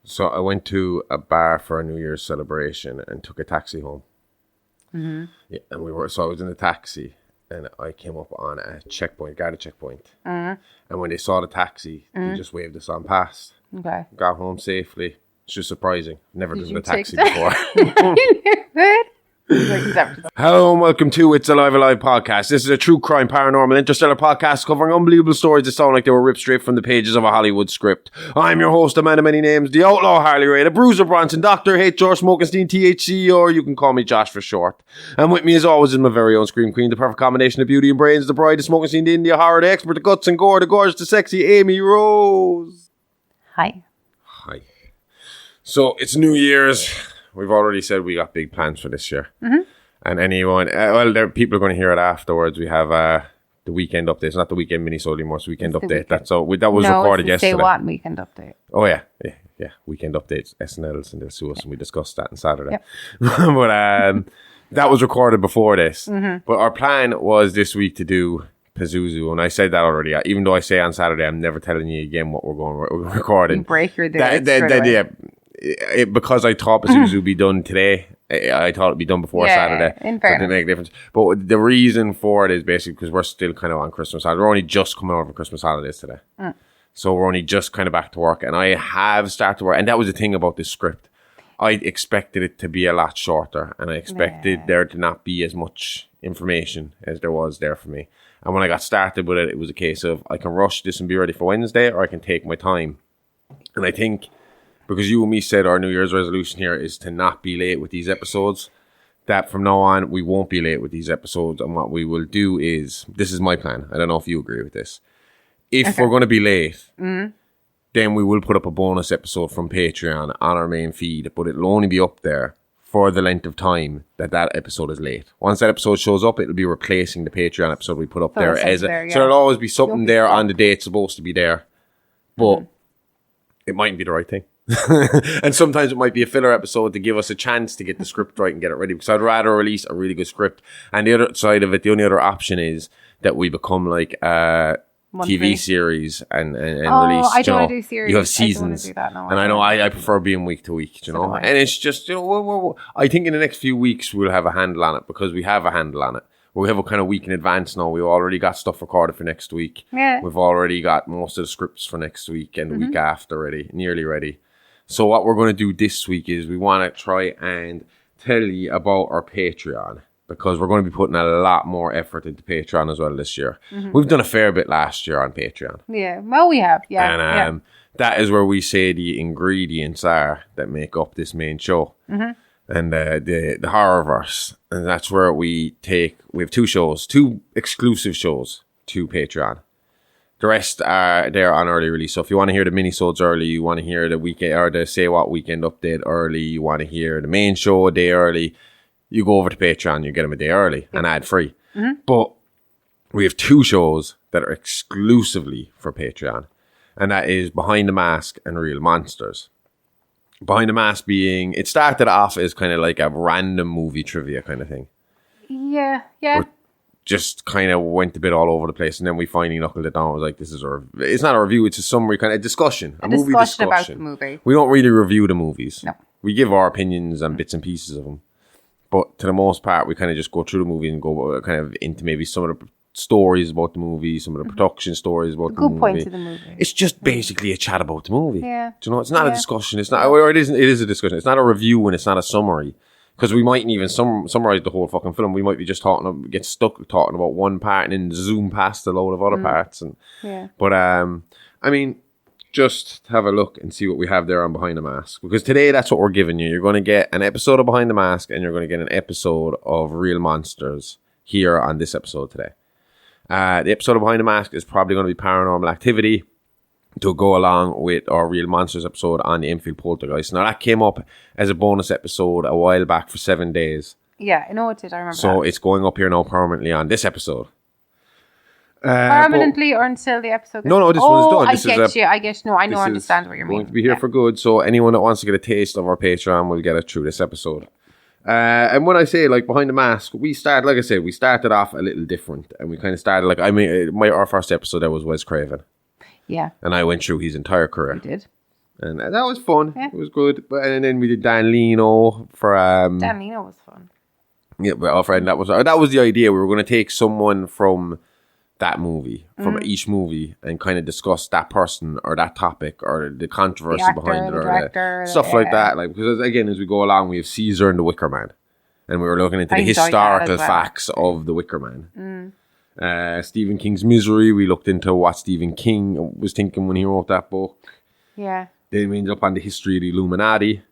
So I went to a bar for a New Year's celebration and took a taxi home. Mm-hmm. Yeah, and I was in the taxi and I came up on a guarded checkpoint. Mm-hmm. And when they saw the taxi, they just waved us on past. Okay. Got home safely. It's just surprising. Never driven a taxi before. Hello and welcome to It's Alive podcast. This is a true crime, paranormal, interstellar podcast covering unbelievable stories that sound like they were ripped straight from the pages of a Hollywood script. I'm your host, a man of many names, the outlaw Harley Ray, the bruiser Bronson, Dr. H. George Smokenstein, THC, or you can call me Josh for short. And with me as always is my very own Scream Queen, the perfect combination of beauty and brains, the bride, the Smokenstein, the India horror, the expert, the guts and gore, the gorgeous, the sexy Amy Rose. Hi. So it's New Year's. We've already said we got big plans for this year. Mm-hmm. And anyone, people are going to hear it afterwards. We have the weekend update. It's not the weekend mini-sode anymore, it's the weekend update. That was recorded yesterday. Say what weekend update? Oh, yeah. Weekend updates, SNLs, and they'll sue us, and we discussed that on Saturday. Yep. But that was recorded before this. Mm-hmm. But our plan was this week to do Pazuzu, and I said that already. Even though I say on Saturday, I'm never telling you again what we're recording. You break your day. Because I thought Pazuzu would be done today, I thought it'd be done before Saturday. In fairness. So it didn't make a difference. But the reason for it is basically because we're still kind of on Christmas holidays. We're only just coming over Christmas holidays today. Mm. So we're only just kind of back to work. And I have started work. And that was the thing about this script. I expected it to be a lot shorter. And I expected there to not be as much information as there was there for me. And when I got started with it, it was a case of I can rush this and be ready for Wednesday, or I can take my time. And I think, because you and me said our New Year's resolution here is to not be late with these episodes, that from now on, we won't be late with these episodes. And what we will do is, this is my plan. I don't know if you agree with this. If we're going to be late, then we will put up a bonus episode from Patreon on our main feed, but it'll only be up there for the length of time that episode is late. Once that episode shows up, it'll be replacing the Patreon episode we put up there. So there'll always be something there on the day it's supposed to be there. But it mightn't be the right thing. And sometimes it might be a filler episode to give us a chance to get the script right and get it ready, because I'd rather release a really good script. And the other side of it, the only other option is that we become like a TV series and release. I don't want to do series. You have seasons. I don't want to do that. And I know I prefer being week to week, you know. And it's just, I think in the next few weeks we'll have a handle on it, because we have a handle on it. We have a kind of week in advance now. We've already got stuff recorded for next week. Yeah. We've already got most of the scripts for next week and the week after ready, nearly ready. So what we're going to do this week is we want to try and tell you about our Patreon, because we're going to be putting a lot more effort into Patreon as well this year. Mm-hmm. We've done a fair bit last year on Patreon. Yeah, well, we have, yeah. And that is where we say the ingredients are that make up this main show. Mm-hmm. And the Horrorverse. And that's where we have two exclusive shows to Patreon. The rest are there on early release. So if you want to hear the minisodes early, you want to hear the weekend or the Say What weekend update early, you want to hear the main show a day early, you go over to Patreon, you get them a day early and ad free. Mm-hmm. But we have two shows that are exclusively for Patreon, and that is Behind the Mask and Real Monsters. Behind the Mask being, it started off as kind of like a random movie trivia kind of thing. Yeah. But just kind of went a bit all over the place, and then we finally knuckled it down. I was like, it's not a review, it's a summary kind of discussion. A movie discussion about the movie. We don't really review the movies. No. We give our opinions and bits and pieces of them. But to the most part, we kind of just go through the movie and go kind of into maybe some of the stories about the movie, some of the production stories about the movie. Good point to the movie. It's just basically a chat about the movie. Yeah. Do you know, it's not a discussion. It's not, or it is a discussion. It's not a review and it's not a summary. Because we mightn't even summarize the whole fucking film. We might be just get stuck talking about one part and then zoom past a load of other parts. But, I mean, just have a look and see what we have there on Behind the Mask. Because today, that's what we're giving you. You're going to get an episode of Behind the Mask and you're going to get an episode of Real Monsters here on this episode today. The episode of Behind the Mask is probably going to be Paranormal Activity to go along with our Real Monsters episode on the Enfeild Poltergeist. Now, that came up as a bonus episode a while back for 7 days. Yeah, I know it did. I remember So it's going up here now permanently on this episode. Permanently or until the episode? No, this one is done. I get you. I understand what you're meaning. Going to be here for good. So anyone that wants to get a taste of our Patreon will get it through this episode. And when I say like Behind the Mask, we started off a little different, and we kind of started like our first episode there was Wes Craven. Yeah. And I went through his entire career. You did. And that was fun. Yeah. It was good. And then we did Dan Leno for... Dan Leno was fun. Yeah, but our friend, that was the idea. We were going to take someone from that movie, from each movie, and kind of discuss that person or that topic or the controversy behind it or director, stuff like that. Like, because again, as we go along, we have Caesar and the Wicker Man. And we were looking into the historical facts of the Wicker Man. Stephen King's Misery, we looked into what Stephen King was thinking when he wrote that book. Yeah. Then we ended up on the history of the Illuminati.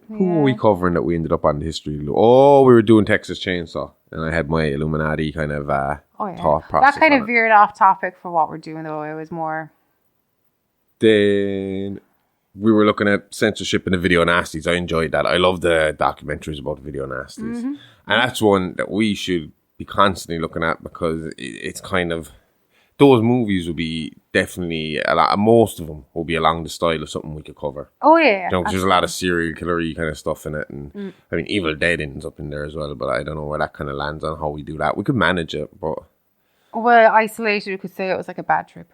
Who were we covering that we ended up on the history of? Oh, we were doing Texas Chainsaw. And I had my Illuminati kind of thought process. That kind of veered off topic for what we're doing, though. It was more... Then we were looking at censorship in the video nasties. I enjoyed that. I love the documentaries about the video nasties. And that's one that we should be constantly looking at because it's kind of... Those movies will be definitely most of them will be along the style of something we could cover. Oh yeah, you know, there's a lot of serial killery kind of stuff in it, and I mean, Evil Dead ends up in there as well. But I don't know where that kind of lands on how we do that. We could manage it, but isolated, we could say it was like a bad trip.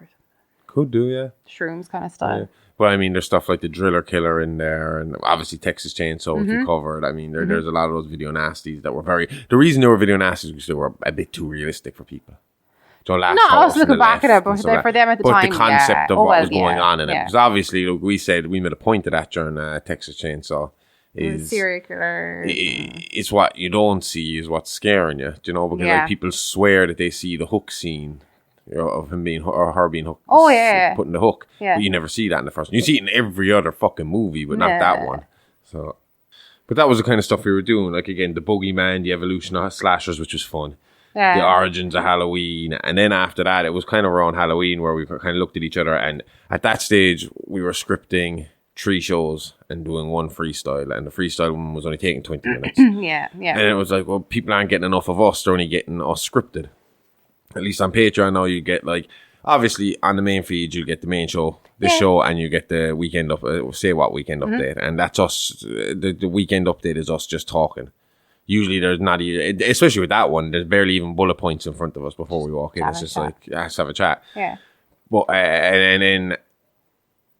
Could do, yeah. Shrooms kind of style. Yeah. But I mean, there's stuff like the Driller Killer in there, and obviously Texas Chainsaw, which we covered. I mean, there's a lot of those video nasties that were very. The reason they were video nasties was because they were a bit too realistic for people. I was looking back at it, but for them at the time, the concept of what was going on in it. Because obviously, look, we made a point of that during Texas Chainsaw. Is serial killer. It's what you don't see is what's scaring you. Do you know? Because like, people swear that they see the hook scene, you know, of him being or her being hooked. Oh yeah, putting the hook. Yeah. But you never see that in the first one. You see it in every other fucking movie, but not that one. So, but that was the kind of stuff we were doing. Like again, the Boogeyman, the evolution of slashers, which was fun. The origins of Halloween, and then after that it was kind of around Halloween where we kind of looked at each other, and at that stage we were scripting 3 shows and doing 1 freestyle, and the freestyle one was only taking 20 minutes. And it was like, well, people aren't getting enough of us, they're only getting us scripted. At least on Patreon now you get like, obviously on the main feed you get the main show, show, and you get the weekend say what weekend update, and that's us. The weekend update is us just talking. Usually there's not even, especially with that one, there's barely even bullet points in front of us before we walk in. It's just like, let's have a chat. Yeah. But, and then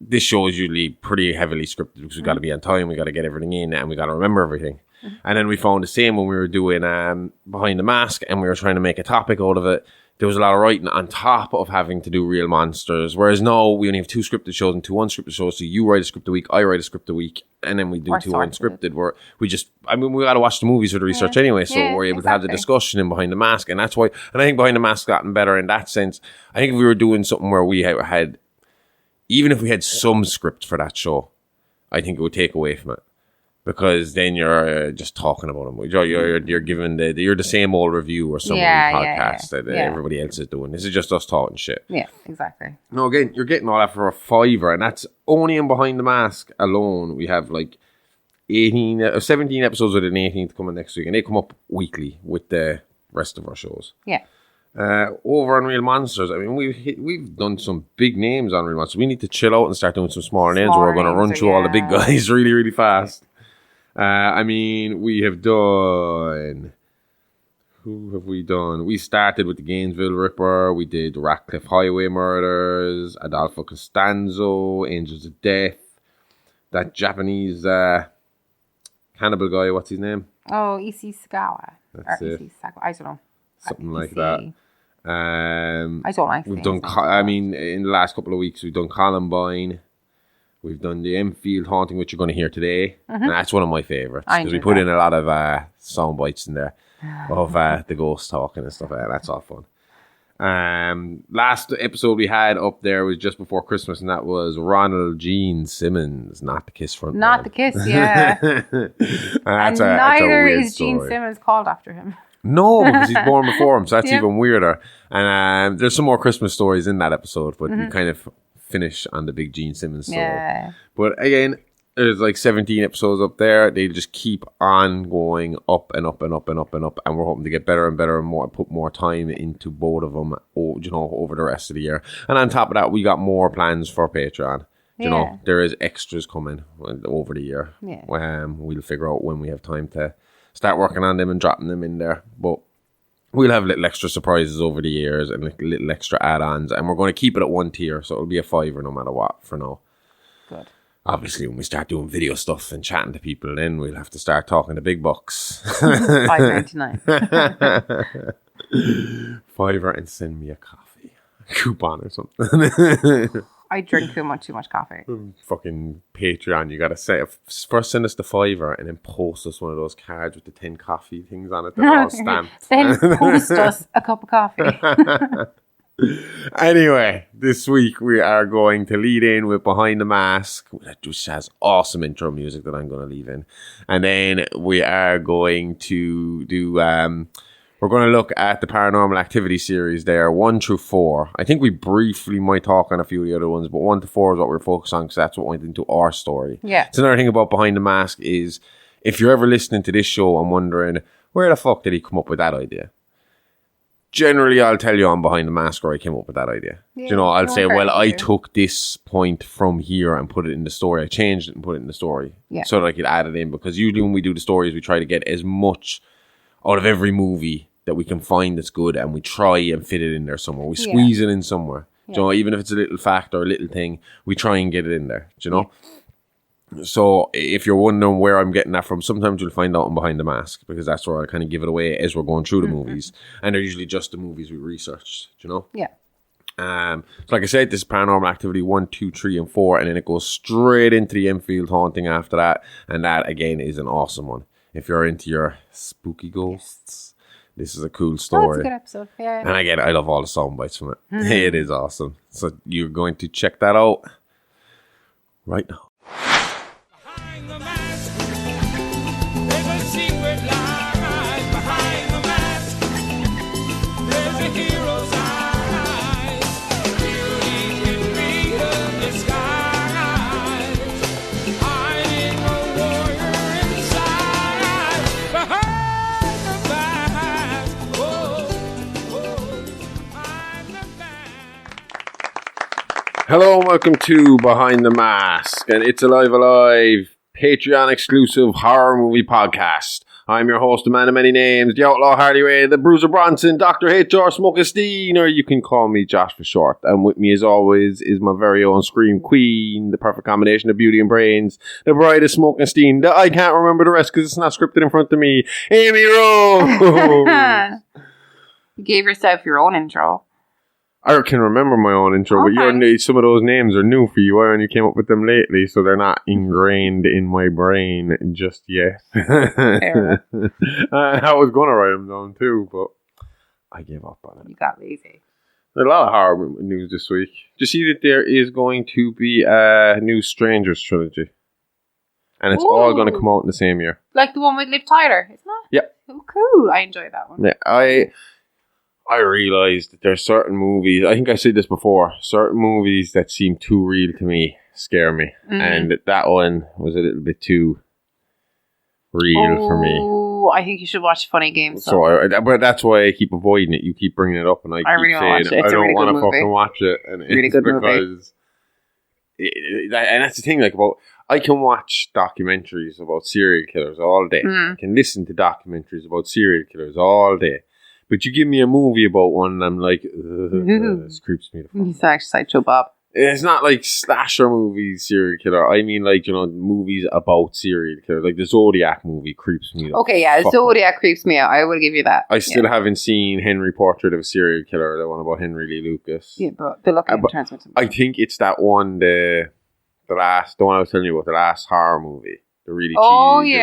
this show is usually pretty heavily scripted because we got to be on time, we got to get everything in, and we got to remember everything. And then we found the same when we were doing Behind the Mask, and we were trying to make a topic out of it. There was a lot of writing on top of having to do real monsters. Whereas now we only have 2 scripted shows and 2 unscripted shows. So you write a script a week, I write a script a week, and then we do 2 unscripted. Where we got to watch the movies for the research anyway. So we're able to have the discussion in Behind the Mask. And that's why, and I think Behind the Mask's gotten better in that sense. I think if we were doing something where we had, even if we had some script for that show, I think it would take away from it. Because then you're just talking about them. You're giving you're the same old review or some podcast that everybody else is doing. This is just us talking shit. Yeah, exactly. No, again, you're getting all that for a $5, and that's only in Behind the Mask alone. We have like 17 episodes with an 18th coming next week, and they come up weekly with the rest of our shows. Yeah. Over on Real Monsters, I mean, we've done some big names on Real Monsters. We need to chill out and start doing some smaller names where we're going to run through all the big guys really, really fast. I mean, we have done... Who have we done? We started with the Gainesville Ripper. We did Ratcliffe Highway Murders, Adolfo Costanzo, Angels of Death, that Japanese cannibal guy, what's his name? Oh, Issei Sagawa. That's it. I don't know. Something like that. I don't like we've done. I mean, in the last couple of weeks, we've done Columbine. We've done the Enfeild haunting, which you're going to hear today. And that's one of my favourites because we put in a lot of sound bites in there of the ghost talking and stuff like that. That's all fun. Last episode we had up there was just before Christmas, and that was Ronald Gene Simmons, not the Kiss front. Not the Kiss, yeah. and neither is Gene Simmons called after him. No, because he's born before him, so that's even weirder. And there's some more Christmas stories in that episode, but we kind of finish on the big Gene Simmons story. Yeah. But again, there's like 17 episodes up there. They just keep on going up and up and up and up and up, and we're hoping to get better and better and more, put more time into both of them, over the rest of the year. And on top of that, we got more plans for Patreon. You know, there is extras coming over the year. Yeah. We'll figure out when we have time to start working on them and dropping them in there. But we'll have little extra surprises over the years and little extra add-ons, and we're going to keep it at 1 tier, so it'll be a $5 no matter what for now. Good. Obviously, when we start doing video stuff and chatting to people, then we'll have to start talking the big bucks. $5.99. Fiver and send me a coffee coupon or something. I drink too much coffee. Fucking Patreon, you gotta say first send us the $5 and then post us one of those cards with the 10 coffee things on it that are all stamped. Then post us a cup of coffee. Anyway, this week we are going to lead in with Behind the Mask, that just has awesome intro music that I'm going to leave in. And then we are going to do, we're going to look at the Paranormal Activity series there, 1 through 4. I think we briefly might talk on a few of the other ones, but 1 to 4 is what we're focused on because that's what went into our story. Yeah. So another thing about Behind the Mask is, if you're ever listening to this show and wondering, where the fuck did he come up with that idea? Generally, I'll tell you I'm Behind the Mask or I came up with that idea. Yeah, I'll say, well, I took this point from here and put it in the story. I changed it and put it in the story so that I could add it in. Because usually when we do the stories, we try to get as much out of every movie that we can find that's good, and we try and fit it in there somewhere. We squeeze it in somewhere. Yeah. Even if it's a little fact or a little thing, we try and get it in there. Yeah. So if you're wondering where I'm getting that from, sometimes you'll find out on Behind the Mask, because that's where I kind of give it away as we're going through the movies. And they're usually just the movies we researched, Yeah. So like I said, this is Paranormal Activity 1, 2, 3, and 4, and then it goes straight into the Enfeild haunting after that. And that, again, is an awesome one. If you're into your spooky ghosts, this is a cool story. Oh, it's a good episode, yeah. And again, I love all the sound bites from it. It is awesome. So you're going to check that out right now. Behind the mask, there's a secret life. Behind the mask, there's a hero's eyes. Beauty can be a disguise. Hiding a warrior inside. Behind the mask, behind the mask. Hello and welcome to Behind the Mask, and it's Alive Patreon exclusive horror movie podcast. I'm your host, the man of many names, the Outlaw Hardyway, the Bruiser Bronson, Dr. H.R. Smokenstein, or you can call me Josh for short. And with me as always is my very own Scream Queen, the perfect combination of beauty and brains, the bride of Smokenstein, that I can't remember the rest because it's not scripted in front of me, Amy Rose. You gave yourself your own intro. I can remember my own intro, but some of those names are new for you. I only came up with them lately, so they're not ingrained in my brain just yet. I was going to write them down too, but I gave up on it. You got lazy. There's a lot of horror news this week. Did you see that there is going to be a new Strangers trilogy? And it's all going to come out in the same year. Like the one with Liv Tyler, isn't it? Yeah. Oh, cool. I enjoyed that one. Yeah, I realised that there's certain movies, I think I said this before, certain movies that seem too real to me scare me. Mm-hmm. And that one was a little bit too real for me. Oh, I think you should watch Funny Games. But that's why I keep avoiding it. You keep bringing it up and I keep saying, I don't want to fucking watch it. And it's really good because... and that's the thing, I can watch documentaries about serial killers all day. I can listen to documentaries about serial killers all day. But you give me a movie about one and I'm like, this creeps me. It's actually Sideshow Bob. It's not like slasher movies, serial killer. I mean, movies about serial killer. Like the Zodiac movie creeps me. Okay, yeah, Zodiac creeps me out. I will give you that. I still haven't seen Henry Portrait of a Serial Killer, the one about Henry Lee Lucas. Yeah, but the look at transmitting. I think it's that one, the one I was telling you about, the last horror movie. The really cheesy,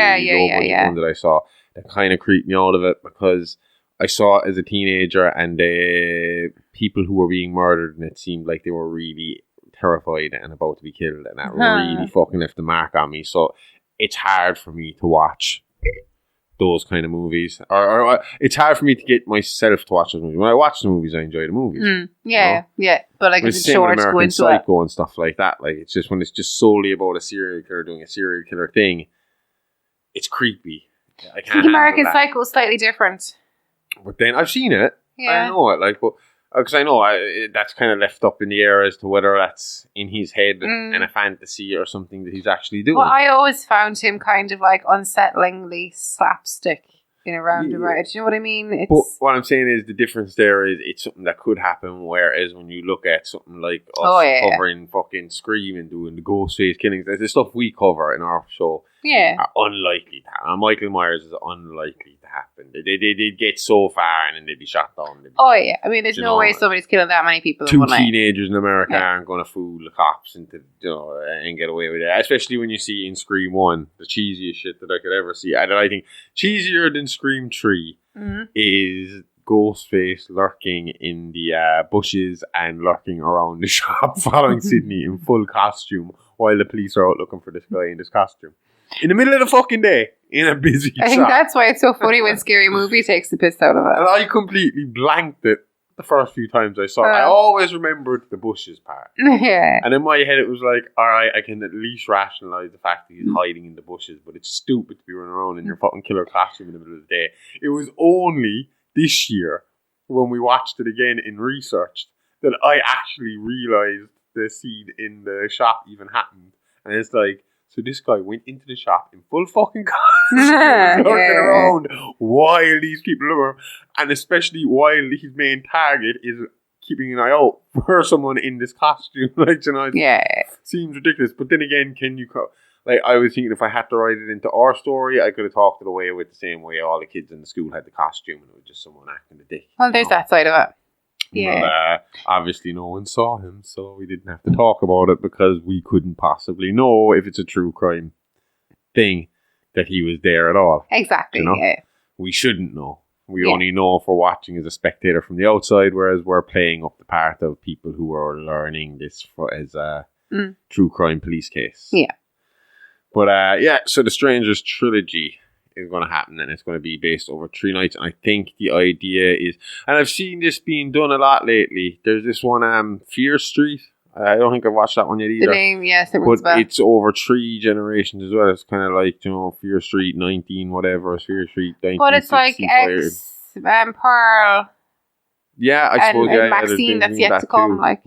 one that I saw. That kind of creeped me out of it because I saw it as a teenager and the people who were being murdered, and it seemed like they were really terrified and about to be killed, and that really fucking left a mark on me. So it's hard for me to watch those kind of movies, or it's hard for me to get myself to watch those movies. When I watch the movies, I enjoy the movies. Yeah. But like it's short, go into Psycho and stuff like that. Like it's just when it's just solely about a serial killer doing a serial killer thing, it's creepy. I think American Psycho is slightly different. But then I've seen it. Yeah. I know it, because I know that's kind of left up in the air as to whether that's in his head and a fantasy or something that he's actually doing. Well, I always found him kind of like unsettlingly slapstick. in a roundabout. Do you know what I mean? But what I'm saying is the difference there is it's something that could happen, whereas when you look at something like us covering fucking Scream and doing the Ghostface killings, the stuff we cover in our show are unlikely to happen. Michael Myers is unlikely to happen. They'd get so far and then they'd be shot down. I mean, there's no way somebody's killing that many people in one night. 2 teenagers in America aren't going to fool the cops and get away with it. Especially when you see in Scream 1, the cheesiest shit that I could ever see. I think cheesier than Scream 3 is Ghostface lurking in the bushes and lurking around the shop following Sydney in full costume while the police are out looking for this guy in this costume. In the middle of the fucking day, in a busy shop. I think that's why it's so funny when Scary Movie takes the piss out of it. And I completely blanked it the first few times I saw it. I always remembered the bushes part. Yeah. And in my head it was like, alright, I can at least rationalise the fact that he's hiding in the bushes, but it's stupid to be running around in your fucking killer costume in the middle of the day. It was only this year, when we watched it again in research, that I actually realised the scene in the shop even happened. And it's like, so this guy went into the shop in full fucking costume, looking around while these people are, and especially while his main target is keeping an eye out for someone in this costume. Like, you know, it seems ridiculous. But then again, I was thinking if I had to write it into our story, I could have talked it away with the same way all the kids in the school had the costume and it was just someone acting a dick. Well, there's that side of it. Yeah. But obviously no one saw him, so we didn't have to talk about it because we couldn't possibly know if it's a true crime thing that he was there at all. Exactly, you know? We shouldn't know. We only know if we're watching as a spectator from the outside, whereas we're playing up the part of people who are learning this as a true crime police case. Yeah. But so the Strangers trilogy is going to happen, and it's going to be based over 3 nights. And I think the idea is, and I've seen this being done a lot lately. There's this one, Fear Street. I don't think I've watched that one yet either. The name, yes, but it's over 3 generations as well. It's kind of like, Fear Street 19, whatever, Fear Street 19. But it's like Pearl. Yeah, I suppose. And Maxine, that's yet to come. I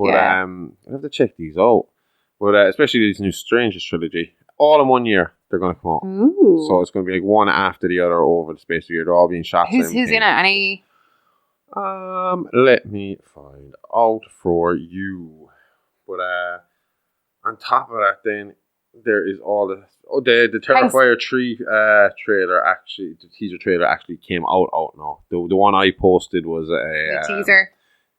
have to check these out. But especially this new Strangers trilogy, all in 1 year. They're going to come out. Ooh. So it's going to be like one after the other over the space of a year. They're all being shot. Who's in it? Any? Let me find out for you. But on top of that, then there is all the Terrifier 3 trailer. Actually, the teaser trailer actually came out now. The one I posted was a teaser.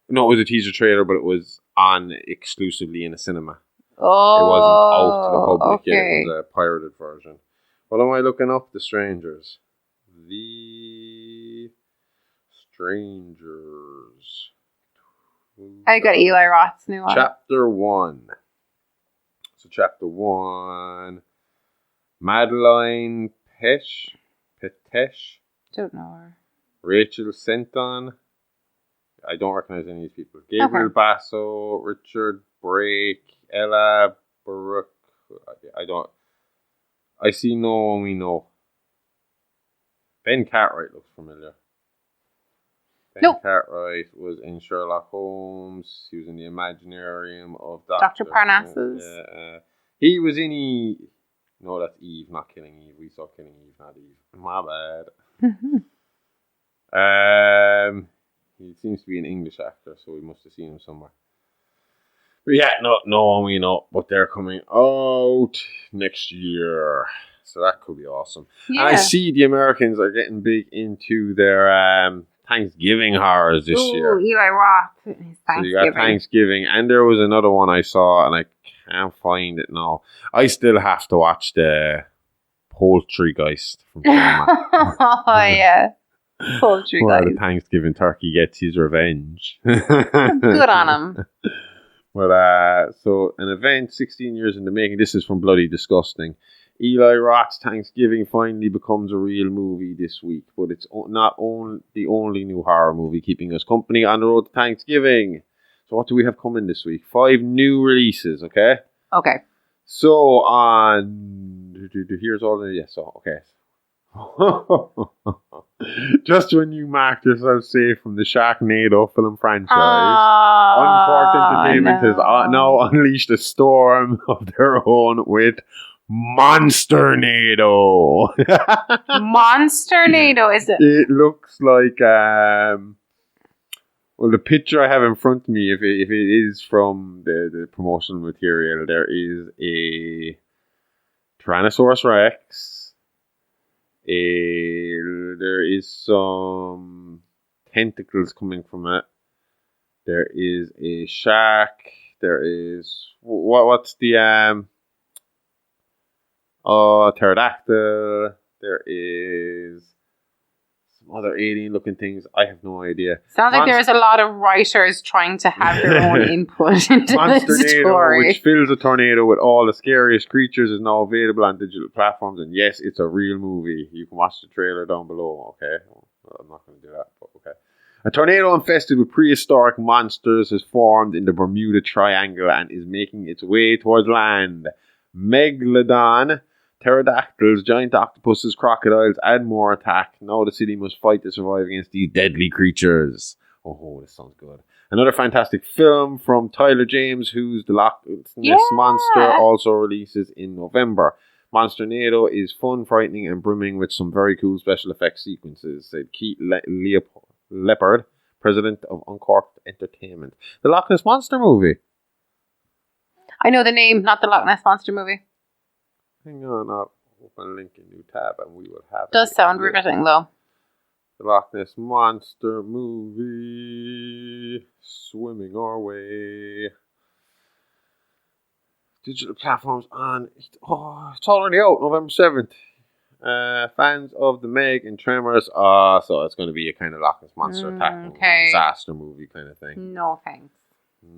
No, it was a teaser trailer, but it was on exclusively in a cinema. Oh, it wasn't out to the public yet. It was a pirated version. What am I looking up? The Strangers. The Strangers. I got Eli Roth's new one. Chapter 1. So Chapter 1. Madeline Petesh. Don't know her. Rachel Senton. I don't recognize any of these people. Gabriel Basso. Richard Brake. Ella Baruch. I see no one we know. Ben Cartwright looks familiar. Ben Cartwright was in Sherlock Holmes. He was in the Imaginarium of Dr. Parnassus. He was in Eve. No, that's Eve, not Killing Eve. We saw Killing Eve, not Eve. My bad. He seems to be an English actor, so we must have seen him somewhere. But yeah, no one we know, but they're coming out next year. So that could be awesome. Yeah. And I see the Americans are getting big into their Thanksgiving horrors this year. Eli Roth. So you got Thanksgiving. And there was another one I saw, and I can't find it now. I still have to watch the Poultrygeist from Paramount. Oh, yeah. Poultrygeist. Where the Thanksgiving turkey gets his revenge. Good on him. But, so an event 16 years in the making. This is from Bloody Disgusting. Eli Roth's Thanksgiving finally becomes a real movie this week, but it's not the only new horror movie keeping us company on the road to Thanksgiving. So what do we have coming this week? 5 new releases, okay? Okay. So here's all the, okay. Just when you marked yourself safe from the Sharknado film franchise, Uncorked Entertainment has now unleashed a storm of their own with Monsternado. Monsternado, is it? It looks like well, the picture I have in front of me, if it is from the promotional material, there is a Tyrannosaurus Rex. There is some tentacles coming from it. There is a shark. There is what's the pterodactyl. There is some other alien-looking things. I have no idea. Sounds like there's a lot of writers trying to have their own input into the story. Which fills a tornado with all the scariest creatures, is now available on digital platforms. And yes, it's a real movie. You can watch the trailer down below. Okay, well, I'm not going to do that, but okay. A tornado infested with prehistoric monsters has formed in the Bermuda Triangle and is making its way towards land. Megalodon, pterodactyls, giant octopuses, crocodiles, and more attack. Now the city must fight to survive against these deadly creatures. Oh, this sounds good. Another fantastic film from Tyler James, who's the Loch Ness Monster, also releases in November. Monsternado is fun, frightening, and brimming with some very cool special effects sequences, said Keith Leopard, president of Uncorked Entertainment. The Loch Ness Monster movie. I know the name, not the Loch Ness Monster movie. Hang on, I'll open a link in a new tab and we will have Does sound riveting though. The Loch Ness Monster movie. Swimming our way. Digital platforms on. Oh, it's already out, November 7th. Fans of the Meg and Tremors. So it's going to be a kind of Loch Ness Monster attack disaster movie kind of thing. No thanks.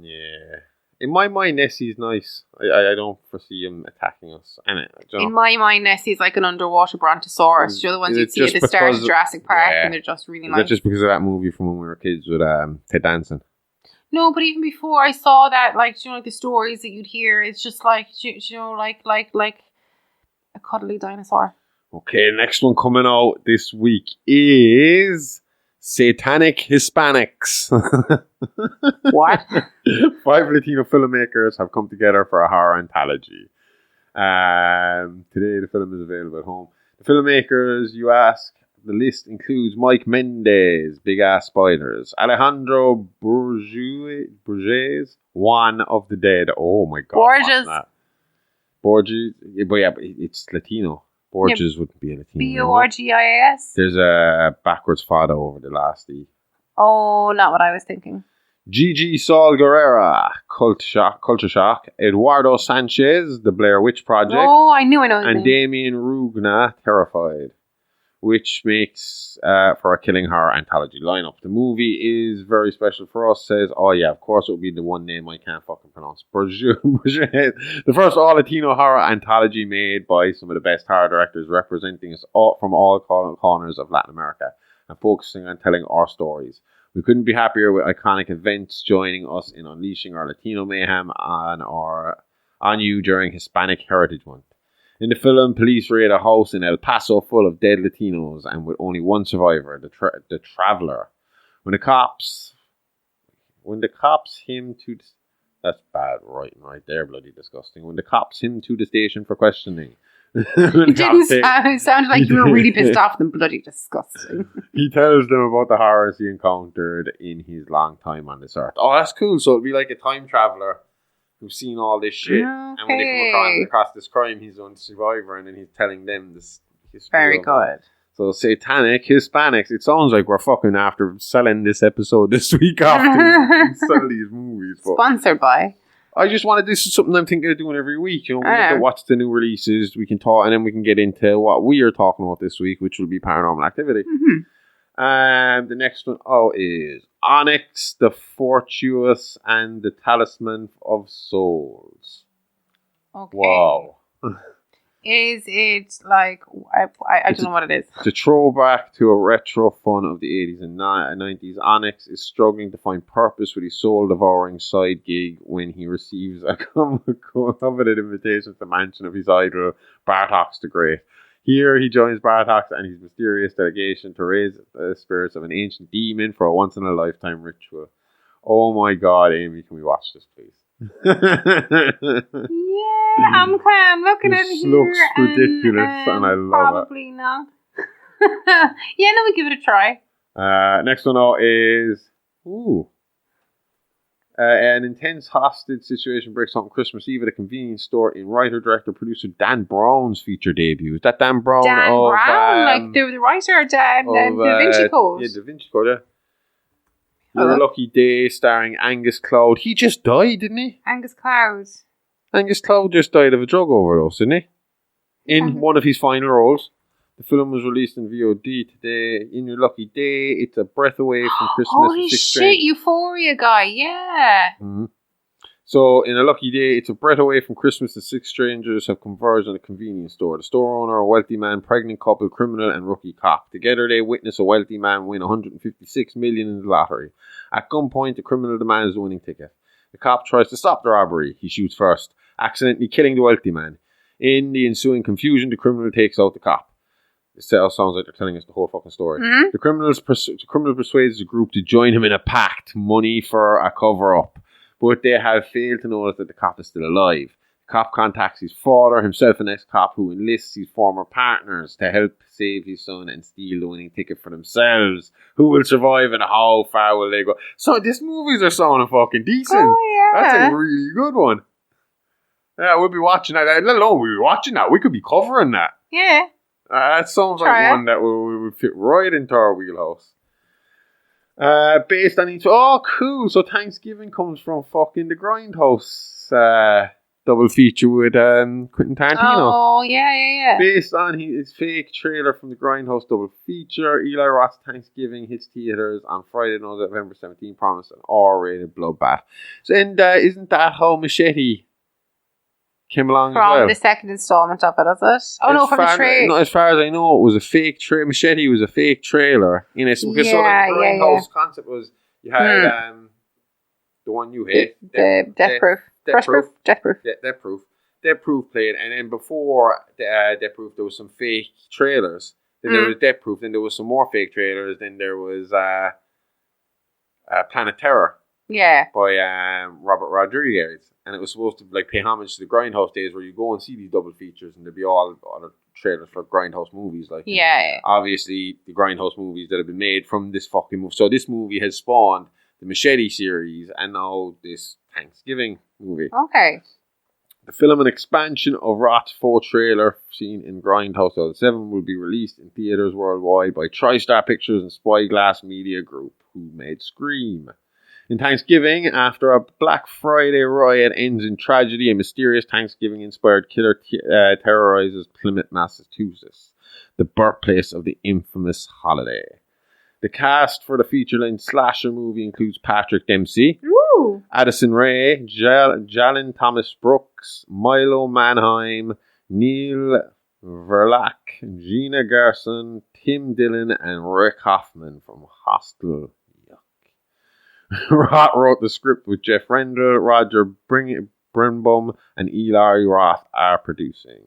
Yeah. In my mind, Nessie's nice. I don't foresee him attacking us. In my mind, Nessie's like an underwater brontosaurus. You're the ones you'd see at the start of Jurassic Park, and they're just really nice. Is that just because of that movie from when we were kids with Ted Danson? No, but even before I saw that, like the stories that you'd hear, it's just like like a cuddly dinosaur. Okay, next one coming out this week is Satanic Hispanics. What? 5 Latino filmmakers have come together for a horror anthology. Today the film is available at home. The filmmakers, you ask, the list includes Mike Mendez, big ass spoilers, Alejandro Borges, Juan of the Dead. Oh my god. Borges. But it's Latino. Borges wouldn't be a Latino. Borgis. There's a backwards fada over the last E. Oh, not what I was thinking. Gigi Saul Guerrera, Culture Shock, Eduardo Sanchez, The Blair Witch Project. Oh, I know. And Damien Rugna, Terrified, which makes for a killing horror anthology lineup. The movie is very special for us, says, oh yeah, of course it would be the one name I can't fucking pronounce. The first all-Latino horror anthology made by some of the best horror directors representing us all from all corners of Latin America and focusing on telling our stories. We couldn't be happier with iconic events joining us in unleashing our Latino mayhem on you during Hispanic Heritage Month. In the film, police raid a house in El Paso full of dead Latinos and with only one survivor, the Traveler. When the cops him to... That's bad writing right there, bloody disgusting. When the cops him to the station for questioning. It didn't sound like you were really pissed off and bloody disgusting. He tells them about the horrors he encountered in his long time on this earth. Oh, that's cool. So it'd be like a time traveler who's seen all this shit. Okay. And when they come across this crime, he's the only survivor, and then he's telling them this history. Very good. So Satanic Hispanics. It sounds like we're fucking after selling this episode this week after sell these movies. But sponsored by. I just wanted, this is something I'm thinking of doing every week. You know, we get to watch the new releases, we can talk, and then we can get into what we are talking about this week, which will be Paranormal Activity. Mm-hmm. And the next one is Onyx, the Fortuous, and the Talisman of Souls. Okay. Wow. Is it like, I don't know what it is. It's a throwback to a retro fun of the 80s and 90s. Onyx is struggling to find purpose with his soul-devouring side gig when he receives a coveted invitation to the mansion of his idol, Bartox the Great. Here he joins Bartox and his mysterious delegation to raise the spirits of an ancient demon for a once-in-a-lifetime ritual. Oh my god, Amy, can we watch this, please? I'm looking at it This here. looks ridiculous, and I love probably not. Yeah, no, we give it a try. it. Next one out is an intense hostage situation breaks out on Christmas Eve at a convenience store in writer, director, producer Dan Brown's feature debut. Is that Dan Brown? Dan Brown, like the writer Dan Da Vinci Code. Yeah, Da Vinci Code, yeah. Your Lucky Day, starring Angus Cloud. He just died, didn't he? Angus Cloud. Angus Cloud just died of a drug overdose, didn't he? In one of his final roles. The film was released in VOD today. In Your Lucky Day, it's a breath away from Christmas. Holy shit, Euphoria guy, yeah. Mm-hmm. So, in A Lucky Day, it's a breath away from Christmas. The 6 strangers have converged on a convenience store. The store owner, a wealthy man, pregnant couple, criminal, and rookie cop. Together, they witness a wealthy man win $156 million in the lottery. At gunpoint, the criminal demands the winning ticket. The cop tries to stop the robbery. He shoots first, accidentally killing the wealthy man. In the ensuing confusion, the criminal takes out the cop. It sounds like they're telling us the whole fucking story. Mm-hmm. The criminal persuades the group to join him in a pact, money for a cover-up. But they have failed to notice that the cop is still alive. The cop contacts his father, himself an ex-cop, who enlists his former partners to help save his son and steal the winning ticket for themselves. Who will survive and how far will they go? So these movies are sounding fucking decent. Oh, yeah. That's a really good one. Yeah, we'll be watching that. Let alone we'll be watching that. We could be covering that. Yeah. That sounds like one that would fit right into our wheelhouse. Based on each... Oh, cool. So Thanksgiving comes from fucking The Grindhouse double feature with Quentin Tarantino. Oh, yeah. Based on his fake trailer from The Grindhouse double feature, Eli Roth's Thanksgiving hits theaters on Friday, November 17th, promised an R-rated bloodbath. So, and isn't that how Machete came along from as well? The second installment of it, is it? Oh, from the trailer. No, as far as I know, it was a fake trailer. Machete was a fake trailer in it. Because the Grindhouse concept was you had the one you hate, the Death Proof. Death Proof. Yeah, Death Proof. Death Proof played, and then before Death Proof, there was some fake trailers. Then there was Death Proof. Then there was some more fake trailers. Then there was Planet Terror. Yeah. By Robert Rodriguez. And it was supposed to like pay homage to the Grindhouse days where you go and see these double features and there'd be all other trailers for Grindhouse movies. Like obviously the Grindhouse movies that have been made from this fucking movie. So this movie has spawned the Machete series and now this Thanksgiving movie. Okay. The film, an expansion of Roth's faux trailer seen in Grindhouse 2007, will be released in theaters worldwide by TriStar Pictures and Spyglass Media Group, who made Scream. In Thanksgiving, after a Black Friday riot ends in tragedy, a mysterious Thanksgiving-inspired killer terrorizes Plymouth, Massachusetts, the birthplace of the infamous holiday. The cast for the feature-length slasher movie includes Patrick Dempsey, Addison Rae, Jalen Thomas Brooks, Milo Manheim, Neil Verlack, Gina Gerson, Tim Dillon, and Rick Hoffman from Hostel. Roth wrote the script with Jeff Rendell, Roger Brenbaum, and Eli Roth are producing.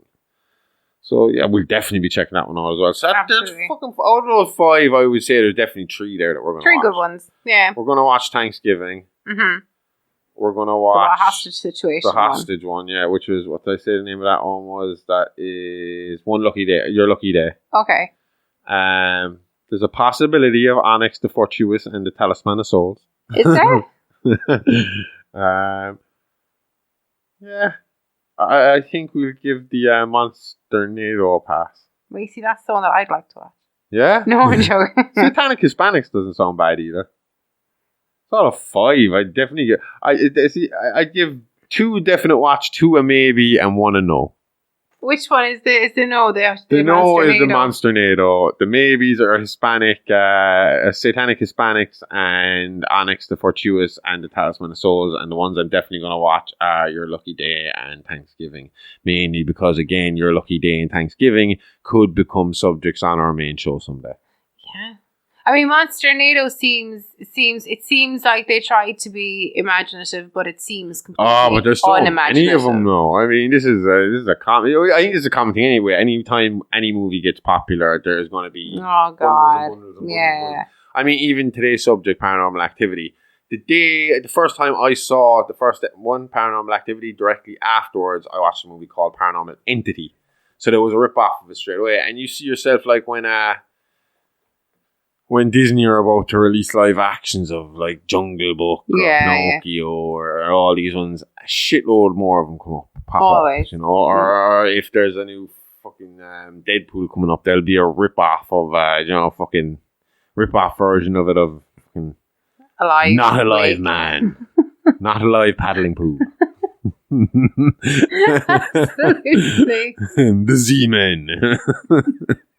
So yeah, we'll definitely be checking that one out as well. So there's fucking out of those 5, I would say there's definitely 3 there that we're going to watch. 3 good ones, yeah. We're going to watch Thanksgiving. Mm-hmm. We're going to watch the hostage situation. The hostage one, yeah, which was what did I say the name of that one was? That is One Lucky Day. Your Lucky Day. Okay. There's a possibility of Onyx the Fortuitous and the Talisman of Souls. Is there? Yeah. I think we'll give the Monsternado a pass. Well, you see, that's the one that I'd like to watch. Yeah? No, I'm joking. Satanic Hispanics doesn't sound bad either. It's not a 5. I definitely give... I'd give 2 definite watch, 2 a maybe, and 1 a no. Which one is the no? The no is the Monsternado. The maybes are Hispanic, Satanic Hispanics, and Onyx the Fortuitous, and the Talisman of Souls. And the ones I'm definitely going to watch are Your Lucky Day and Thanksgiving. Mainly because, again, Your Lucky Day and Thanksgiving could become subjects on our main show someday. Yeah. I mean, Monsternado seems like they tried to be imaginative, but it seems completely but there's so unimaginative. Any of them, no. I mean, this is a common. I think this is a common thing anyway. Anytime any movie gets popular, there's going to be bundles. I mean, even today's subject, Paranormal Activity. the first time I saw the first one Paranormal Activity, directly afterwards, I watched a movie called Paranormal Entity. So there was a rip-off of it straight away. And you see yourself like when Disney are about to release live actions of like Jungle Book or Pinocchio or all these ones, a shitload more of them pop up, you know. Or if there's a new fucking Deadpool coming up, there'll be a rip-off of, fucking rip-off version of it of fucking Alive. Not Alive Man. Not Alive Paddling Pool. Absolutely. The Z-Men.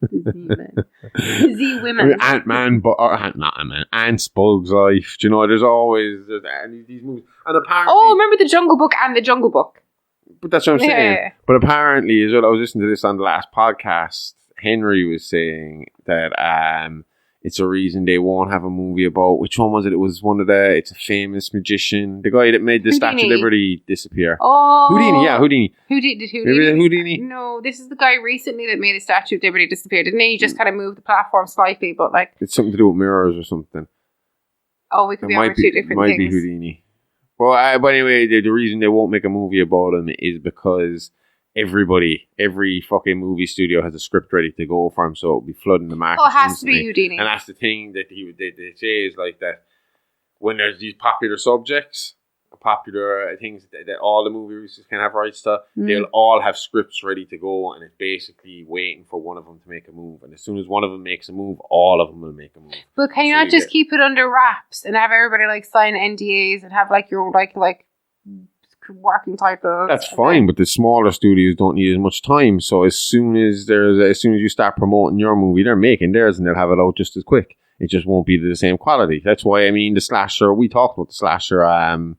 The Z-Women. Ant-Man, not Ant-Man. Ants, Bugs Life. Do you know, there's these movies. And apparently... Oh, remember the Jungle Book and the Jungle Book. But that's what I'm saying. Yeah. But apparently, as well, I was listening to this on the last podcast, Henry was saying that it's a reason they won't have a movie about, which one was it? It was it's a famous magician, the guy that made the Statue of Liberty disappear. Oh. Houdini. Houdini? No, this is the guy recently that made the Statue of Liberty disappear, didn't he? He just kind of moved the platform slightly, but like... It's something to do with mirrors or something. Oh, we could be on two different things. Might be Houdini. Well, but anyway, the reason they won't make a movie about him is because every fucking movie studio has a script ready to go for him, so it'll be flooding the market. Oh, it has instantly. to be Houdini. And that's the thing that they say is like that when there's these popular subjects, popular things that all the movie releases can have rights to, they'll all have scripts ready to go, and it's basically waiting for one of them to make a move. And as soon as one of them makes a move, all of them will make a move. But can you not just keep it under wraps and have everybody like sign NDAs and have like your like working titles? That's fine, but the smaller studios don't need as much time. So as soon as you start promoting your movie, they're making theirs and they'll have it out just as quick. It just won't be the same quality. That's why, I mean, the slasher, we talked about the slasher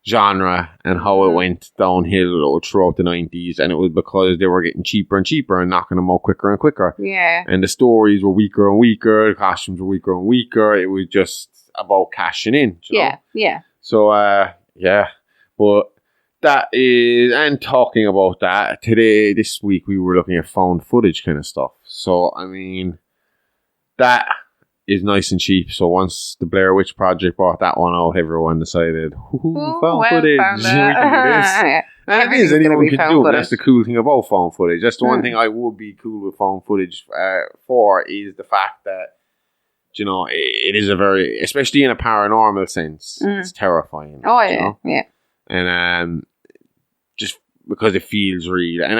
genre and how it went downhill throughout the 90s, and it was because they were getting cheaper and cheaper and knocking them out quicker and quicker. Yeah. And the stories were weaker and weaker, the costumes were weaker and weaker. It was just about cashing in. Yeah, yeah. So, yeah. But that is, and talking about that, this week we were looking at found footage kind of stuff. So, I mean, that is nice and cheap. So once the Blair Witch Project brought that one out, everyone decided, found footage. We can do this. And it is, anyone can do it. And that's the cool thing about found footage. That's the one thing I would be cool with found footage for, is the fact that, you know, it is a very, especially in a paranormal sense, it's terrifying. Oh, yeah, you know? Yeah. And just because it feels real. And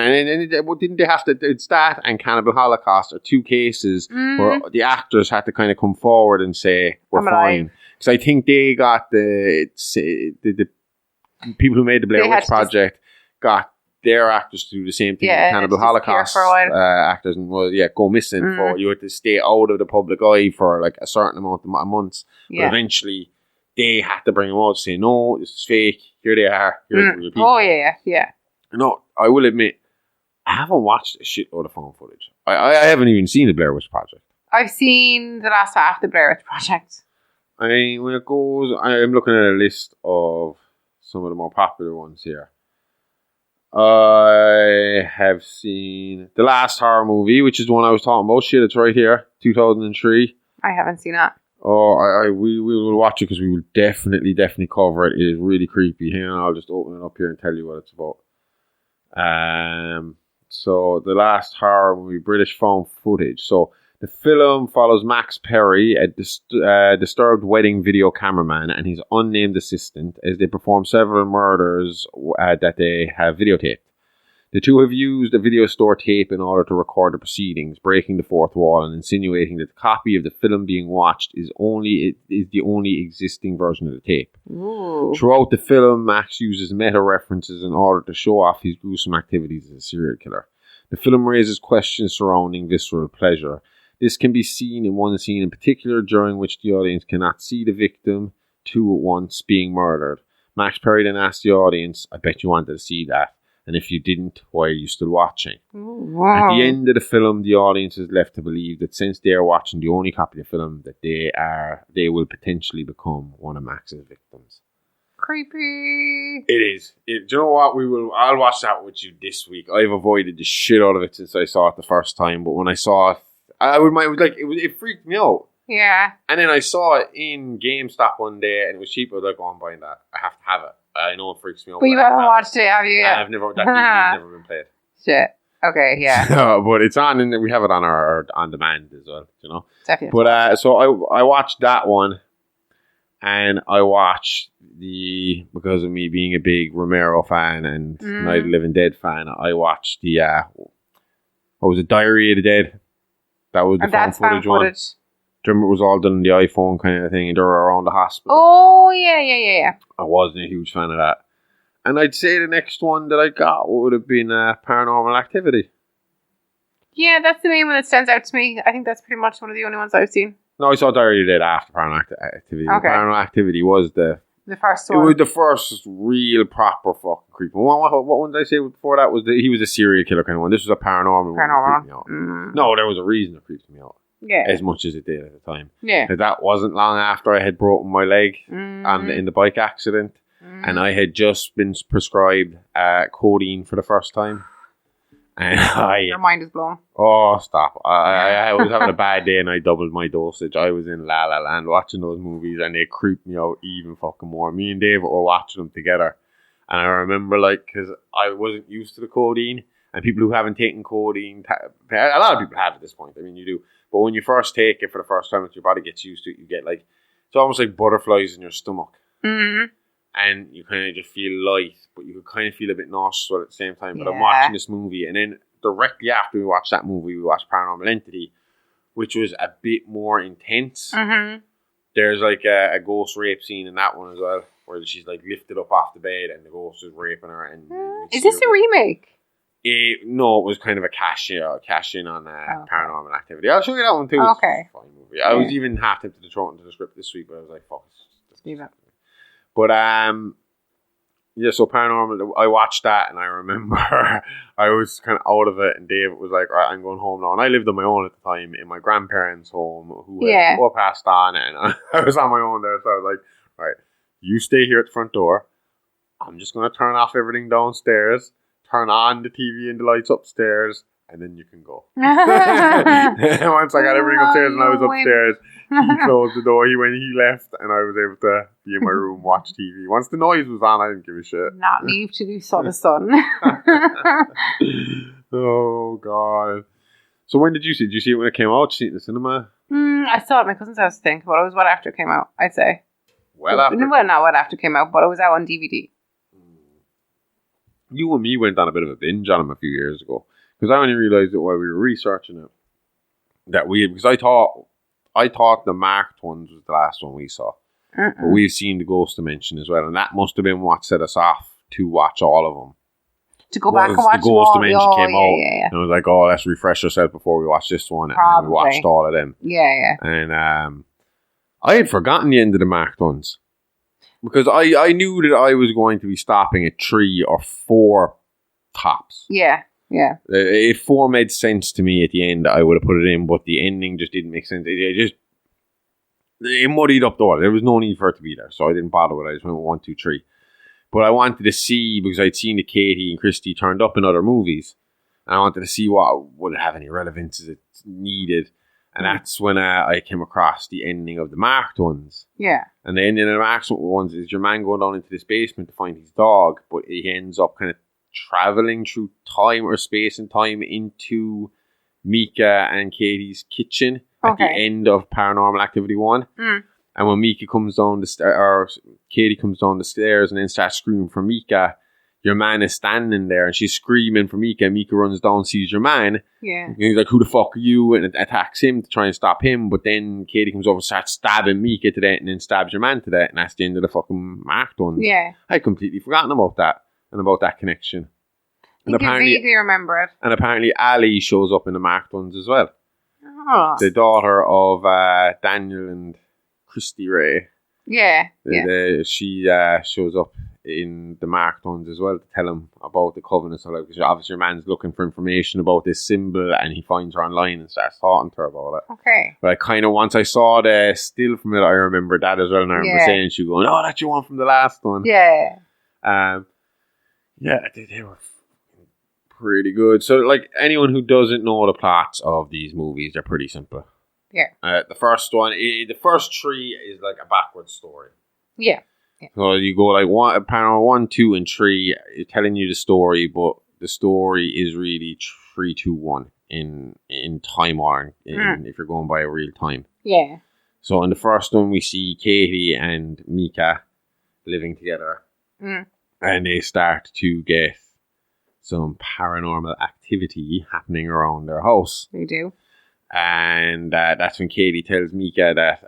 didn't they have to, it's that and Cannibal Holocaust are two cases where the actors had to kind of come forward and say, we're fine. Because I think they got the people who made the Blair Witch Project got their actors to do the same thing. Yeah, Cannibal Holocaust actors and go missing for, you had to stay out of the public eye for like a certain amount of months. But eventually they had to bring them out to say, no, this is fake. Here they are. Here's the real people. Oh, yeah. No, I will admit, I haven't watched a shitload of found footage. I haven't even seen the Blair Witch Project. I've seen the last half of the Blair Witch Project. I mean, when it goes, I'm looking at a list of some of the more popular ones here. I have seen The Last Horror Movie, which is the one I was talking about. Shit, it's right here, 2003. I haven't seen that. Oh, we will watch it because we will definitely cover it. It is really creepy. Hang on, I'll just open it up here and tell you what it's about. So The Last Horror Movie, British found footage. So the film follows Max Perry, a disturbed wedding video cameraman, and his unnamed assistant as they perform several murders that they have videotaped. The two have used a video store tape in order to record the proceedings, breaking the fourth wall and insinuating that the copy of the film being watched is the only existing version of the tape. Ooh. Throughout the film, Max uses meta references in order to show off his gruesome activities as a serial killer. The film raises questions surrounding visceral pleasure. This can be seen in one scene in particular, during which the audience cannot see the victim two at once being murdered. Max Perry then asks the audience, I bet you wanted to see that. And if you didn't, why are you still watching? Wow. At the end of the film, the audience is left to believe that since they are watching the only copy of the film, that they will potentially become one of Max's victims. Creepy. It is. Do you know what? I'll watch that with you this week. I've avoided the shit out of it since I saw it the first time, but when I saw it, it freaked me out. Yeah. And then I saw it in GameStop one day, and it was cheap. I was like, "Oh, I'm buying that. I have to have it." I know it freaks me out. But you haven't watched it, have you? I've never. That DVD's never been played. Shit. Okay, yeah. So, but it's on, and we have it on our on demand as well. You know. Definitely. But so I watched that one, and I watched because of me being a big Romero fan and Night of the Living Dead fan. I watched the what was it, Diary of the Dead? That was the found footage one. Do you remember it was all done on the iPhone kind of thing, and they were around the hospital? Oh yeah. I wasn't a huge fan of that. And I'd say the next one that I got would have been Paranormal Activity. Yeah, that's the main one that stands out to me. I think that's pretty much one of the only ones I've seen. No, I saw Diary of the Dead after Paranormal Activity. Okay. Paranormal Activity was the first one. It was the first real proper fucking creepy one. What one did I say before that? He was a serial killer kind of one. This was a paranormal one. That creeped me out. No, there was a reason it creeped me out. Yeah. As much as it did at the time. Yeah. That wasn't long after I had broken my leg in the bike accident. And I had just been prescribed codeine for the first time. And your mind is blown. Oh, stop. I was having a bad day and I doubled my dosage. I was in La La Land watching those movies and they creeped me out even fucking more. Me and David were watching them together. And I remember, because I wasn't used to the codeine. And people who haven't taken codeine, a lot of people have at this point. I mean, you do. But when you first take it for the first time, your body gets used to it, you get it's almost like butterflies in your stomach. Mm-hmm. And you kind of just feel light, but you could kind of feel a bit nauseous at the same time. But I'm watching this movie, and then directly after we watched that movie, we watched Paranormal Entity, which was a bit more intense. Mm-hmm. There's a ghost rape scene in that one as well, where she's lifted up off the bed and the ghost is raping her. And is this a remake? No, it was kind of a cash in on Paranormal Activity. I'll show you that one too. Okay. It's a fine movie. I was even half tempted to throw it into the script this week, but I was like, fuck it. Leave it. But so Paranormal, I watched that and I remember I was kind of out of it, and David was like, "Right, I'm going home now." And I lived on my own at the time in my grandparents' home, who had all passed on, and I was on my own there. So I was like, "Right, you stay here at the front door. I'm just going to turn off everything downstairs, turn on the TV and the lights upstairs, and then you can go." Once I got everything upstairs and I was upstairs, he closed the door. He left, and I was able to be in my room, watch TV. Once the noise was on, I didn't give a shit. Not leave to do so the sun. Oh God! So when did you see it? Did you see it when it came out? Did you see it in the cinema? I saw it at my cousin's house, I think, but it was after it came out, I'd say. Well, not after it came out, but it was out on DVD. You and me went on a bit of a binge on him a few years ago, because I only realised it while we were researching it. Because I thought the marked ones was the last one we saw. But we've seen the Ghost Dimension as well, and that must have been what set us off to watch all of them. To go back and watch the Ghost Dimension came out, yeah. and I was like, "Oh, let's refresh ourselves before we watch this one." Probably. And we watched all of them. Yeah. And I had forgotten the end of the marked ones, because I knew that I was going to be stopping at 3 or 4 tops. Yeah. If 4 made sense to me at the end, I would have put it in, but the ending just didn't make sense. It muddied up the water. There was no need for it to be there, so I didn't bother with it. I just went with 1, 2, 3. But I wanted to see, because I'd seen that Katie and Christy turned up in other movies, and I wanted to see what would it have any relevance as it needed. And that's when I came across the ending of the marked ones. Yeah. And the ending of the marked ones is your man going down into this basement to find his dog, but he ends up kind of traveling through time or space and time into Mika and Katie's kitchen at the end of Paranormal Activity 1. And when Mika comes down the stairs, or Katie comes down the stairs and then starts screaming for Mika, your man is standing there and she's screaming for Mika, and Mika runs down, sees your man. Yeah. And he's like, "Who the fuck are you?" And attacks him to try and stop him. But then Katie comes over and starts stabbing Mika to death, and then stabs your man to death. And that's the end of the fucking marked ones. Yeah. I'd completely forgotten about that and about that connection. And apparently, vaguely remember it. And apparently Ali shows up in the marked ones as well. Oh. The daughter of Daniel and Christy Ray. Yeah. She shows up in the marked ones as well to tell him about the covenant. So because obviously your man's looking for information about this symbol, and he finds her online and starts talking to her about it. Okay. But I kind of, once I saw the still from it, I remember that as well, and I remember saying, she going, "Oh, that's your one from the last one." Yeah. They were pretty good. So, anyone who doesn't know the plots of these movies, they're pretty simple. Yeah. The first one, the first three is like a backwards story. Yeah. So you go like Paranormal 1, 2, and 3, telling you the story, but the story is really 3, 2, 1 in time order, if you're going by a real time. Yeah. So in the first one, we see Katie and Mika living together, and they start to get some paranormal activity happening around their house. They do. And that's when Katie tells Mika that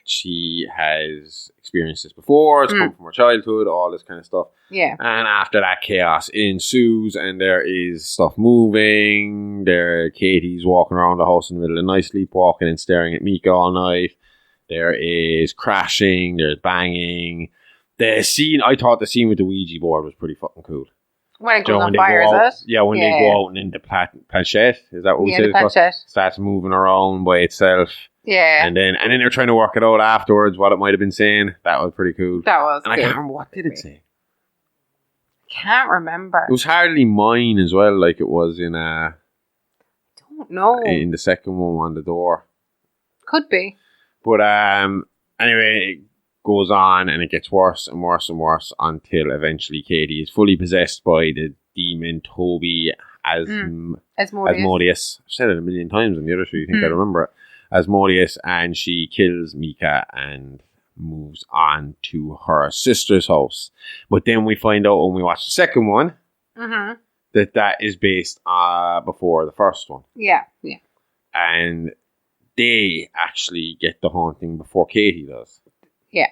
she has experienced this before. It's come from her childhood, all this kind of stuff. Yeah. And after that, chaos ensues, and there is stuff moving. Katie's walking around the house in the middle of the night, sleepwalking and staring at Mika all night. There is crashing. There's banging. I thought the scene with the Ouija board was pretty fucking cool. When it goes on fire, is it? Yeah, when they go out and in the planchette. Is that what we said? The planchette. Starts moving around by itself. Yeah. And then they're trying to work it out afterwards, what it might have been saying. That was pretty cool. That was And I can't remember, what did it say? Can't remember. It was hardly mine as well, like it was in don't know. in the second one on the door. Could be. But anyway, it goes on and it gets worse and worse and worse until eventually Katie is fully possessed by the demon Tobi Asmodeus. I've said it a million times on the other show, you think I remember it. Asmodeus, and she kills Mika and moves on to her sister's house. But then we find out when we watch the second one that is based before the first one. Yeah. And they actually get the haunting before Katie does. Yeah.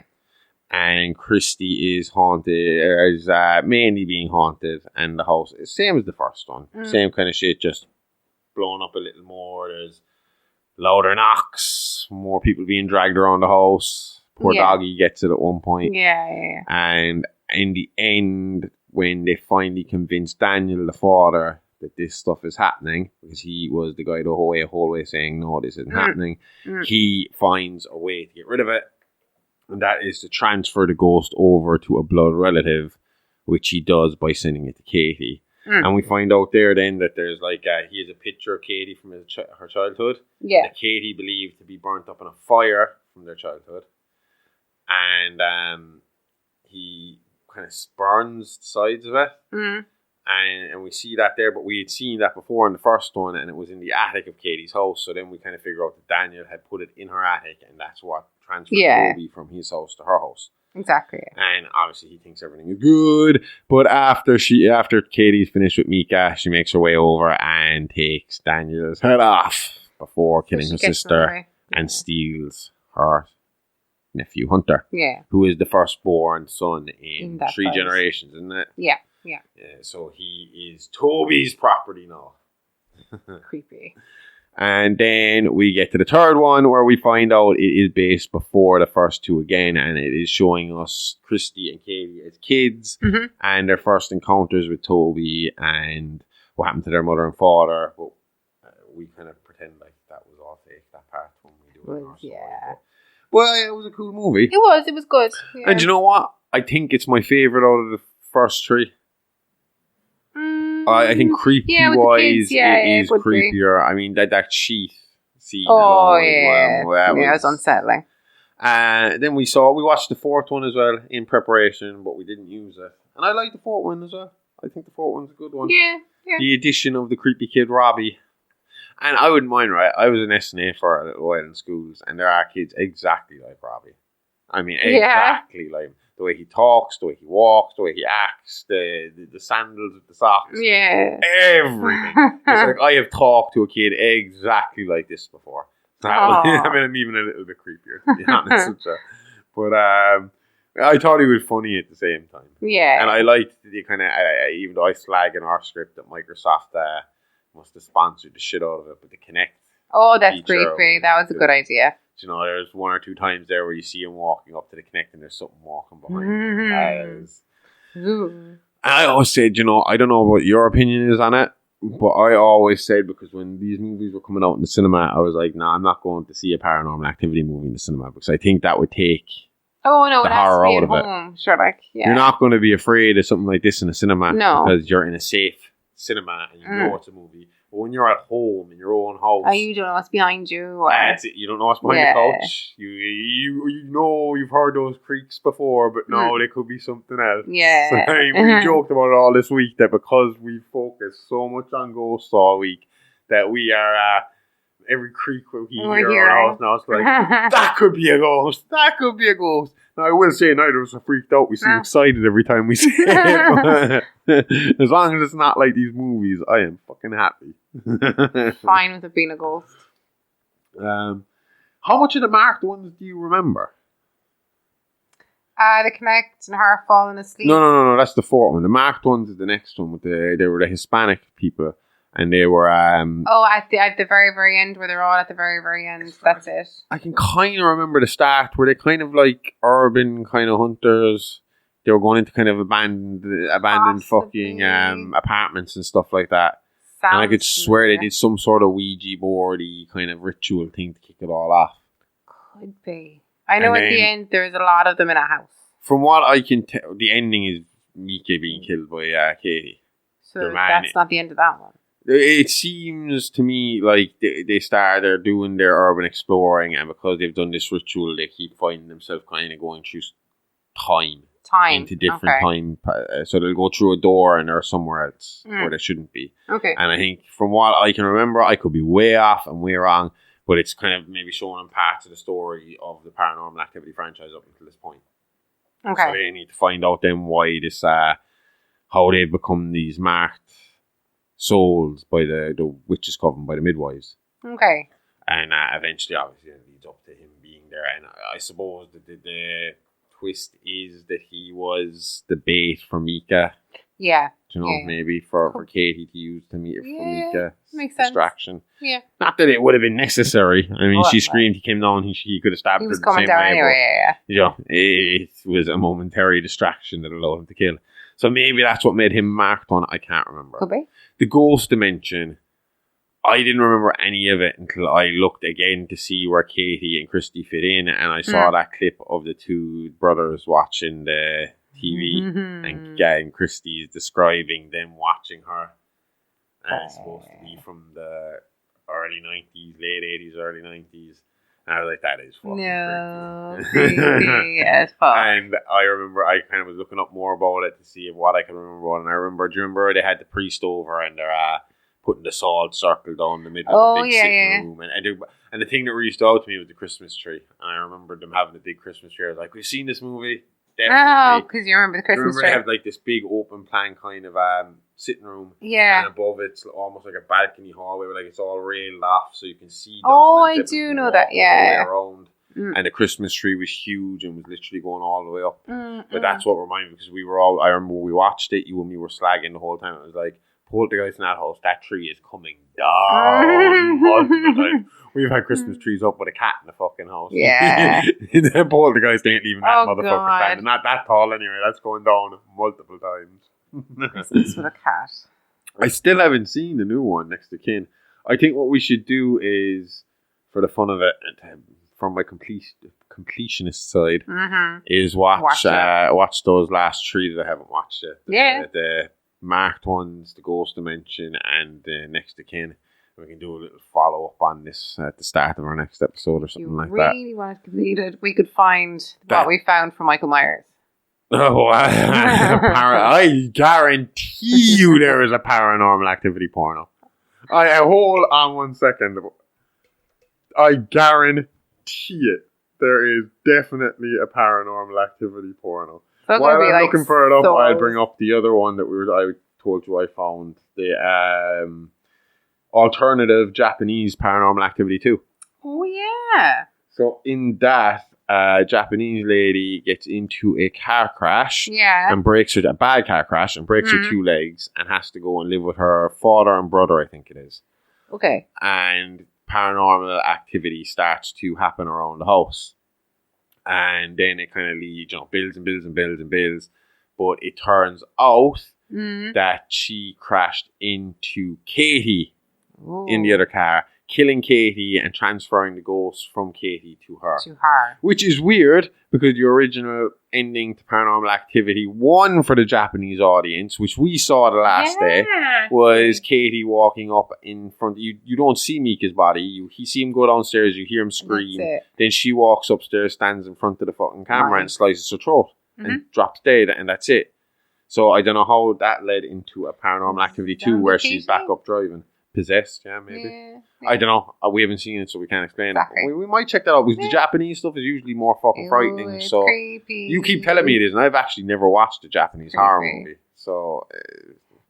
And Christy is haunted, is mainly being haunted, and the house is same as the first one. Same kind of shit, just blown up a little more. There's louder knocks, more people being dragged around the house. Poor doggy gets it at one point. Yeah. And in the end, when they finally convince Daniel, the father, that this stuff is happening, because he was the guy the whole way saying, no, this isn't happening, he finds a way to get rid of it. And that is to transfer the ghost over to a blood relative, which he does by sending it to Katie. And we find out there then that there's like, he has a picture of Katie from her childhood. Yeah. That Katie believed to be burnt up in a fire from their childhood. And he kind of burns the sides of it. And we see that there, but we had seen that before in the first one, and it was in the attic of Katie's house. So then we kind of figure out that Daniel had put it in her attic, and that's what transferred Tobi from his house to her house. Exactly. And obviously he thinks everything is good. But after Katie's finished with Mika, she makes her way over and takes Daniel's head off before killing her sister and steals her nephew Hunter. Yeah. Who is the firstborn son in 3 generations, isn't it? Yeah. So he is Tobi's property now. Creepy. And then we get to the third one where we find out it is based before the first 2 again, and it is showing us Christy and Katie as kids and their first encounters with Tobi and what happened to their mother and father. But we kind of pretend like that was all fake, that part, when we do it. Yeah. Well, it was a cool movie. It was good. Yeah. And you know what? I think it's my favourite out of the first 3. I think creepy-wise, it is creepier. I mean, that sheath scene. Oh, yeah. It was unsettling. Then we watched the 4th one as well in preparation, but we didn't use it. And I like the 4th one as well. I think the 4th one's a good one. Yeah. The addition of the creepy kid Robbie. And I wouldn't mind, right? I was an SNA for a little while in schools, and there are kids exactly like Robbie. I mean, exactly like him. The way he talks, the way he walks, the way he acts, the sandals with the socks. Yeah. Everything. It's like I have talked to a kid exactly like this before. I mean, I'm even a little bit creepier, to be honest. But I thought he was funny at the same time. Yeah. And I liked the kind of, even though I slag in our script that Microsoft must have sponsored the shit out of it, but the Kinect. Oh, that's creepy. That was a good idea. You know, there's 1 or 2 times there where you see him walking up to the Kinect and there's something walking behind him. And I always said, I don't know what your opinion is on it, but I always said, because when these movies were coming out in the cinema, I was like, I'm not going to see a Paranormal Activity movie in the cinema, because I think that would take the horror out of it. Sure, You're not going to be afraid of something like this in a cinema because you're in a safe cinema and you know it's a movie. But when you're at home in your own house, you don't know what's behind you. Or... That's it. You don't know what's behind the couch. You know you've heard those creaks before, but no, they could be something else. Yeah. We joked about it all this week that because we focused so much on ghosts all week that we are every creak we hear in our house now, it's like that could be a ghost. That could be a ghost. Now I will say neither of us are freaked out. We seem excited every time we see it. As long as it's not like these movies, I am fucking happy. Fine with it being a ghost. How much of the marked ones do you remember? The Connect and her falling asleep. No. That's the fourth one. The marked ones is the next one. They were the Hispanic people, and they were. At the very, very end, where they're all at the very, very end. That's it. I can kind of remember the start where they kind of like urban kind of hunters. They were going into kind of abandoned fucking apartments and stuff like that. And I could swear they did some sort of Ouija boardy kind of ritual thing to kick it all off. Could be. I know at the end there's a lot of them in a house. From what I can tell, the ending is Mika being killed by Katie. So that's not the end of that one. It seems to me like they started doing their urban exploring, and because they've done this ritual, they keep finding themselves kind of going through time into different time. So they'll go through a door and they're somewhere else where they shouldn't be. Okay. And I think from what I can remember, I could be way off and way wrong, but it's kind of maybe showing parts of the story of the Paranormal Activity franchise up until this point. Okay. So they need to find out then why this, how they've become these marked souls by the witches' coven, by the midwives. Okay. And eventually, obviously, it leads up to him being there. And I suppose the twist is that he was the bait for Mika. Yeah. Maybe for Katie to use for Mika. Makes sense. Distraction. Yeah. Not that it would have been necessary. I mean, she screamed, he came down, he could have stabbed her the same way. Anyway, it was a momentary distraction that allowed him to kill. So maybe that's what made him marked one. I can't remember. Could be. The ghost dimension, I didn't remember any of it until I looked again to see where Katie and Christy fit in, and I saw that clip of the two brothers watching the TV, and Christy's describing them watching her. And it's supposed to be from the early 90s, late 80s, early 90s. And I was like, that is fucking creepy as fuck. And I remember I kind of was looking up more about it to see what I could remember about it. And I remember, do you remember they had the priest over and they're putting the salt circle down the middle of the big sitting room. And the thing that really stood out to me was the Christmas tree. And I remember them having a big Christmas tree. I was like, we've seen this movie. Definitely. Oh, because you remember the Christmas tree. They have like this big open plan kind of sitting room. Yeah. And above it's almost like a balcony hallway where like it's all railed off so you can see. I do know that. Yeah. Around. And the Christmas tree was huge and was literally going all the way up. But that's what reminded me, because we were all, I remember when we watched it, you and me were slagging the whole time. It was like, poltergeist in that house, that tree is coming down multiple times. We've had Christmas trees up with a cat in the fucking house. Yeah. The poltergeist ain't leaving that motherfucker God. standing. Not that tall anyway. That's going down multiple times. Christmas with a cat. I still haven't seen the new one, Next to Kin. I think what we should do is, for the fun of it, from my completionist side, is watch those last three that I haven't watched yet. Yeah. The marked ones, the Ghost Dimension, and the Next to Kin. We can do a little follow up on this at the start of our next episode or something like that. If you really want it completed, we could find what we found from Michael Myers. Oh, I guarantee you there is a Paranormal Activity porno. Hold on 1 second. I guarantee it. There is definitely a Paranormal Activity porno. So while I'm looking for it up, I'll bring up the other one that I told you I found. The alternative Japanese Paranormal Activity 2. Oh, yeah. So in that, a Japanese lady gets into a car crash and breaks a bad car crash and breaks her 2 legs and has to go and live with her father and brother, I think it is. Okay. And paranormal activity starts to happen around the house. And then it kind of builds and builds and builds and builds. But it turns out that she crashed into Katie in the other car. killing Katie and transferring the ghost from Katie to her. Which is weird because the original ending to Paranormal Activity 1 for the Japanese audience, which we saw the last day, was Katie walking up in front of you. You don't see Mika's body. You see him go downstairs. You hear him scream. Then she walks upstairs, stands in front of the fucking camera and slices her throat and drops dead, and that's it. So I don't know how that led into a Paranormal Activity 2 where she's back up driving. Possessed, maybe. Yeah. I don't know. We haven't seen it, so we can't explain it. We might check that out because the Japanese stuff is usually more fucking frightening. So creepy. You keep telling me it is, and I've actually never watched a Japanese horror movie. So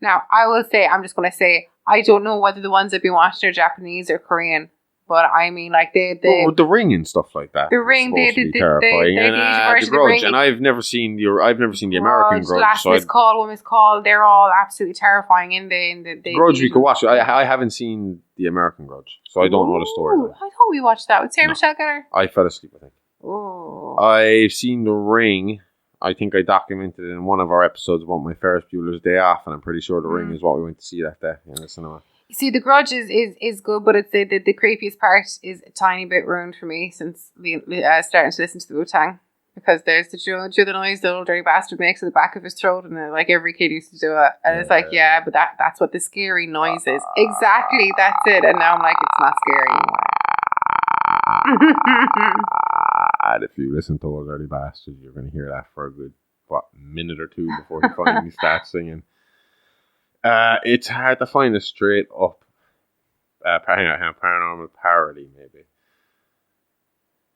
now I will say, I'm just going to say, I don't know whether the ones I've been watching are Japanese or Korean. But I mean, like the Ring and stuff like that. The Ring, terrifying. And the Grudge, and I've never seen the American Grudge. Last Miss Call, One Miss Call, they're all absolutely terrifying. In the Grudge, we could watch. I haven't seen the American Grudge, so I don't know the story. I thought we watched that with Sarah Michelle Gellar. I fell asleep, I think. Oh. I've seen The Ring. I think I documented it in one of our episodes about my Ferris Bueller's Day Off, and I'm pretty sure The Ring is what we went to see that day in the cinema. See, The Grudge is good, but it's the creepiest part is a tiny bit ruined for me since starting to listen to the Wu-Tang. Because there's the noise the little dirty bastard makes at the back of his throat, and like every kid used to do it. And it's like, but that's what the scary noise is. Exactly, that's it. And now I'm like, it's not scary anymore. And if you listen to Old Dirty Bastard, you're going to hear that for a good, minute or two before he finally starts singing. It's hard to find a straight up paranormal parody, maybe.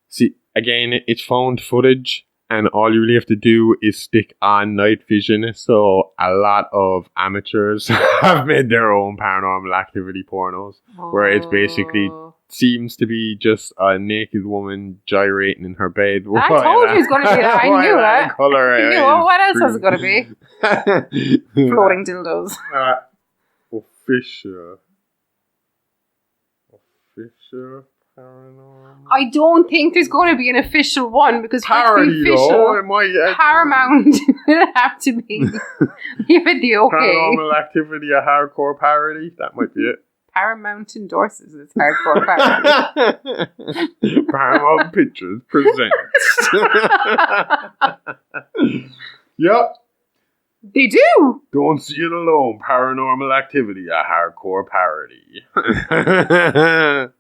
See, again, it's found footage, and all you really have to do is stick on night vision. So a lot of amateurs have made their own Paranormal Activity pornos, where it's basically seems to be just a naked woman gyrating in her bed. I told you it was going to be that. I knew it. You knew what else was it going to be? Floating dildos. Official Paranormal. I don't think there's going to be an official one because parody, Paramount will have to be give it the okay. Paranormal Activity, a hardcore parody. That might be it. Paramount endorses this hardcore parody. Paramount Pictures presents. Yep. They do. Don't see it alone. Paranormal Activity, a hardcore parody.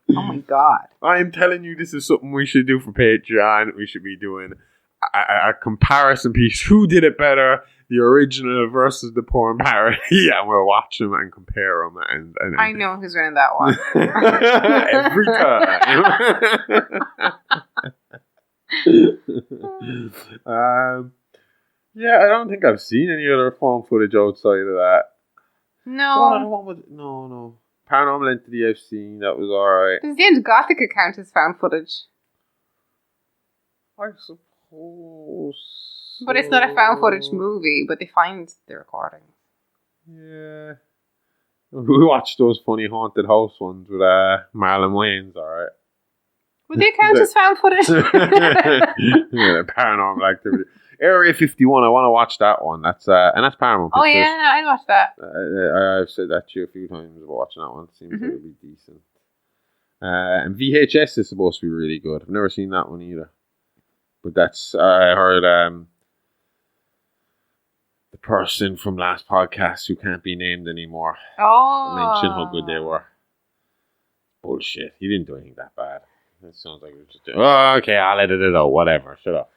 Oh my god. I am telling you, this is something we should do for Patreon. We should be doing a comparison piece. Who did it better? The original versus the porn parody. And we'll watch them and compare them. And I know who's winning that one. Every time. Yeah, I don't think I've seen any other phone footage outside of that. No. No. Paranormal Entity I've seen. That was alright. Does the End Gothic account as found footage? I suppose. But it's not a found footage movie, but they find the recording. Yeah. We watched those funny haunted house ones with Marlon Wayans, alright. Would they count as found footage? Yeah, Paranormal Activity. Area 51, I want to watch that one. That's Paramount Pictures. Oh yeah, no, I'd watch that. I've said that to you a few times about watching that one. It seems like it'll be decent. And VHS is supposed to be really good. I've never seen that one either. But that's, I heard the person from last podcast who can't be named anymore mention how good they were. Bullshit. He didn't do anything that bad. It sounds like it was just... Oh, okay, I'll edit it out. Whatever. Shut up.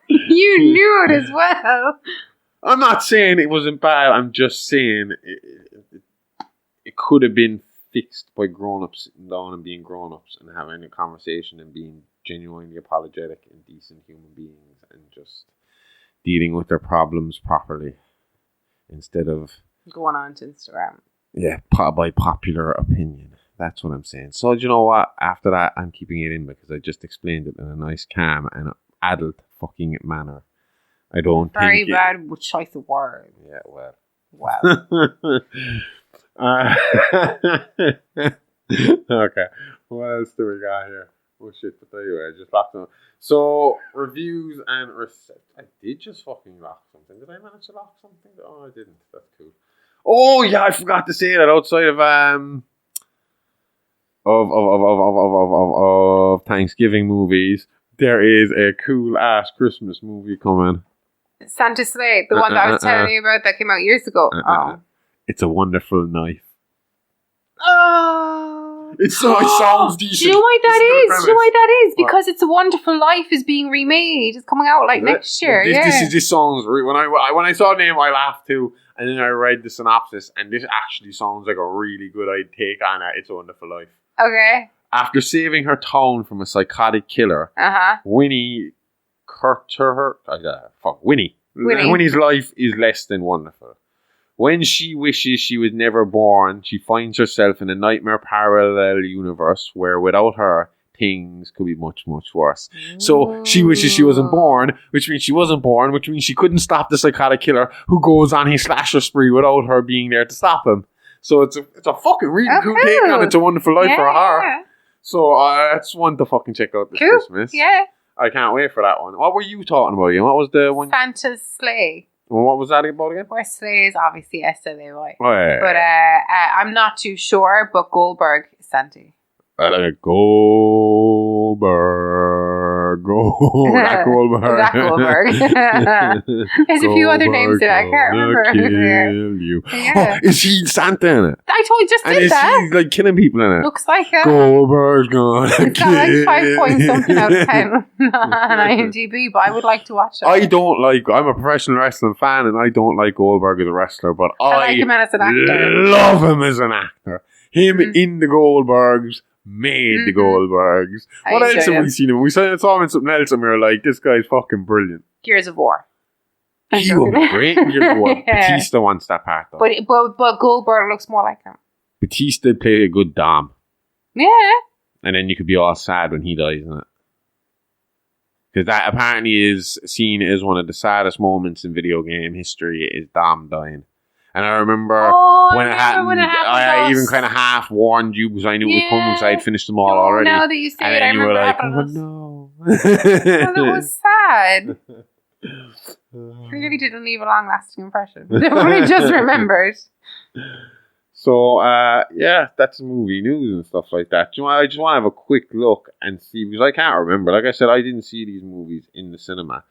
You knew it as well. I'm not saying it wasn't bad. I'm just saying it could have been fixed by grown-ups sitting down and being grown-ups and having a conversation and being genuinely apologetic and decent human beings and just dealing with their problems properly instead of... Going on to Instagram. Yeah, by popular opinion. That's what I'm saying. So, you know what? After that, I'm keeping it in because I just explained it in a nice, calm, and adult fucking manner. I don't Very bad with choice of words. Yeah, well. Wow. Okay. What else do we got here? Oh, shit. But anyway, I just locked them. So, reviews and reception. I did just fucking lock something. Did I manage to lock something? Oh, I didn't. That's cool. Oh yeah, I forgot to say that outside of Thanksgiving movies, there is a cool ass Christmas movie coming. Santa's Sleigh, the one that I was telling you about that came out years ago. It's a Wonderful Knife. Oh, it sounds decent. Do you know why that is? Because It's a Wonderful Life is being remade. It's coming out next year. This sounds when I saw the name, I laughed too, and then I read the synopsis, and this actually sounds like a really good take on it. It's a Wonderful Life. Okay. After saving her town from a psychotic killer, Winnie's life is less than wonderful. When she wishes she was never born, she finds herself in a nightmare parallel universe where without her, things could be much, much worse. So she wishes she wasn't born, which means she wasn't born, which means she couldn't stop the psychotic killer who goes on his slasher spree without her being there to stop him. So it's a fucking really cool take on It's a Wonderful Life for her. So that's one to fucking check out this Christmas. Yeah. I can't wait for that one. What were you talking about again? What was the one? Santa's Sleigh. Well, what was that about again? Where sleigh is obviously S-L-A-Y. Oh, yeah. But I'm not too sure, but Goldberg is Santa. Goldberg. That Goldberg. There's a few other names that I can't remember. Kill you. Yeah. Oh, is he Santa in it? I totally just did that. And is he killing people in it? Looks like it. Goldberg's gonna it's kill got 5 points something out of 10 on IMDb, but I would like to watch it. I'm a professional wrestling fan, and I don't like Goldberg as a wrestler, but I like him as an actor. Love him as an actor. Him in the Goldbergs made the Goldbergs. What else have we seen him? We saw him in something else, and we were like, this guy's fucking brilliant. Gears of War. He was great in Gears of War. Batista wants that part, though. But Goldberg looks more like him. Batista played a good Dom. Yeah. And then you could be all sad when he dies, isn't it? Because that apparently is seen as one of the saddest moments in video game history, is Dom dying. And I remember when it happened, I even kind of half warned you because I knew it was coming because I had finished them all already. Now that you say and it, then you were like, oh no. That was sad. Really didn't leave a long-lasting impression. I only just remembered. So, that's movie news and stuff like that. I just want to have a quick look and see, because I can't remember. Like I said, I didn't see these movies in the cinema.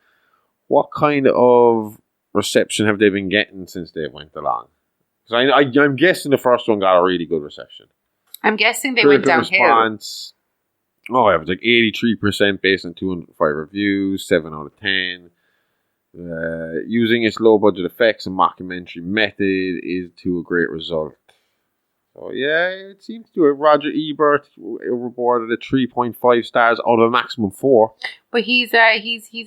What kind of reception have they been getting since they went along? Because I'm guessing the first one got a really good reception. I'm guessing they went downhill. Response, it was like 83% based on 205 reviews, 7 out of 10. Using its low budget effects and mockumentary method is to a great result. So yeah, it seems to have. Roger Ebert awarded it 3.5 stars out of a maximum 4. But he's a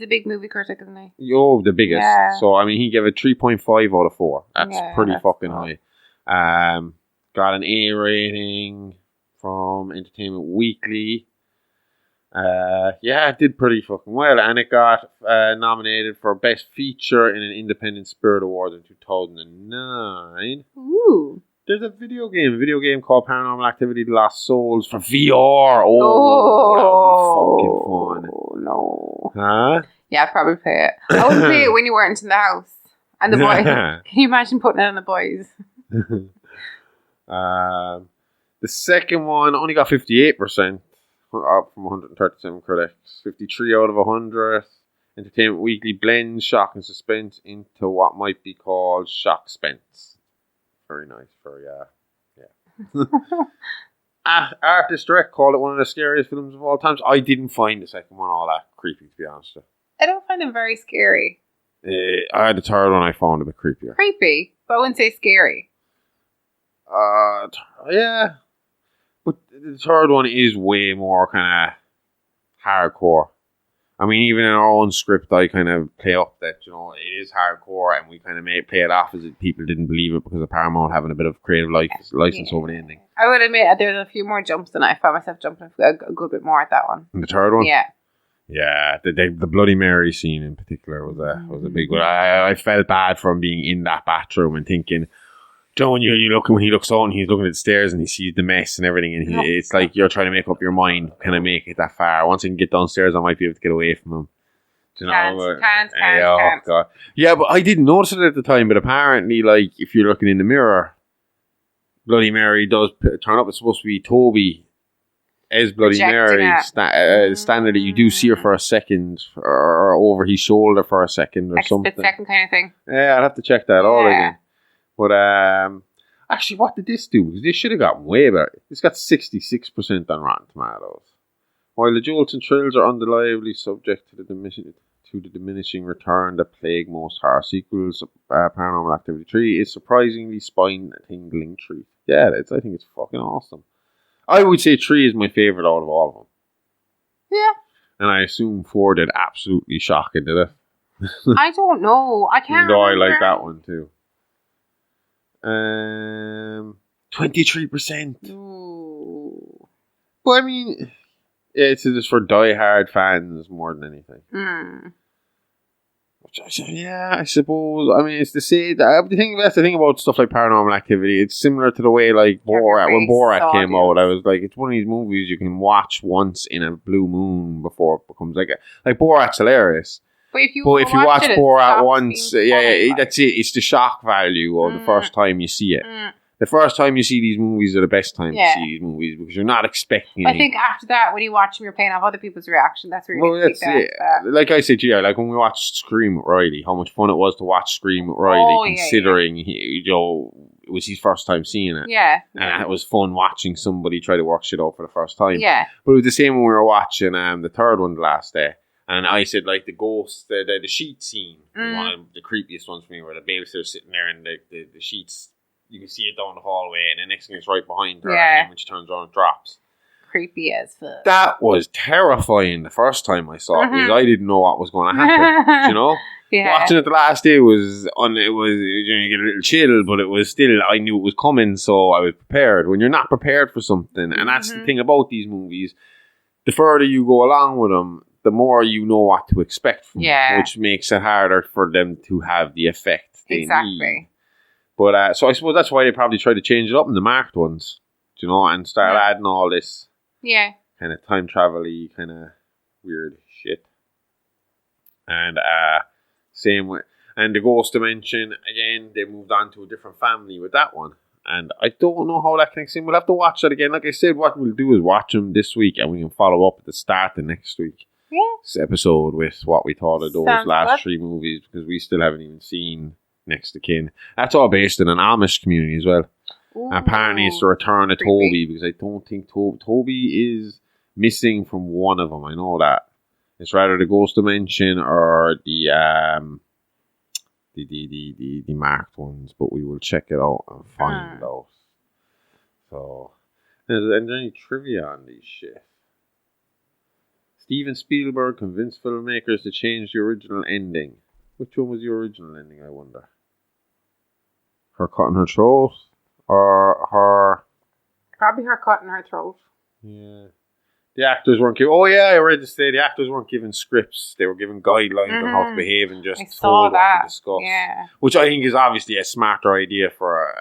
big movie critic, isn't he? Oh, the biggest. Yeah. So I mean, he gave it 3.5 out of 4. That's pretty fucking high. Got an A rating from Entertainment Weekly. It did pretty fucking well, and it got nominated for Best Feature in an Independent Spirit Award in 2009. Ooh. There's a video game called Paranormal Activity: The Lost Souls for VR. Oh, that would be fucking fun. Oh, no. Huh? Yeah, I'd probably play it. I would play it when you weren't in the house. And the boys. Can you imagine putting it on the boys? The second one only got 58%, up from 137 critics. 53 out of 100. Entertainment Weekly blends shock and suspense into what might be called shock-spense. Very nice. Artist Direct called it one of the scariest films of all times. I didn't find the second one all that creepy, to be honest. I don't find them very scary. I had the third one I found a bit creepier. Creepy, but I wouldn't say scary. Yeah. But the third one is way more kind of hardcore. I mean, even in our own script, I kind of play up that, it is hardcore, and we kind of play it off as if people didn't believe it because of Paramount having a bit of creative license over the ending. I would admit there's a few more jumps than I found myself jumping a good bit more at that one. In the third one? Yeah. Yeah, the Bloody Mary scene in particular was a big one. I felt bad for him being in that bathroom and thinking, when he looks out and he's looking at the stairs and he sees the mess and everything, and it's like you're trying to make up your mind, can I make it that far? Once I can get downstairs, I might be able to get away from him. Do you Can't. know? Can't. God. Yeah, but I didn't notice it at the time. But apparently, like, if you're looking in the mirror, Bloody Mary does turn up. It's supposed to be Tobi as Bloody Projecting Mary it. standing that you do see her for a second or over his shoulder for a second or Like something. split second kind of thing. Yeah, I'd have to check that out Yeah. again. But actually, what did this do? Because this should have gotten way better. It's got 66% on Rotten Tomatoes. While the jolts and thrills are undeniably subject to the diminishing return that plague most horror sequels, Paranormal Activity 3 is surprisingly spine-tingling treat. Yeah, I think it's fucking awesome. I would say 3 is my favourite out of all of them. Yeah. And I assume 4 did absolutely shocking, did it? I don't know. I can't Though I remember. like that one too. 23%. Ooh. But I mean, it's just for die-hard fans more than anything. Yeah, I suppose. I mean, it's to say that that's the thing about stuff like Paranormal Activity. It's similar to the way like Borat. When Borat came out, I was like, it's one of these movies you can watch once in a blue moon before it becomes like Borat's hilarious. But if you watch it, Borat once, funny, that's it. It's the shock value of the first time you see it. The first time you see these movies are the best time to see these movies because you're not expecting. I think after that, when you watch them, you're playing off other people's reaction. That's really that's it. Like I said, like when we watched Scream with Riley, how much fun it was to watch Scream with Riley, considering it was his first time seeing it. Yeah, and it was fun watching somebody try to work shit out for the first time. Yeah, but it was the same when we were watching the third one the last day. And I said, like, the ghost, the sheet scene was one of the creepiest ones for me, where the babysitter's sitting there and the sheets, you can see it down the hallway, and the next thing is right behind her, and then when she turns around, it drops. Creepy as fuck. That was terrifying the first time I saw it, because I didn't know what was going to happen, you know? Yeah. Watching it the last day you get a little chill, but it was still, I knew it was coming, so I was prepared. When you're not prepared for something, and that's the thing about these movies, the further you go along with them, the more you know what to expect from them, which makes it harder for them to have the effect they need. But so I suppose that's why they probably try to change it up in the marked ones, you know, and start adding all this kind of time travel-y, kind of weird shit. And same with, and the Ghost Dimension, again, they moved on to a different family with that one. And I don't know how that connects in. We'll have to watch that again. Like I said, what we'll do is watch them this week, and we can follow up at the start of next week. This episode with what we thought of those last 3 movies, because we still haven't even seen Next of Kin. That's all based in an Amish community as well. Ooh, apparently it's the return of Tobi, because I don't think Tobi is missing from one of them. I know that. It's rather the Ghost Dimension or the marked ones, but we will check it out and find out. So, is there any trivia on these shit? Steven Spielberg convinced filmmakers to change the original ending. Which one was the original ending, I wonder? Her cutting her throat? Or her... Probably her cutting her throat. Yeah. The actors weren't given... Oh, yeah, I read this today. The actors weren't given scripts. They were given guidelines on how to behave and just told what to discuss. Yeah. Which I think is obviously a smarter idea for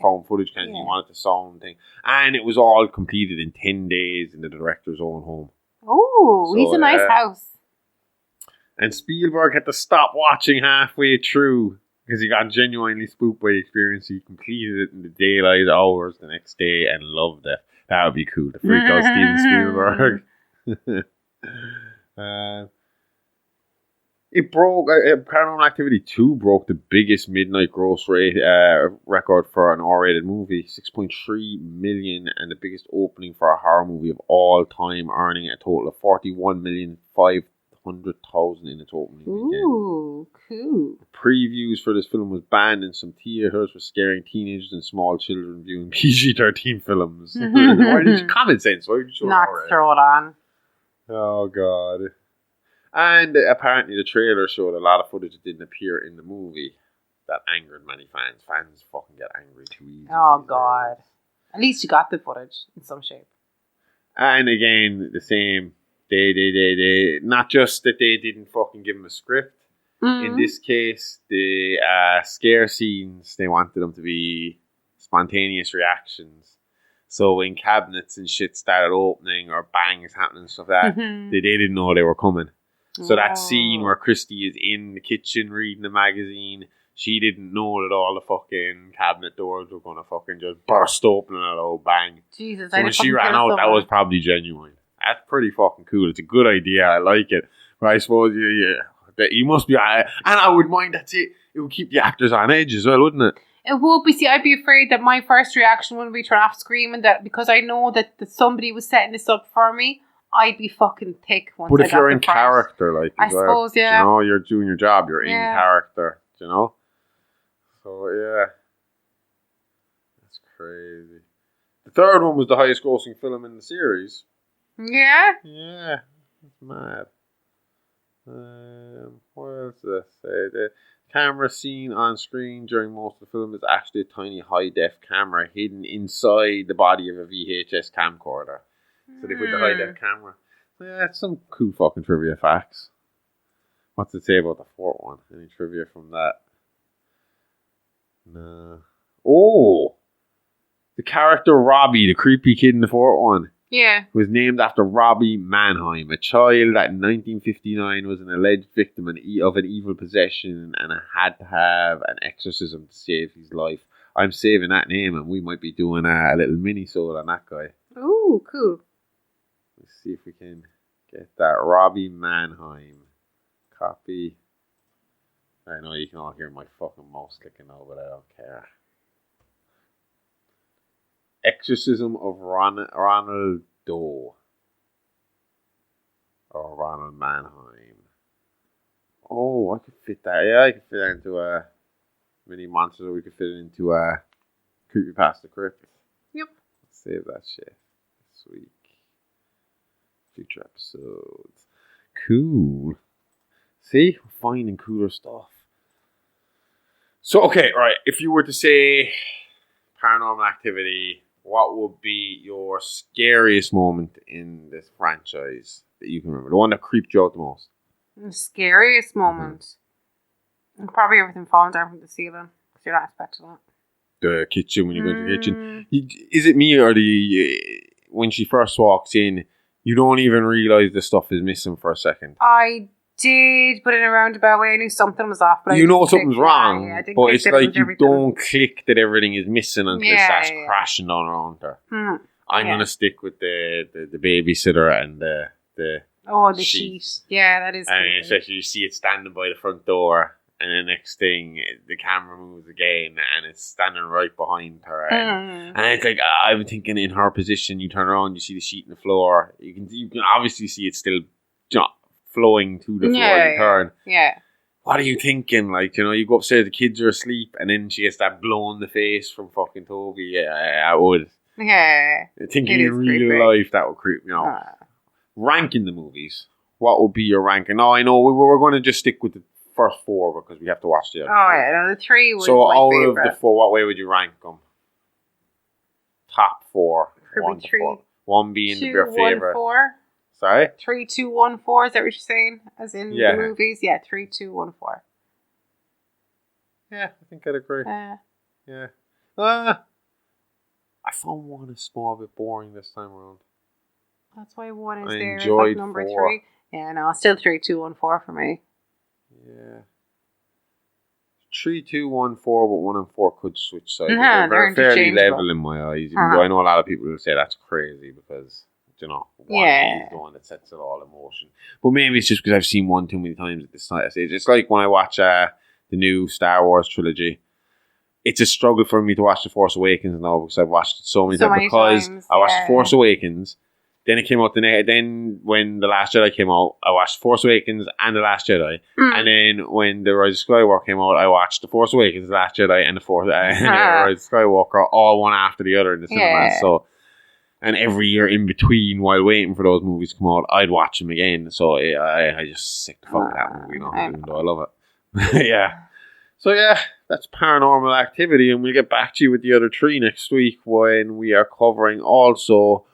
found footage kind of thing. You wanted the sound thing. And it was all completed in 10 days in the director's own home. Oh, he's a nice house. And Spielberg had to stop watching halfway through because he got genuinely spooked by the experience. He completed it in the daylight hours the next day and loved it. That would be cool to freak out Steven Spielberg. It broke, Paranormal Activity 2 broke the biggest midnight gross rate record for an R-rated movie, 6.3 million, and the biggest opening for a horror movie of all time, earning a total of 41,500,000 in its opening weekend. Ooh, cool. Previews for this film was banned in some theaters for scaring teenagers and small children viewing PG-13 films. Why did you common sense? Why would you show not throw it on? Oh, God. And apparently the trailer showed a lot of footage that didn't appear in the movie that angered many fans. Fans fucking get angry too easy. Oh, God. At least you got the footage in some shape. And again, the same. They not just that they didn't fucking give them a script. In this case, the scare scenes, they wanted them to be spontaneous reactions. So when cabinets and shit started opening or bangs happening and stuff like that, they didn't know they were coming. So that scene where Christy is in the kitchen reading a magazine, she didn't know that all the fucking cabinet doors were going to fucking just burst open and a loud bang. Jesus, so when she ran out, that was probably genuine. That's pretty fucking cool. It's a good idea. I like it. But I suppose you must be... And I would mind, that's it. It would keep the actors on edge as well, wouldn't it? It would be. See, I'd be afraid that my first reaction would be turn off screaming, that because I know that somebody was setting this up for me, I'd be fucking thick once. But if you're in character, like, I suppose, yeah. You know, you're doing your job, you're in character, you know? So, yeah. That's crazy. The third one was the highest grossing film in the series. Yeah? Yeah. That's mad. What else did I say? The camera seen on screen during most of the film is actually a tiny high-def camera hidden inside the body of a VHS camcorder. So they put the high-def camera. Yeah, that's some cool fucking trivia facts. What's it say about the fourth one? Any trivia from that? No. Oh! The character Robbie, the creepy kid in the fourth one. Yeah. Was named after Robbie Mannheim, a child that in 1959 was an alleged victim of an evil possession and had to have an exorcism to save his life. I'm saving that name and we might be doing a little mini-sode on that guy. Ooh, cool. Let's see if we can get that. Robbie Mannheim. Copy. I know you can all hear my fucking mouse clicking now, but I don't care. Exorcism of Ronald Doe. Or Ronald Mannheim. Oh, I could fit that. Yeah, I could fit that into a mini monster, or we could fit it into a Creepypasta Crypt. Yep. Let's save that shit this week. Future episodes. Cool. See? We're finding cooler stuff. So, okay, right. If you were to say Paranormal Activity, what would be your scariest moment in this franchise that you can remember? The one that creeped you out the most? The scariest moment? Probably everything falling down from the ceiling. Because you're not expecting that. The kitchen, when you go into the kitchen. Is it me or when she first walks in, you don't even realise the stuff is missing for a second? I did, but in a roundabout way, I knew something was off. But you know something's wrong, but it's like you don't click that everything is missing until it starts crashing down around her. I'm going to stick with the babysitter and the sheet. Yeah, that is. And especially you see it standing by the front door, and the next thing, the camera moves again, and it's standing right behind her. And it's like, I'm thinking in her position, you turn around, you see the sheet on the floor. You can obviously see it's still flowing to the floor. You turn. Yeah. What are you thinking? Like, you know, you go upstairs, the kids are asleep, and then she gets that blow in the face from fucking Tobi. Yeah, I would. Yeah. Thinking in real life, that would creep me out. Ranking the movies. What would be your ranking? No, I know we're going to just stick with the first four because we have to watch the other. Oh, yeah. No, the three was so my out favorite. of the four, what way would you rank them? Top four. Probably three. One being your favorite. 4. Sorry? 3, 2, 1, 4. Is that what you're saying? As in the movies? Yeah, 3, 2, 1, 4. Yeah, I think I'd agree. Yeah. I found one a small bit boring this time around. That's why one is I there. enjoyed Like number 4. 3. Yeah, no, still 3, 2, 1, 4 for me. Yeah. 3, 2, 1, 4, but 1 and 4 could switch sides. They're fairly level in my eyes, even though I know a lot of people will say that's crazy because, you know, one is the one that sets it all in motion. But maybe it's just because I've seen one too many times at this stage. It's like when I watch the new Star Wars trilogy. It's a struggle for me to watch The Force Awakens now because I've watched it so many times. Because I watched The Force Awakens, then it came out then when The Last Jedi came out, I watched The Force Awakens and The Last Jedi. And then when The Rise of Skywalker came out, I watched The Force Awakens, The Last Jedi, and The Rise of Skywalker all one after the other in the cinemas. So, and every year in between, while waiting for those movies to come out, I'd watch them again. So I just sick the fuck of that movie now, even though I love it. Yeah. So yeah, that's Paranormal Activity, and we'll get back to you with the other 3 next week when we are covering also.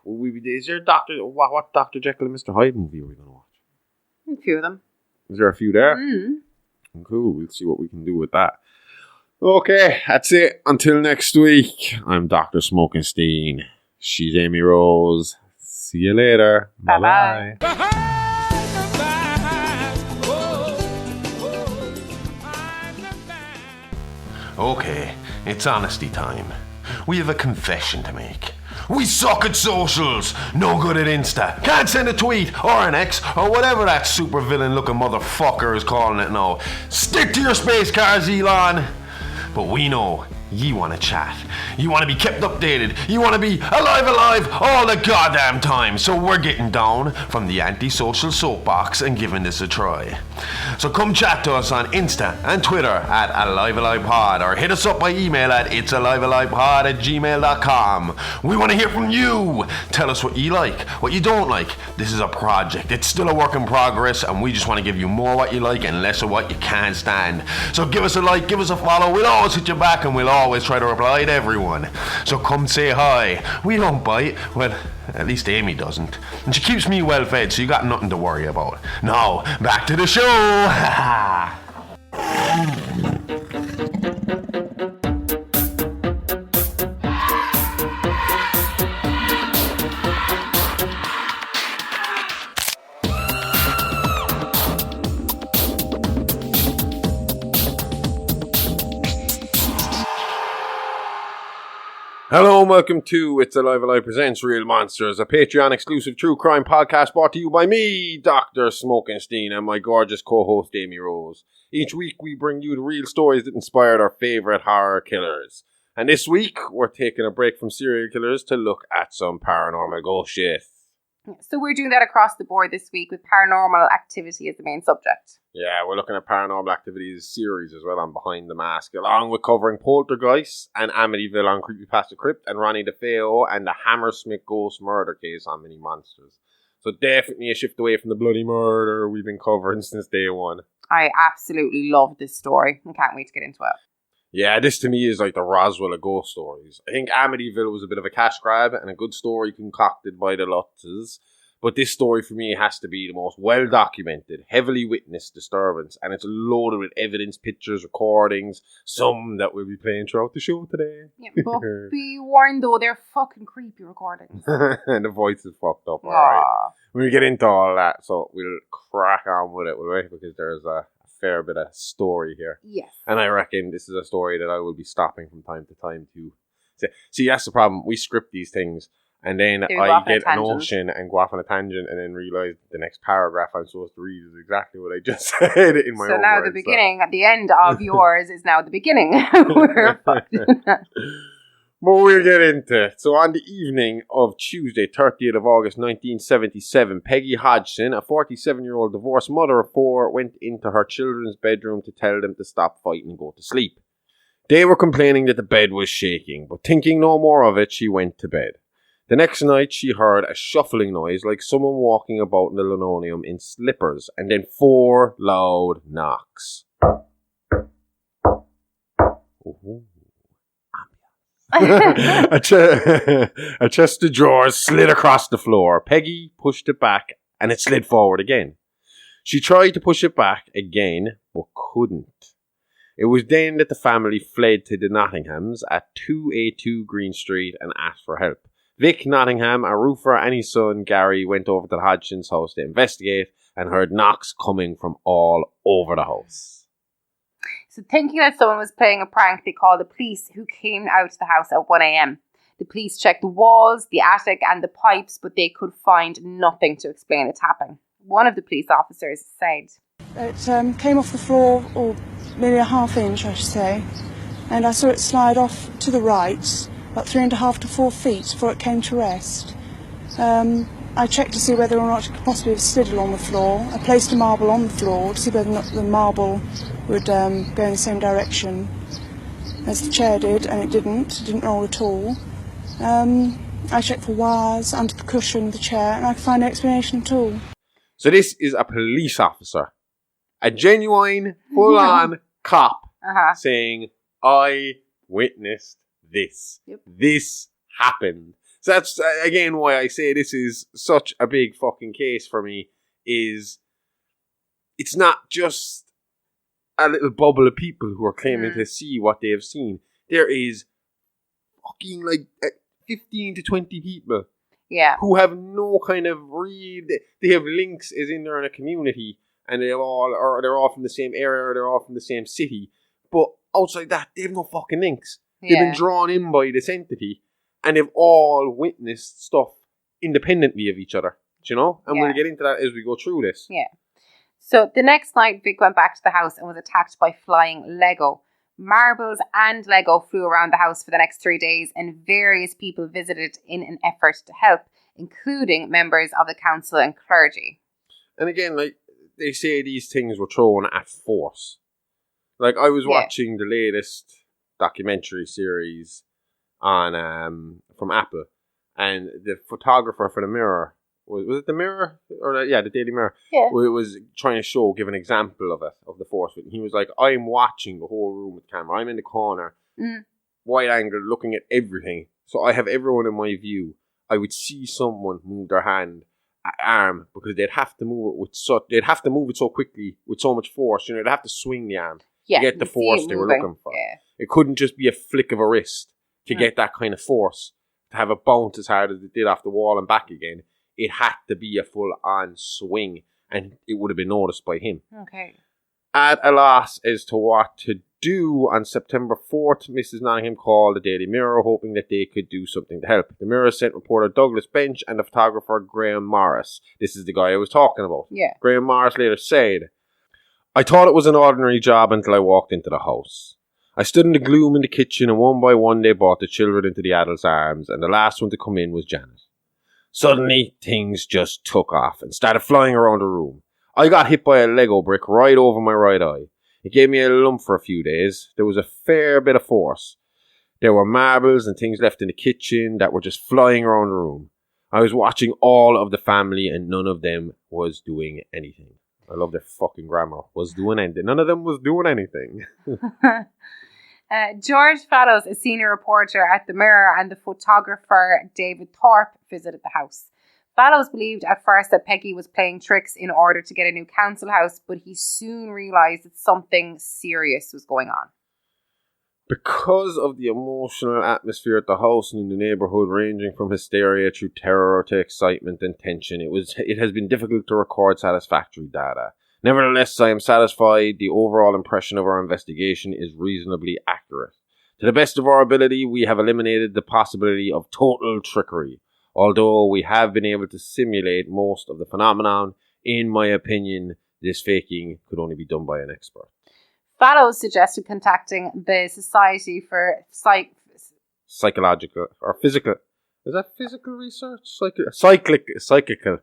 Is there what Dr. Jekyll and Mr. Hyde movie are we going to watch? A few of them. Is there a few there? Cool. We'll see what we can do with that. Okay, that's it. Until next week, I'm Dr. Smokenstein. She's Amy Rose. See you later. Bye-bye. Bye-bye. Okay, it's honesty time. We have a confession to make. We suck at socials, no good at Insta, can't send a tweet or an X or whatever that supervillain looking motherfucker is calling it now. Stick to your space cars, Elon. But we know you want to chat. You want to be kept updated. You want to be alive all the goddamn time. So we're getting down from the antisocial soapbox and giving this a try. So come chat to us on Insta and Twitter at AliveAlivePod, or hit us up by email at itsalivealivepod@gmail.com. We want to hear from you. Tell us what you like, what you don't like. This is a project. It's still a work in progress, and we just want to give you more what you like and less of what you can't stand. So give us a like, give us a follow. We'll always hit you back, and we'll always try to reply to everyone. So come say hi. We don't bite. Well, at least Amy doesn't. And she keeps me well fed, so you got nothing to worry about. Now, back to the show. Hello and welcome to It's Alive Alive Presents Real Monsters, a Patreon exclusive true crime podcast brought to you by me, Dr. Smokenstein, and my gorgeous co-host Amy Rose. Each week we bring you the real stories that inspired our favourite horror killers. And this week we're taking a break from serial killers to look at some paranormal ghost shit. So we're doing that across the board this week with paranormal activity as the main subject. Yeah, we're looking at Paranormal Activities series as well on Behind the Mask, along with covering Poltergeist and Amityville on Creepypasta Crypt, and Ronnie DeFeo and the Hammersmith Ghost Murder Case on Mini Monsters. So definitely a shift away from the bloody murder we've been covering since day one. I absolutely love this story and can't wait to get into it. Yeah, this to me is like the Roswell of ghost stories. I think Amityville was a bit of a cash grab and a good story concocted by the Lutzes. But this story for me has to be the most well-documented, heavily witnessed disturbance. And it's loaded with evidence, pictures, recordings, some that we'll be playing throughout the show today. Yeah, but be warned though, they're fucking creepy recordings. And the voice is fucked up, alright. We'll get into all that, so we'll crack on with it, will we? Because there's a fair bit of story here. Yes. And I reckon this is a story that I will be stopping from time to time to say. See, that's the problem. We script these things, and then I get an notion and go off on a tangent, and then realise the next paragraph I'm supposed to read is exactly what I just said in my own So now words, the beginning, at the end of yours is now the beginning. We're fucked. But we'll get into it. So on the evening of Tuesday, 30th of August 1977, Peggy Hodgson, a 47-year-old divorced mother of four, went into her children's bedroom to tell them to stop fighting and go to sleep. They were complaining that the bed was shaking, but thinking no more of it, she went to bed. The next night, she heard a shuffling noise like someone walking about in the linoleum in slippers, and then 4 loud knocks. Ooh. A chest of drawers slid across the floor. Peggy pushed it back and it slid forward again. She tried to push it back again, but couldn't. It was then that the family fled to the Nottinghams at 282 Green Street and asked for help. Vic Nottingham, a roofer, and his son Gary went over to the Hodgson's house to investigate and heard knocks coming from all over the house. So thinking that someone was playing a prank, they called the police, who came out to the house at 1 a.m. The police checked the walls, the attic and the pipes, but they could find nothing to explain the tapping. One of the police officers said, "It came off the floor, or maybe a ½ inch, I should say, and I saw it slide off to the right, about 3.5 to 4 feet before it came to rest. I checked to see whether or not it could possibly have slid along the floor. I placed a marble on the floor to see whether or not the marble would go in the same direction as the chair did, and it didn't roll at all. I checked for wires under the cushion of the chair, and I could find no explanation at all." So this is a police officer, a genuine, full-on cop, saying, "I witnessed this. Yep. This happened." So that's, again, why I say this is such a big fucking case for me, is it's not just a little bubble of people who are claiming to see what they have seen. There is fucking like 15 to 20 people who have no kind of they have links as in they're in a community and they're all from the same area or they're all from the same city. But outside that, they have no fucking links. Yeah. They've been drawn in by this entity, and they've all witnessed stuff independently of each other. Do you know? And we'll get into that as we go through this. Yeah. So the next night, Vic went back to the house and was attacked by flying Lego. Marbles and Lego flew around the house for the next 3 days, and various people visited in an effort to help, including members of the council and clergy. And again, like, they say these things were thrown at force. Like, I was watching the latest documentary series on from Apple, and the photographer for the Mirror, was it the Mirror? Or the Daily Mirror. Yeah. It was trying to give an example of it, of the force. He was like, I'm watching the whole room with the camera. I'm in the corner, wide angle, looking at everything. So I have everyone in my view. I would see someone move their arm, because they'd have to move it so quickly with so much force. You know, they'd have to swing the arm to get the force they were looking for. Yeah. It couldn't just be a flick of a wrist to get that kind of force, to have it bounce as hard as it did off the wall and back again. It had to be a full-on swing, and it would have been noticed by him. Okay. At a loss as to what to do, on September 4th, Mrs. Nottingham called the Daily Mirror, hoping that they could do something to help. The Mirror sent reporter Douglas Bench and the photographer Graham Morris. This is the guy I was talking about. Yeah. Graham Morris later said, I thought it was an ordinary job until I walked into the house. I stood in the gloom in the kitchen, and one by one they brought the children into the adults' arms, and the last one to come in was Janet. Suddenly, things just took off and started flying around the room. I got hit by a Lego brick right over my right eye. It gave me a lump for a few days. There was a fair bit of force. There were marbles and things left in the kitchen that were just flying around the room. I was watching all of the family, and none of them was doing anything. I love their fucking grammar. Was doing anything. None of them was doing anything. George Fallows, a senior reporter at the Mirror, and the photographer David Thorpe visited the house. Fallows believed at first that Peggy was playing tricks in order to get a new council house, but he soon realised that something serious was going on. Because of the emotional atmosphere at the house and in the neighbourhood, ranging from hysteria through terror to excitement and tension, it has been difficult to record satisfactory data. Nevertheless, I am satisfied the overall impression of our investigation is reasonably accurate. To the best of our ability, we have eliminated the possibility of total trickery. Although we have been able to simulate most of the phenomenon, in my opinion, this faking could only be done by an expert. Fallows suggested contacting the Society for Psychological or Physical. Is that physical research? Psychical.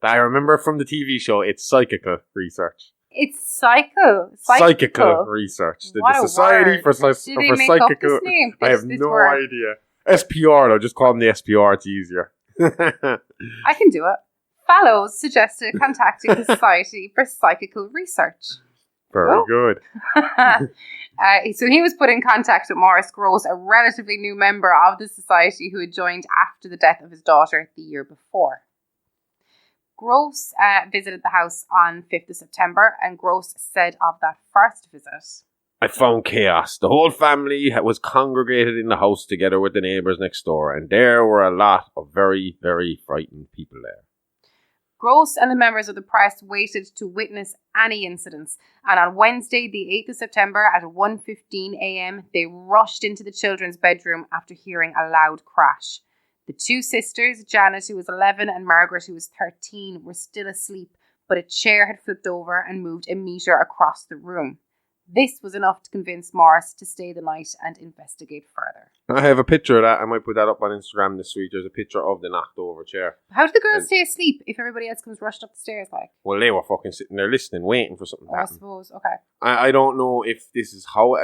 I remember from the TV show, it's psychical research. It's psychical research. What the Society for Psychical. I have no idea. SPR, though. Just call them the SPR. It's easier. I can do it. Fallows suggested contacting the Society for Psychical Research. Very good. So he was put in contact with Maurice Gross, a relatively new member of the society who had joined after the death of his daughter the year before. Gross visited the house on 5th of September, and Gross said of that first visit, I found chaos. The whole family was congregated in the house together with the neighbours next door, and there were a lot of very, very frightened people there. Gross and the members of the press waited to witness any incidents, and on Wednesday, the 8th of September at 1:15 a.m, they rushed into the children's bedroom after hearing a loud crash. The two sisters, Janet, who was 11, and Margaret, who was 13, were still asleep, but a chair had flipped over and moved a metre across the room. This was enough to convince Morris to stay the night and investigate further. I have a picture of that. I might put that up on Instagram this week. There's a picture of the knocked over chair. How did the girls stay asleep if everybody else comes rushing up the stairs like? Well, they were fucking sitting there listening, waiting for something to happen. I suppose, okay. I don't know if this is how...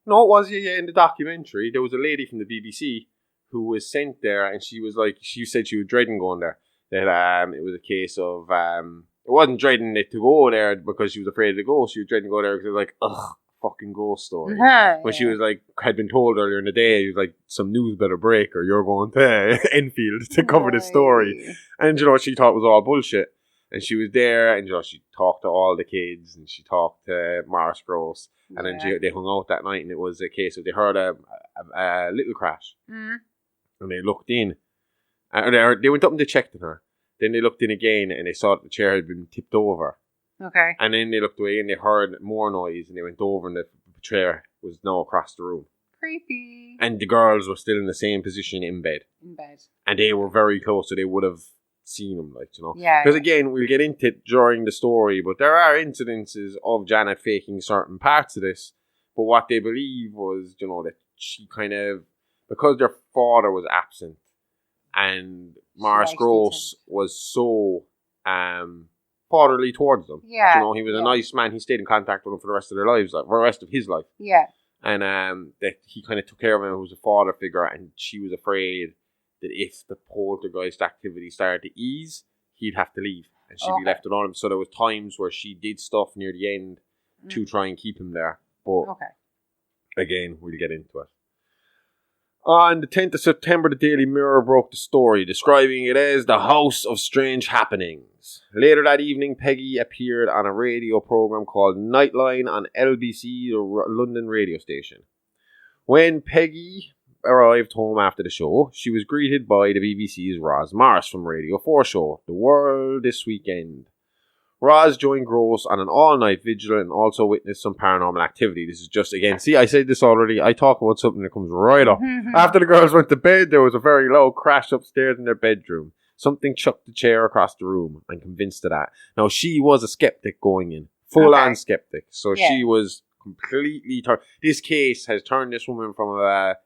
no, it was in the documentary. There was a lady from the BBC who was sent there, and she was like, she said she was dreading going there. That it was a case of, it wasn't dreading it to go there because she was afraid to go. She was dreading to go there because it was like, ugh, fucking ghost story. When she was like, had been told earlier in the day, it was like, some news better break or you're going to Enfeild to cover the story. And she thought it was all bullshit. And she was there, and she talked to all the kids, and she talked to Morris Gross. And then they hung out that night, and it was a case of they heard a little crash. And they looked in. They went up and they checked on her. Then they looked in again, and they saw that the chair had been tipped over. Okay. And then they looked away, and they heard more noise, and they went over, and the chair was now across the room. Creepy. And the girls were still in the same position in bed. And they were very close, so they would have seen him, like, you know. Yeah. Because again, we'll get into it during the story, but there are incidences of Janet faking certain parts of this. But what they believe was, you know, that she kind of, because their father was absent, and Morris Gross was so fatherly towards them. Yeah. You know, he was a nice man. He stayed in contact with them for the rest of their lives, like, for the rest of his life. Yeah. And that he kind of took care of him. He was a father figure, and she was afraid that if the poltergeist activity started to ease, he'd have to leave, and she'd be left alone him. So there was times where she did stuff near the end to try and keep him there. But again, we'll get into it. On the 10th of September, the Daily Mirror broke the story, describing it as the House of Strange Happenings. Later that evening, Peggy appeared on a radio program called Nightline on LBC, the London radio station. When Peggy arrived home after the show, she was greeted by the BBC's Roz Morris from Radio 4 show, The World This Weekend. Roz joined Gross on an all-night vigil and also witnessed some paranormal activity. This is just, again, see, I said this already. I talk about something that comes right up. After the girls went to bed, there was a very loud crash upstairs in their bedroom. Something chucked the chair across the room. I'm convinced of that. Now, she was a skeptic going in. Full-on skeptic. So she was completely... This case has turned this woman from a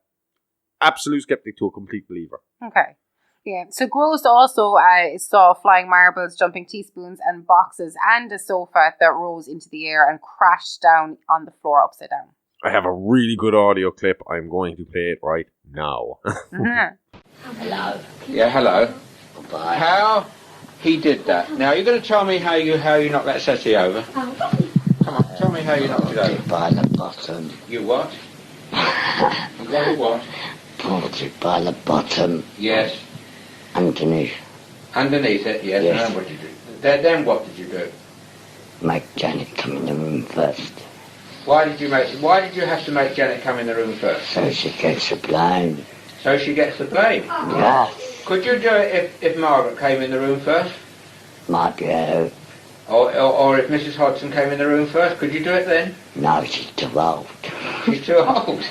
absolute skeptic to a complete believer. Okay. Yeah, so Gross also saw flying marbles, jumping teaspoons and boxes and a sofa that rose into the air and crashed down on the floor upside down. I have a really good audio clip. I'm going to play it right now. Hello. Yeah, hello. Goodbye. How he did that. Now, you're going to tell me how you knocked that settee over? Come on, tell me how you knocked it over. By the bottom. You what? You got it what? Pulled it by the bottom. Yes. Underneath. Underneath it, yes. Yes. And what did you do? Then what did you do? Make Janet come in the room first. Why did you have to make Janet come in the room first? So she gets the blame. So she gets the blame? Yes. Could you do it if Margaret came in the room first? Might be her. Or if Mrs. Hodgson came in the room first, could you do it then? No, she's too old. She's too old.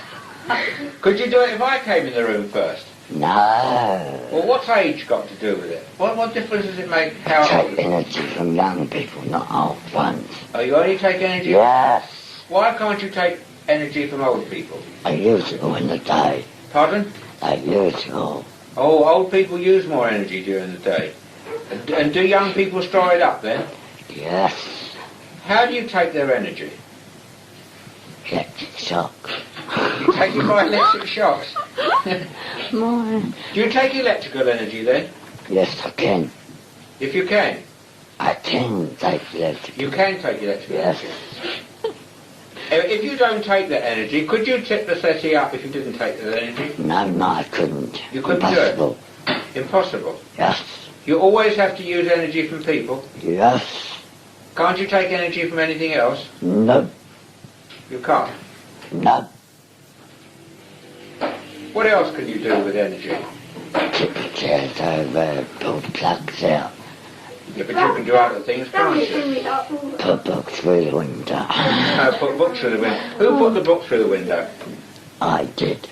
Could you do it if I came in the room first? No. Well, what's age got to do with it? What difference does it make how Take old? energy from young people, not old ones. Oh, you only take energy? Yes. Why can't you take energy from old people? I use it all in the day. Pardon? I use it all. Oh, old people use more energy during the day. And do young people store it up then? Yes. How do you take their energy? Electric shock. You take it by electric shocks? Mine. Do you take electrical energy then? Yes, I can. If you can? I can take electric. You can take electrical Yes. energy? If you don't take that energy, could you tip the settee up if you didn't take that energy? No, I couldn't. You couldn't Impossible. do it? Impossible? Yes. You always have to use energy from people? Yes. Can't you take energy from anything else? No. You can't? No. What else can you do with energy? Tip the chairs over, pull the plugs out, Yeah, but you can do other things, can't you? put books through the window. Put books through the window. Who put the book through the window? I did.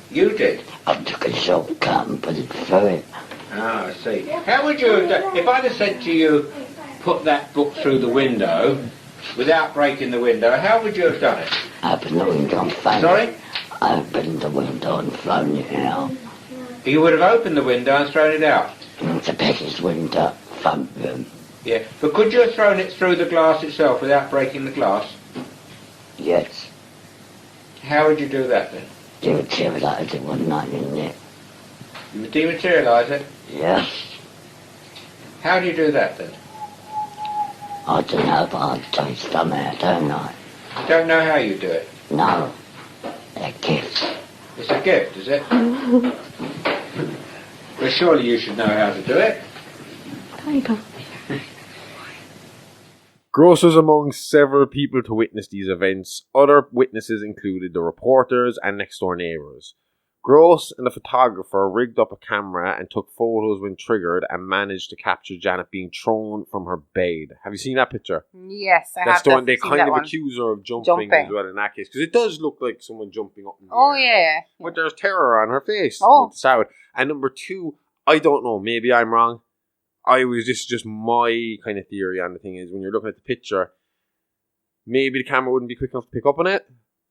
You did? I took a shortcut and put it through it. Ah, I see. How would you have done, if I'd have said to you, put that book through the window, without breaking the window, how would you have done it? Opened the window and thrown Sorry? it. Opened the window and thrown it out. You would have opened the window and thrown it out? Into Becky's window, front room. Yeah, but could you have thrown it through the glass itself without breaking the glass? Yes. How would you do that then? Dematerialised it one night in it. You would dematerialise it? Yes. How do you do that then? I don't know, but I'll tell you somehow, don't I? You don't know how you do it? No. A gift. It's a gift, is it? Well, surely you should know how to do it. Paper. Gross was among several people to witness these events. Other witnesses included the reporters and next-door neighbours. Gross and the photographer rigged up a camera and took photos when triggered and managed to capture Janet being thrown from her bed. Have you seen that picture? Yes, I That's have. the one they seen kind that of one. accuse her of jumping as well in that case. Because it does look like someone jumping up in the air. Yeah. But there's terror on her face. Oh. To start with. And number 2, I don't know, maybe I'm wrong. This is just my kind of theory on the thing is when you're looking at the picture, maybe the camera wouldn't be quick enough to pick up on it.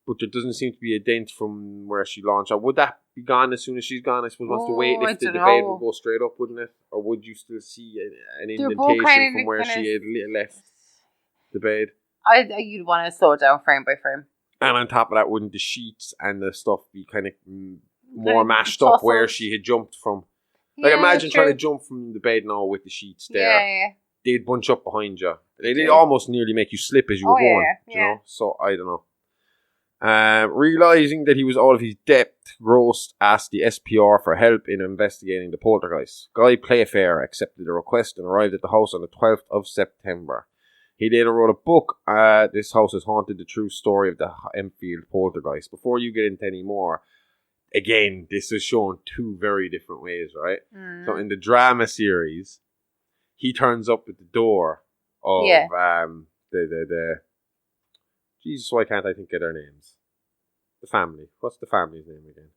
But there doesn't seem to be a dent from where she launched. Or would that be gone as soon as she's gone? I suppose once the weight lifted, the bed would go straight up, wouldn't it? Or would you still see an indentation from where she had left the bed? You'd want to slow it down frame by frame. And on top of that, wouldn't the sheets and the stuff be kind of more mashed up where she had jumped from? Like imagine trying to jump from the bed now with the sheets there. Yeah. They'd bunch up behind you. They'd almost nearly make you slip as you were going. Yeah. You know? So I don't know. Realising that he was out of his depth, Gross asked the SPR for help in investigating the poltergeist. Guy Playfair accepted the request and arrived at the house on the 12th of September. He later wrote a book, This House Is Haunted, the true story of the Enfeild poltergeist. Before you get into any more, again, this is shown 2 very different ways, right? So in the drama series, he turns up at the door of the Jesus, why can't I think of their names? The family. What's the family's name again?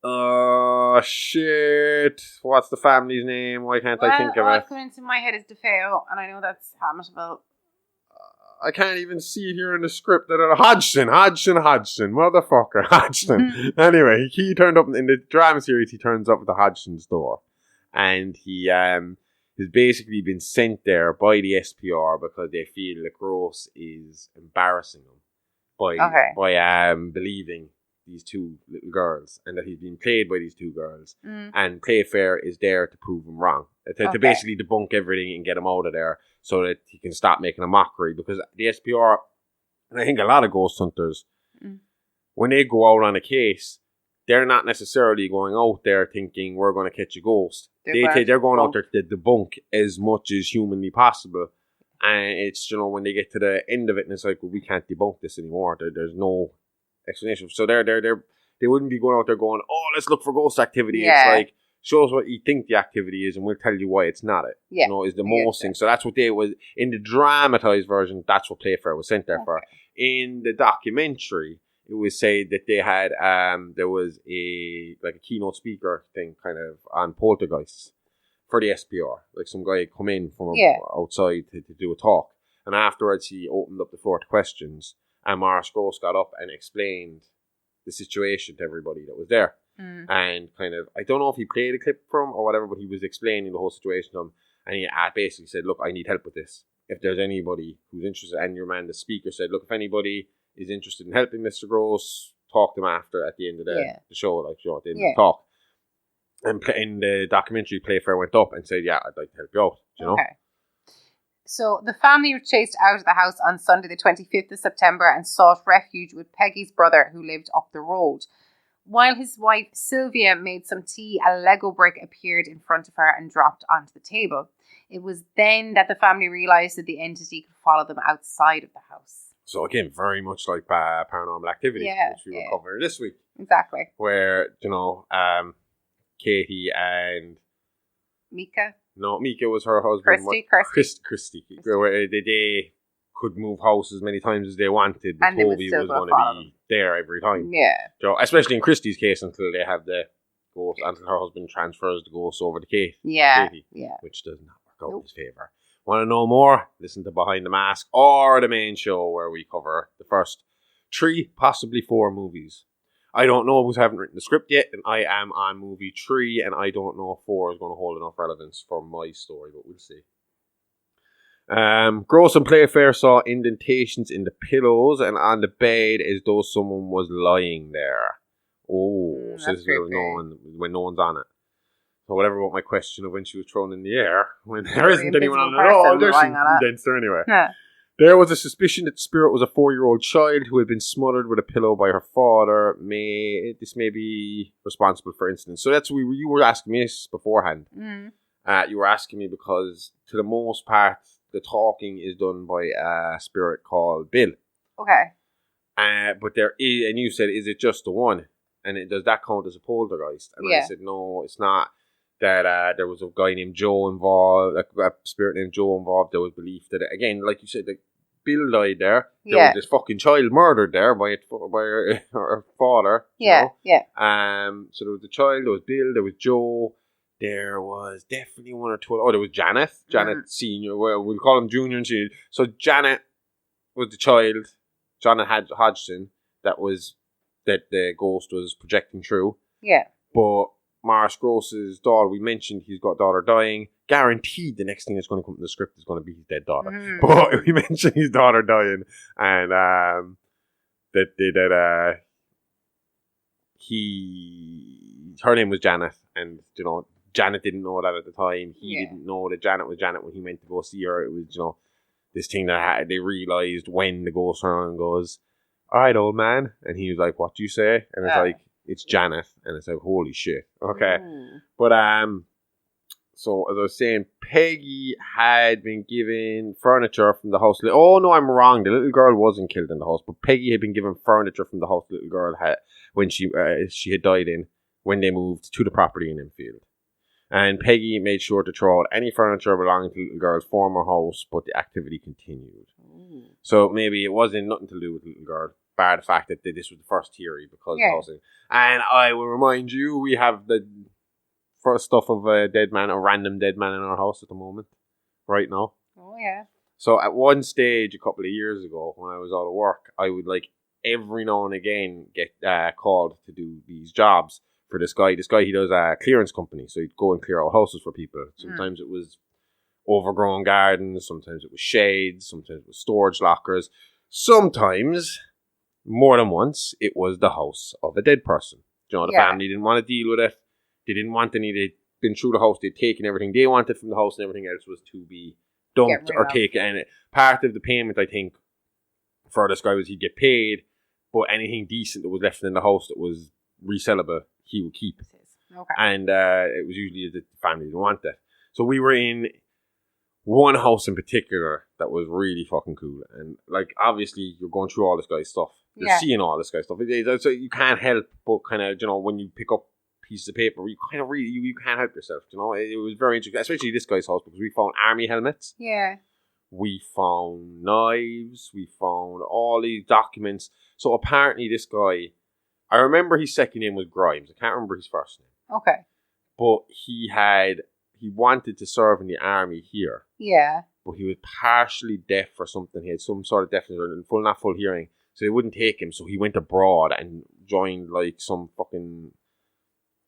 Oh, shit. What's the family's name? Why can't I think of it? What's coming into my head is DeFeo, and I know that's Hammersville. I can't even see it here in the script. Hodgson. Motherfucker. Hodgson. Anyway, he turned up in the drama series. He turns up at the Hodgson's door. And he has basically been sent there by the SPR because they feel that Gross is embarrassing them by believing these 2 little girls and that he's being played by these 2 girls. And Playfair is there to prove him wrong. To basically debunk everything and get him out of there so that he can stop making a mockery. Because the SPR, and I think a lot of ghost hunters, when they go out on a case, they're not necessarily going out there thinking we're going to catch a ghost. They're going out there to debunk as much as humanly possible. And it's, when they get to the end of it and it's like, well, we can't debunk this anymore. There's no explanation. So they wouldn't be going out there going, oh, let's look for ghost activity. It's like, show us what you think the activity is and we'll tell you why it's not it. Is the most thing. So that's what they was, in the dramatized version, that's what Playfair was sent there for. In the documentary, it was said that they had, there was a keynote speaker thing kind of on poltergeists for the SPR. Like some guy come in from outside to do a talk. And afterwards he opened up the floor to questions and Morris Gross got up and explained the situation to everybody that was there. And kind of, I don't know if he played a clip from or whatever, but he was explaining the whole situation to them. And he basically said, look, I need help with this. If there's anybody who's interested, and the speaker said, look, if anybody is interested in helping Mr. Gross, talk to him after at the end of the show, at the end of the talk. And in the documentary, Playfair went up and said, yeah, I'd like to help you out, you know? So the family were chased out of the house on Sunday the 25th of September and sought refuge with Peggy's brother who lived up the road. While his wife Sylvia made some tea, a Lego brick appeared in front of her and dropped onto the table. It was then that the family realised that the entity could follow them outside of the house. So again, very much like Paranormal Activity, which we were covering this week. Exactly. Where, Katie and... Mika? No, Mika was her husband. Christy. Where they could move house as many times as they wanted, but Tobi was going to be there every time. Yeah. So, especially in Christy's case, until they have the ghost, until her husband transfers the ghost over to Katie. Which does not work out in his favour. Want to know more? Listen to Behind the Mask or the main show where we cover the first 3, possibly 4 movies. I don't know who's haven't written the script yet, and I am on movie 3, and I don't know if 4 is going to hold enough relevance for my story, but we'll see. Gross and Playfair saw indentations in the pillows and on the bed as though someone was lying there. So this is when no one's on it. So whatever about my question of when she was thrown in the air, when there isn't anyone on it at all, there's some indents there anyway. Yeah. There was a suspicion that the spirit was a 4-year-old child who had been smothered with a pillow by her father. This may be responsible for incidents. So that's what you were asking me this beforehand. You were asking me because, to the most part, the talking is done by a spirit called Bill. Okay. But there is, and you said, is it just the one? And does that count as a poltergeist? And I said, no, it's not. That there was a guy named Joe involved, a spirit named Joe involved. There was belief that, again, like you said, Bill died there. There was this fucking child murdered there by her father. Yeah, you know? So there was the child, there was Bill, there was Joe. There was definitely one or two. Oh, there was Janet. Janet Senior. Well, we'll call him Junior and Senior. So Janet was the child. Janet Hodgson. That the ghost was projecting through. Yeah. But Morris Gross's daughter, we mentioned he's got a daughter dying. Guaranteed the next thing that's going to come to the script is going to be his dead daughter. But we mentioned his daughter dying, and her name was Janet, and you know, Janet didn't know that at the time. He didn't know that Janet was Janet when he went to go see her. It was, you know, this thing that they realized when the ghost around goes, "All right, old man," and he was like, "What do you say?" And it's like, it's Janet, and it's like, holy shit. Okay. But so as I was saying, Peggy had been given furniture from the house. Oh no, I'm wrong. The little girl wasn't killed in the house, but Peggy had been given furniture from the house the little girl had when she had died in, when they moved to the property in Enfeild. And Peggy made sure to throw out any furniture belonging to the little girl's former house, but the activity continued. So maybe it wasn't nothing to do with the little girl, bar the fact that this was the first theory because of the housing. And I will remind you, we have the first stuff of a random dead man in our house at the moment, right now. Oh, yeah. So at one stage, a couple of years ago, when I was out of work, I would every now and again get called to do these jobs for this guy. This guy, he does a clearance company, so he'd go and clear out houses for people. Sometimes it was overgrown gardens, sometimes it was shades, sometimes it was storage lockers. Sometimes, more than once, it was the house of a dead person. You know, the family didn't want to deal with it. They didn't want they'd been through the house, they'd taken everything they wanted from the house, and everything else was to be dumped or taken. And part of the payment, I think, for this guy was he'd get paid, but anything decent that was left in the house that was resellable, he would keep. Okay. And it was usually the family didn't want that. So we were in one house in particular that was really fucking cool. And obviously you're going through all this guy's stuff. You're seeing all this guy's stuff. So you can't help but kind of, you know, when you pick up pieces of paper, you kind of really, you can't help yourself, you know. It was very interesting, especially this guy's house, because we found army helmets. Yeah. We found knives. We found all these documents. So apparently this guy, I remember his second name was Grimes. I can't remember his first name. Okay. But he wanted to serve in the army here. Yeah. But he was partially deaf or something. He had some sort of deafness or not full hearing. So they wouldn't take him. So he went abroad and joined some fucking,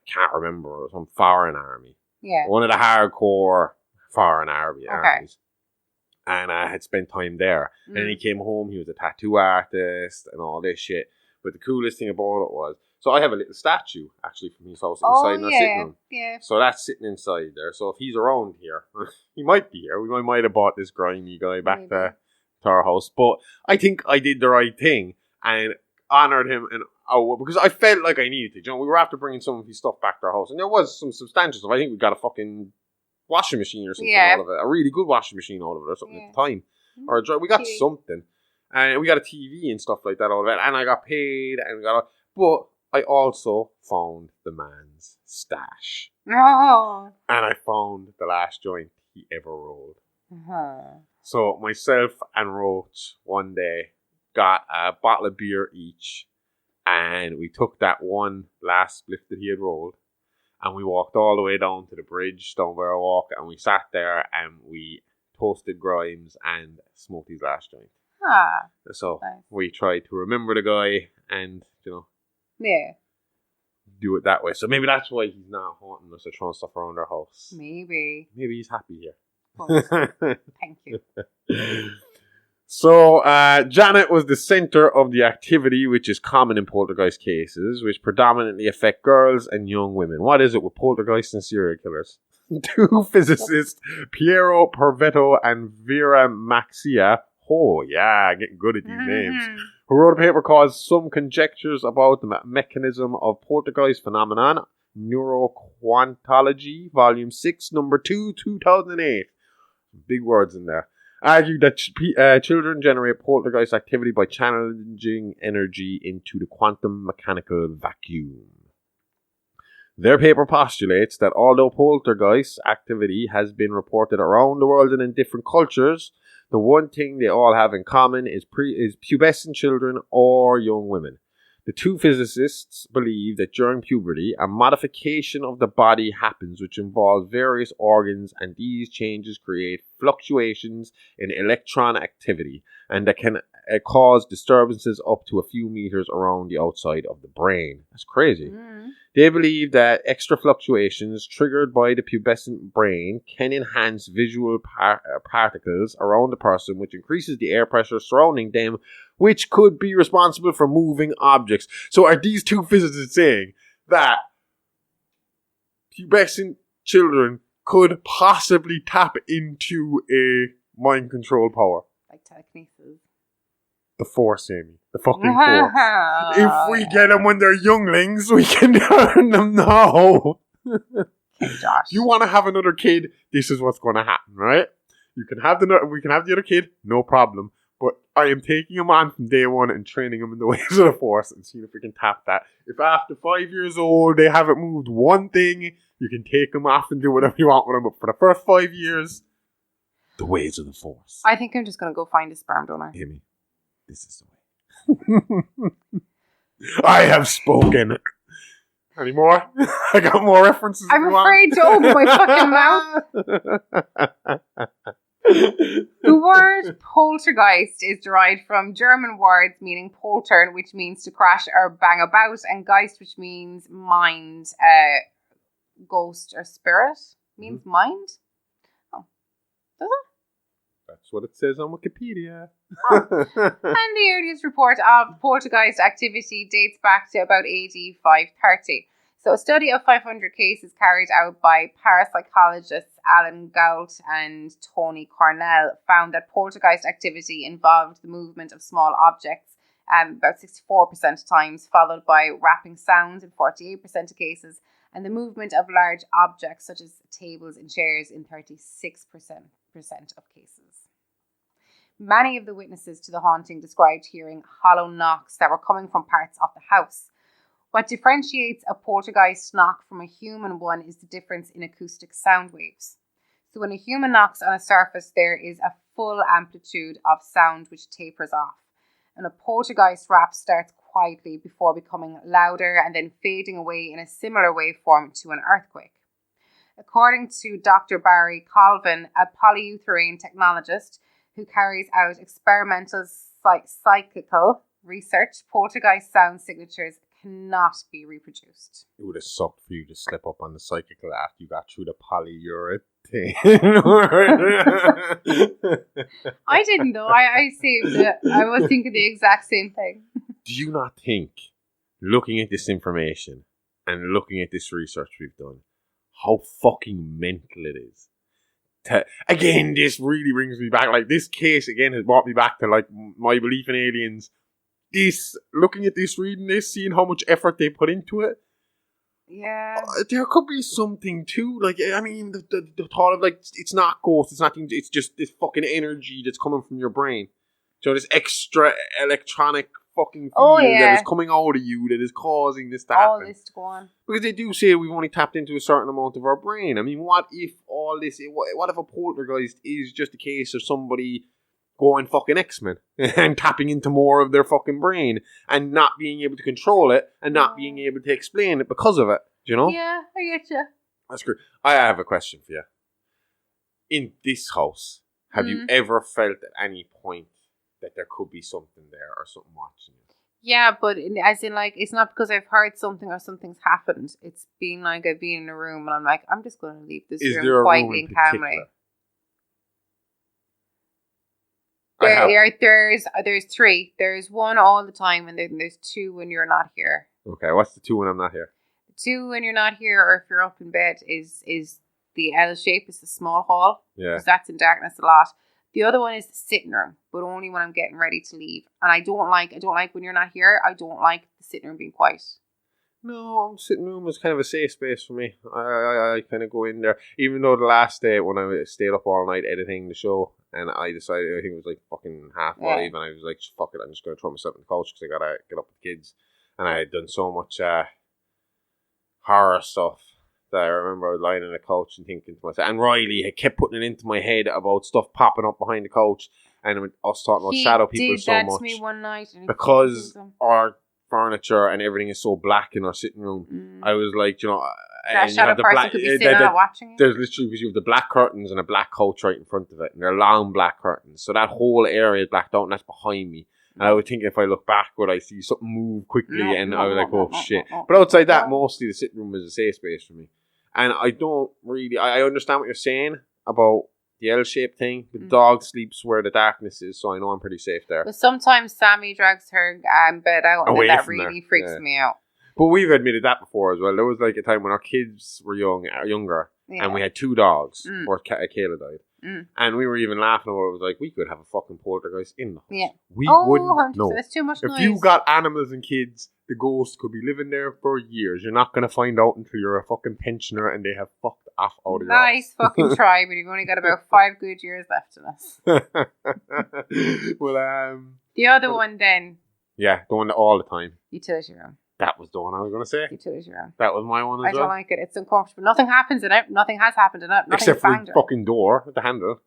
I can't remember, some foreign army. Yeah. One of the hardcore foreign armies. And I had spent time there. And then he came home, he was a tattoo artist and all this shit. But the coolest thing about it was, so I have a little statue, actually, from his house inside our sitting room. Yeah. So that's sitting inside there. So if he's around here, he might be here. We might have bought this grimy guy back to our house. But I think I did the right thing and honoured him. And because I felt like I needed to. You know, we were after bringing some of his stuff back to our house. And there was some substantial stuff. I think we got a fucking washing machine or something out of it. A really good washing machine out of it or something at the time. Or we got something. And we got a TV and stuff like that out of it. And I got paid and but I also found the man's stash. Oh. And I found the last joint he ever rolled. So myself and Roach one day got a bottle of beer each. And we took that one last spliff that he had rolled. And we walked all the way down to the bridge, down where I walk. And we sat there and we toasted Grimes and smoked his last joint. So we tried to remember the guy and, you know, do it that way. So maybe that's why he's not haunting us or throwing stuff around our house. Maybe he's happy here. Thank you. So Janet was the center of the activity, which is common in poltergeist cases, which predominantly affect girls and young women. What is it with poltergeists and serial killers? Two physicists, Piero Pervetto and Vera Maxia, getting good at these names, who wrote a paper called Some Conjectures About the Mechanism of Poltergeist Phenomenon, Neuroquantology, Volume 6, Number 2, 2008. Big words in there. argued that children generate poltergeist activity by challenging energy into the quantum mechanical vacuum. Their paper postulates that although poltergeist activity has been reported around the world and in different cultures, the one thing they all have in common is pubescent children or young women. The two physicists believe that during puberty, a modification of the body happens which involves various organs, and these changes create fluctuations in electron activity, and that can cause disturbances up to a few meters around the outside of the brain. That's crazy. They believe that extra fluctuations triggered by the pubescent brain can enhance visual particles around the person, which increases the air pressure surrounding them, which could be responsible for moving objects. So are these two physicists saying that pubescent children could possibly tap into a mind control power? Like telekinesis. The Force, Amy. The fucking Force. If we get them when they're younglings, we can turn them now. Josh. You want to have another kid, this is what's going to happen, right? We can have the other kid, no problem. But I am taking him on from day one and training him in the ways of the Force and seeing if we can tap that. If after 5 years old they haven't moved one thing, you can take them off and do whatever you want with them. But for the first 5 years, the ways of the Force. I think I'm just going to go find a sperm donor. Amy, this is the way. I have spoken. Any more? I got more references. I'm afraid to open my fucking mouth. The word poltergeist is derived from German words meaning poltern, which means to crash or bang about, and geist, which means mind, ghost or spirit. Means mind? Oh. Does it? That's what it says on Wikipedia. Oh. And the earliest report of poltergeist activity dates back to about AD 530. So a study of 500 cases carried out by parapsychologists Alan Gault and Tony Cornell found that poltergeist activity involved the movement of small objects about 64% of times, followed by rapping sounds in 48% of cases, and the movement of large objects such as tables and chairs in 36% of cases. Many of the witnesses to the haunting described hearing hollow knocks that were coming from parts of the house. What differentiates a poltergeist knock from a human one is the difference in acoustic sound waves. So when a human knocks on a surface, there is a full amplitude of sound which tapers off. And a poltergeist rap starts quietly before becoming louder and then fading away in a similar waveform to an earthquake. According to Dr. Barry Colvin, a polyuterine technologist who carries out experimental psychical research, poltergeist sound signatures cannot be reproduced. It would have sucked for you to slip up on the psychical after you got through the polyurethane. I didn't though. I saved it. I was thinking the exact same thing. Do you not think, looking at this information and looking at this research we've done, how fucking mental it is? Again, this really brings me back. Like, this case again has brought me back to like my belief in aliens. Looking at this, reading this, seeing how much effort they put into it. Yeah. There could be something too. Like, I mean, the thought of like, it's not ghosts, it's nothing, it's just this fucking energy that's coming from your brain. So this extra electronic fucking field that is coming out of you that is causing this to happen. All this to go on. Because they do say we've only tapped into a certain amount of our brain. I mean, what if all this, what if a poltergeist is just a case of somebody going fucking X-Men and tapping into more of their fucking brain and not being able to control it and not being able to explain it because of it, do you know? Yeah, I get you. That's great. I have a question for you. In this house, have you ever felt at any point that there could be something there or something watching you? Yeah, but as in like, it's not because I've heard something or something's happened. It's been like I've been in a room and I'm like, I'm just going to leave this room quietly and calmly. There's three. There's one all the time, and then there's two when you're not here. Okay, what's the two when I'm not here? The two when you're not here, or if you're up in bed, is the L shape. Is the small hall. Yeah, because that's in darkness a lot. The other one is the sitting room, but only when I'm getting ready to leave. And I don't like when you're not here. I don't like the sitting room being quiet. No, sitting room is kind of a safe space for me. I kind of go in there, even though the last day when I stayed up all night editing the show, And I decided, I think it was like fucking 5:30, and I was like, fuck it, I'm just going to throw myself on the couch because I got to get up with the kids. And I had done so much horror stuff that I remember I was lying on the couch and thinking to myself, and Riley had kept putting it into my head about stuff popping up behind the couch, and us talking about shadow people so much. He did that to me one night. Because our furniture and everything is so black in our sitting room, I was like, you know... That shadow person could be sitting on it watching it. There's literally, because you have the black curtains and a black couch right in front of it, and they're long black curtains. So that whole area is blacked out, and that's behind me. And I would think if I look backward, I see something move quickly, and I was like, oh shit. But outside that, mostly the sitting room is a safe space for me. And I don't really, I understand what you're saying about the L-shaped thing. The dog sleeps where the darkness is, so I know I'm pretty safe there. But sometimes Sammy drags her bed out, and that really freaks me out. But we've admitted that before as well. There was like a time when our kids were younger, and we had 2 dogs before Kayla died. And we were even laughing about it. It was like, we could have a fucking poltergeist in the house. Yeah. We wouldn't know. It's too much noise. If you got animals and kids, the ghost could be living there for years. You're not going to find out until you're a fucking pensioner and they have fucked off out of your house. Nice fucking try, but you've only got about 5 good years left in us. Well, the other one then. Yeah, the one all the time. Utility room. That was the one I was going to say. Utility room. That was my one as well. I don't like it. It's uncomfortable. Nothing happens in it. Nothing has happened in it. Except for the fucking door at the handle.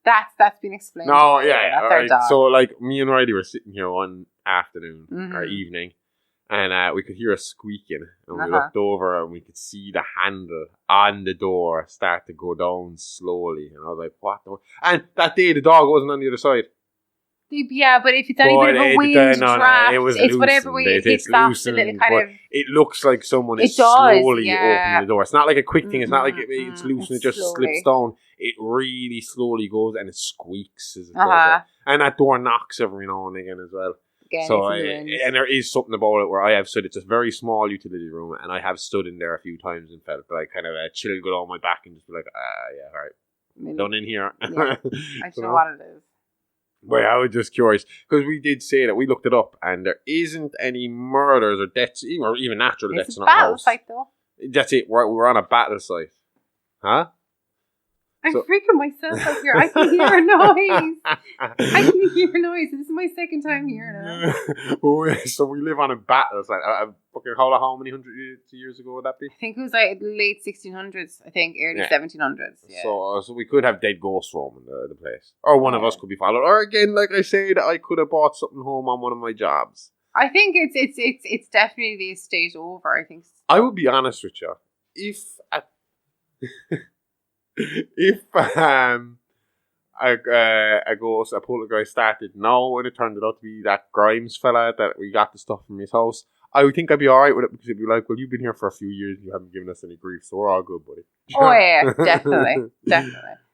That's been explained. No, yeah. That's our dog. So, like, me and Riley were sitting here one afternoon or evening, and we could hear a squeaking, and we looked over and we could see the handle on the door start to go down slowly. And I was like, what the... And that day, the dog wasn't on the other side. Yeah, but if it's any bit of a wind draft, it's whatever way it hits off the little kind of... It looks like someone is slowly opening the door. It's not like a quick thing. It's not like it's loose and it just slips down. It really slowly goes and it squeaks as it does it. And that door knocks every now and again as well. Again, so and there is something about it where I have stood. It's a very small utility room, and I have stood in there a few times and felt like kind of a chill go down my back and just be like, yeah, all right, done in here. Yeah. I don't know what it is. But I was just curious, because we did say that we looked it up, and there isn't any murders or deaths, or even natural deaths in our house. It's a battle site, though. That's it. We're on a battle site. Huh? I'm freaking myself out here. I can hear a noise. I can hear a noise. This is my second time hearing it. So we live on a battle site. How many hundred years ago would that be? I think it was like late 1600s. I think early 1700s. Yeah. So we could have dead ghosts roaming the place, or one of us could be followed, or again, like I said, I could have bought something home on one of my jobs. I think it's definitely the estate over. I think. I would be honest with you, if a poltergeist started now and it turned out to be that Grimes fella that we got the stuff from his house, I would think I'd be alright with it, because it'd be like, well, you've been here for a few years and you haven't given us any grief, so we're all good, buddy. Oh yeah, definitely.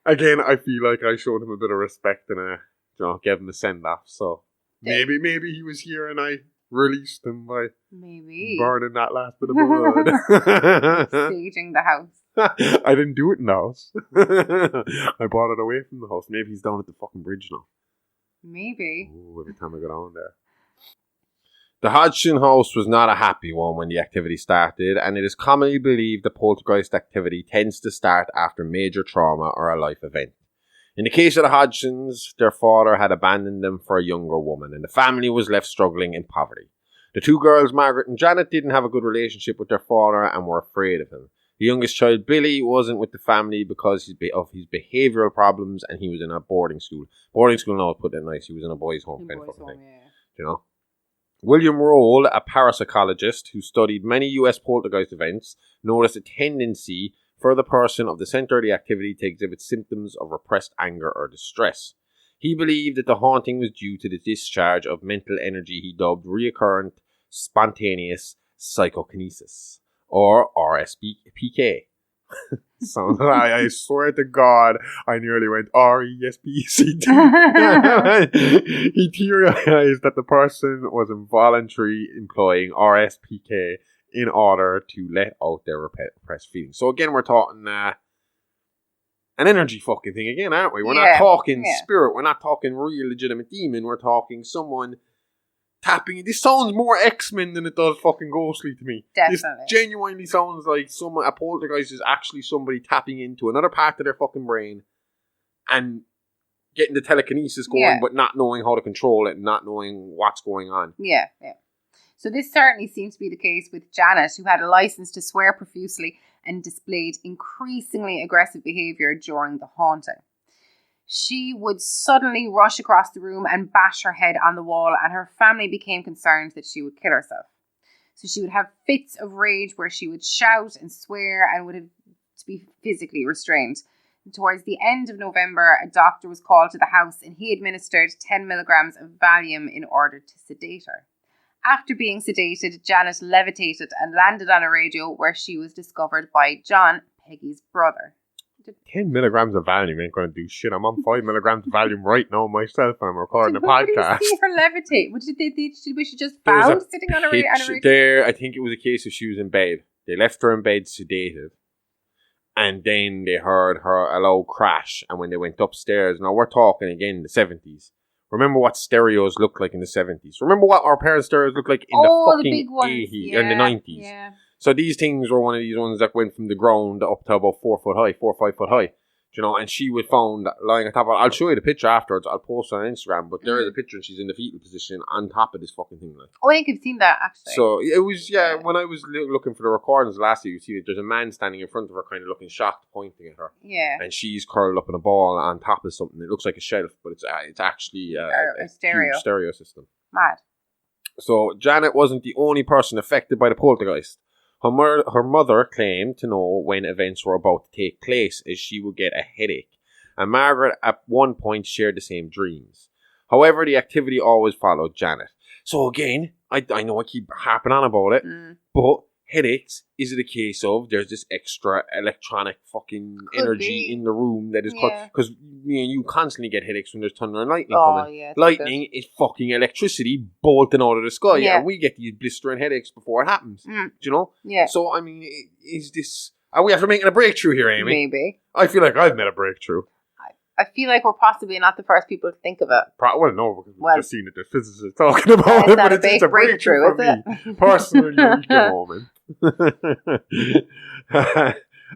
Again, I feel like I showed him a bit of respect and gave him a send off, so maybe he was here and I released him by burning that last bit of blood. Saging the house. I didn't do it in the house. I brought it away from the house. Maybe he's down at the fucking bridge now. Maybe. Ooh, every time I go down there. The Hodgson house was not a happy one when the activity started, and it is commonly believed the poltergeist activity tends to start after major trauma or a life event. In the case of the Hodgsons, their father had abandoned them for a younger woman, and the family was left struggling in poverty. The 2 girls, Margaret and Janet, didn't have a good relationship with their father and were afraid of him. The youngest child, Billy, wasn't with the family because of his behavioural problems, and he was in a boarding school. Boarding school, no, put it nice. He was in a boys' home kind of thing. Yeah. You know? William Roll, a parapsychologist who studied many US poltergeist events, noticed a tendency for the person of the centre of the activity to exhibit symptoms of repressed anger or distress. He believed that the haunting was due to the discharge of mental energy he dubbed recurrent spontaneous psychokinesis, or RSPK. Sounds like, I swear to God, I nearly went RESPCT. He theorized that the person was involuntarily employing RSPK in order to let out their repressed feelings. So again, we're talking an energy fucking thing again, aren't we? We're not talking spirit. We're not talking real legitimate demon. We're talking someone tapping. This sounds more X-Men than it does fucking ghostly to me. Definitely. This genuinely sounds like a poltergeist is actually somebody tapping into another part of their fucking brain and getting the telekinesis going, but not knowing how to control it, and not knowing what's going on. Yeah. So this certainly seems to be the case with Janet, who had a license to swear profusely and displayed increasingly aggressive behaviour during the haunting. She would suddenly rush across the room and bash her head on the wall, and her family became concerned that she would kill herself. So she would have fits of rage where she would shout and swear and would have to be physically restrained. Towards the end of November, a doctor was called to the house and he administered 10 milligrams of Valium in order to sedate her. After being sedated, Janet levitated and landed on a radio where she was discovered by John, Peggy's brother. 10 milligrams of Valium ain't going to do shit. I'm on 5 milligrams of Valium right now myself. I'm recording a podcast. Did you see her levitate? Was she just found sitting on a radio? There, I think it was a case of she was in bed. They left her in bed sedated. And then they heard a loud crash. And when they went upstairs, now we're talking again the 70s. Remember what stereos looked like in the 70s. Remember what our parents' stereos looked like in the fucking 80s and the 90s. Yeah. So these things were one of these ones that went from the ground up to about 4 foot high, 4 or 5 foot high. You know, and she was found lying on top of it. I'll show you the picture afterwards. I'll post it on Instagram. But there is a picture and she's in the fetal position on top of this fucking thing. Like. Oh, I think I've seen that actually. So it was, when I was looking for the recordings last year, you see that there's a man standing in front of her kind of looking shocked, pointing at her. Yeah. And she's curled up in a ball on top of something. It looks like a shelf, but it's actually a stereo. Huge stereo system. Mad. So Janet wasn't the only person affected by the poltergeist. Her mother claimed to know when events were about to take place as she would get a headache. And Margaret at one point shared the same dreams. However, the activity always followed Janet. So again, I know I keep harping on about it, but headaches, is it a case of there's this extra electronic fucking energy in the room that is because me and you constantly get headaches when there's thunder and lightning coming. Yeah, lightning is fucking electricity bolting out of the sky, and we get these blistering headaches before it happens. Do you know? Yeah. So I mean, is this? Are we after making a breakthrough here, Amy? Maybe. I feel like I've made a breakthrough. I feel like we're possibly not the first people to think of it. Well, no, because we've just seen it. The physicists talking about it, but it's a breakthrough for me. Personal eureka moment.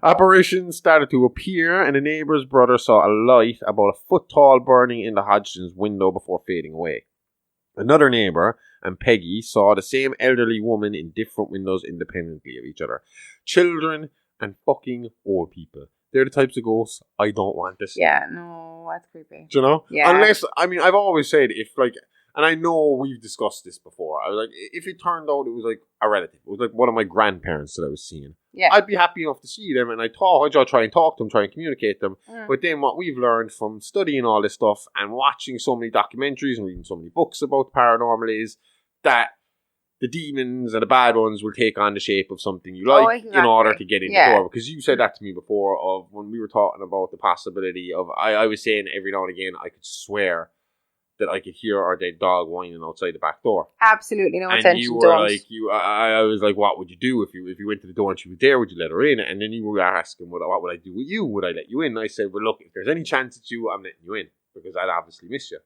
Apparitions started to appear, and a neighbour's brother saw a light about a foot tall burning in the Hodgson's window before fading away. Another neighbour and Peggy saw the same elderly woman in different windows independently of each other. Children and fucking old people. They're the types of ghosts I don't want to see. Yeah, no, that's creepy. Do you know? Yeah. Unless, I mean, I've always said if, like, and I know we've discussed this before, I was like, if it turned out it was like a relative, it was like one of my grandparents that I was seeing, I'd be happy enough to see them, and I'd try and talk to them, try and communicate them. But then what we've learned from studying all this stuff and watching so many documentaries and reading so many books about paranormal is that the demons and the bad ones will take on the shape of something you like in order to get in the door. Because you said that to me before of when we were talking about the possibility of, I was saying every now and again I could swear that I could hear our dead dog whining outside the back door. Absolutely no attention. And you were like, I was like, what would you do if you went to the door and she was there? Would you let her in? And then you were asking, what would I do with you? Would I let you in? And I said, well, look, if there's any chance it's you, I'm letting you in because I'd obviously miss you.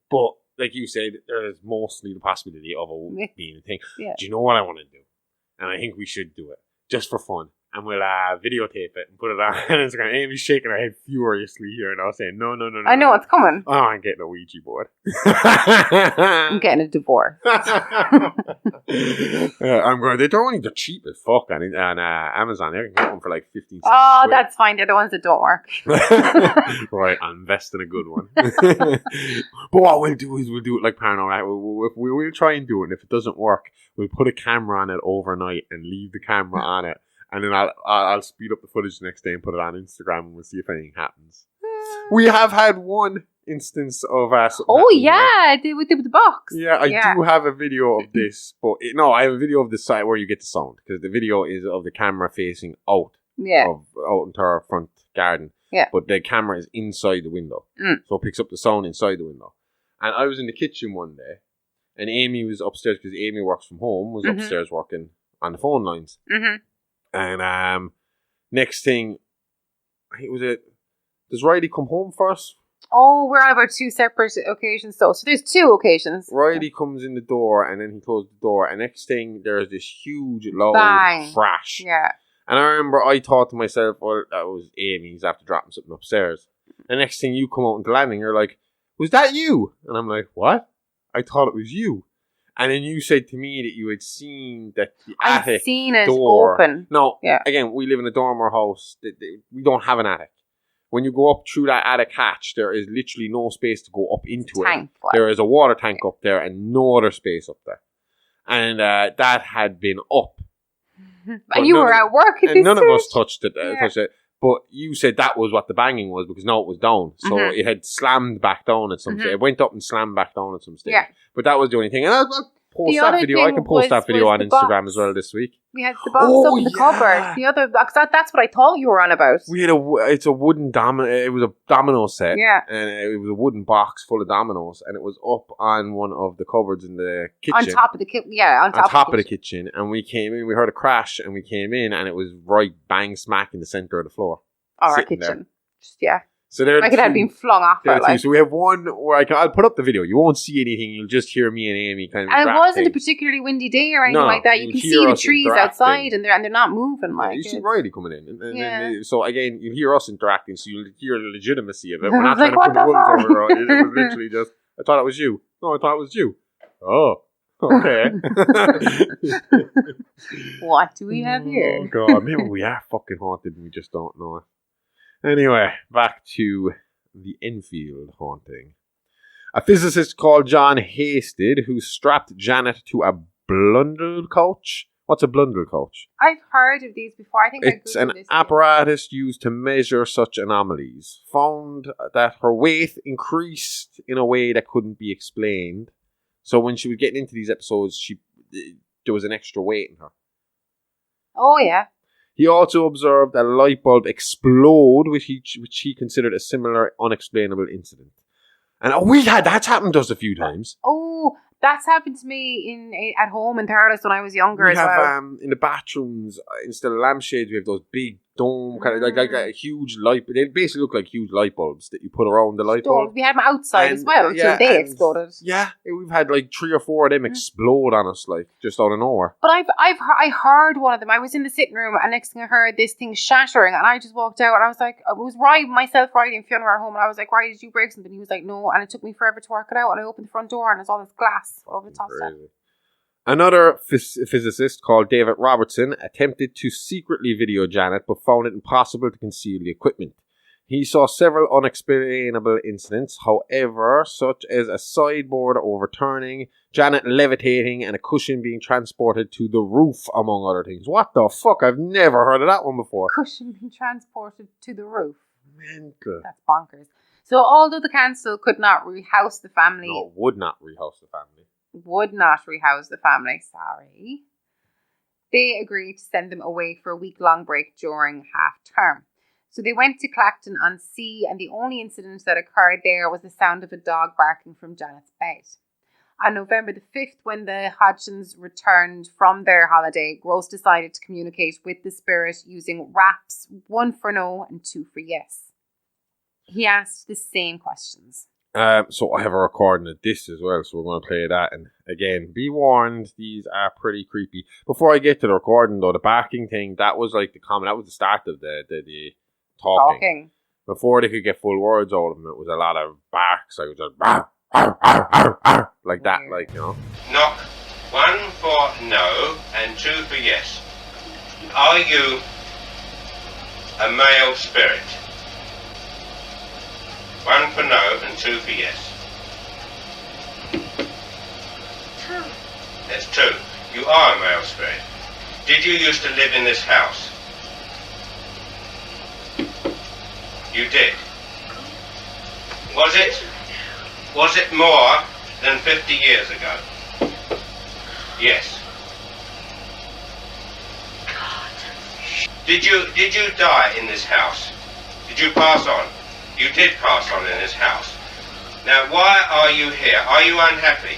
But like you said, there's mostly the possibility of it being a thing. Yeah. Do you know what I want to do? And I think we should do it just for fun. And we'll videotape it and put it on Instagram. Amy's shaking her head furiously here, and I was saying, no. I know it's coming. Oh, I'm getting a Ouija board. I'm getting a divorce. They're cheap as fuck on Amazon. You can get one for like 15 Oh, quid. That's fine. They're the ones that don't work. Right, I'll invest in a good one. But what we'll do is we'll do it like Paranormal. We'll try and do it, and if it doesn't work, we'll put a camera on it overnight and leave the camera on it. And then I'll speed up the footage the next day and put it on Instagram and we'll see if anything happens. We have had one instance of us. Oh, yeah, with the box. Yeah, I do have a video of this. But I have a video of the side where you get the sound. Because the video is of the camera facing out. Yeah. Out into our front garden. Yeah. But the camera is inside the window. So it picks up the sound inside the window. And I was in the kitchen one day. And Amy was upstairs because Amy works from home. Was upstairs working on the phone lines. Mm-hmm. And next thing, does Riley come home first? Oh, we're on about two separate occasions though. So there's two occasions. Riley comes in the door and then he closed the door. And next thing, there's this huge loud crash. Yeah. And I remember I thought to myself, well, that was Amy's after dropping something upstairs. The next thing you come out into Landon, you're like, was that you? And I'm like, what? I thought it was you. And then you said to me that you had seen that the attic I've seen it door. open. No, Yeah. Again, we live in a dormer house. We don't have an attic. When you go up through that attic hatch, there is literally no space to go up into Tank, it. There is a water tank up there and no other space up there. And that had been up. And you were at work at and this none of us stage? touched it. But you said that was what the banging was because no, it was down. So it had slammed back down at some stage. It went up and slammed back down at some stage. Yeah. But that was the only thing. And I'll post The that other video. I thing can post that video was on the Instagram box. as well this week. We had the box up in the cupboard. The other, because that's what I thought you were on about. We had it's a wooden domino. It was a domino set. Yeah. And it was a wooden box full of dominoes. And it was up on one of the cupboards in the kitchen. On top of the kitchen. Yeah, on top of the kitchen. And we came in, we heard a crash and we came in and it was right bang smack in the center of the floor. Our kitchen. Just, yeah. So there, like it had been flung off it. Like. So we have one where I'll put up the video. You won't see anything. You'll just hear me and Amy kind of. And it wasn't a particularly windy day or anything like that. You can see the trees outside, and they're not moving. Like you see Riley coming in, yeah. So again, you hear us interacting, so you'll hear the legitimacy of it. We're not like, trying to put the ones over. It was literally just. I thought it was you. No, I thought it was you. Oh, okay. What do we have here? Oh God, maybe we are fucking haunted and we just don't know it. Anyway, back to the Enfeild haunting. A physicist called John Hasted, who strapped Janet to a blundell coach. What's a blundell coach? I've heard of these before. I think it's an apparatus used to measure such anomalies. Found that her weight increased in a way that couldn't be explained. So when she was getting into these episodes, there was an extra weight in her. Oh yeah. He also observed a light bulb explode, which he considered a similar unexplainable incident. And that's happened to us a few times. Oh, that's happened to me at home in Thurles when I was younger as well. In the bathrooms, instead of lampshades, we have those big dome, kind of like a huge light. They basically look like huge light bulbs that you put around the light bulb. We had them outside as well until they exploded. Yeah, we've had like 3 or 4 of them explode on us, like just out of nowhere. But I heard one of them. I was in the sitting room, and next thing I heard this thing shattering, and I just walked out, and I was like, I was Riley and Fiona were at home, and I was like, Riley, did you break something? He was like, no, and it took me forever to work it out, and I opened the front door, and there's all this glass all over the top stuff. Another physicist called David Robertson attempted to secretly video Janet but found it impossible to conceal the equipment. He saw several unexplainable incidents, however, such as a sideboard overturning, Janet levitating, and a cushion being transported to the roof, among other things. What the fuck? I've never heard of that one before. Cushion being transported to the roof. Mental. That's bonkers. So although the council could not rehouse the family... No, would not rehouse the family. Would not rehouse the family, sorry. They agreed to send them away for a week-long break during half-term. So they went to Clacton-on-Sea, and the only incident that occurred there was the sound of a dog barking from Janet's bed. On November the 5th, when the Hodgsons returned from their holiday, Gross decided to communicate with the spirit using raps, 1 for no and 2 for yes. He asked the same questions. So I have a recording of this as well, so we're going to play that. And again, be warned, these are pretty creepy. Before I get to the recording, though, the barking thing, that was like the comment. That was the start of the talking. Before they could get full words out of them, it was a lot of barks. Like it was just rawr, rawr, rawr, rawr, rawr, like that, like, you know. Knock. 1 for no and 2 for yes. Are you a male spirit? 1 for no and 2 for yes. 2. That's 2. You are a male spirit. Did you used to live in this house? You did. Was it more than 50 years ago? Yes. Did you die in this house? Did you pass on? You did pass on in this house. Now, why are you here? Are you unhappy?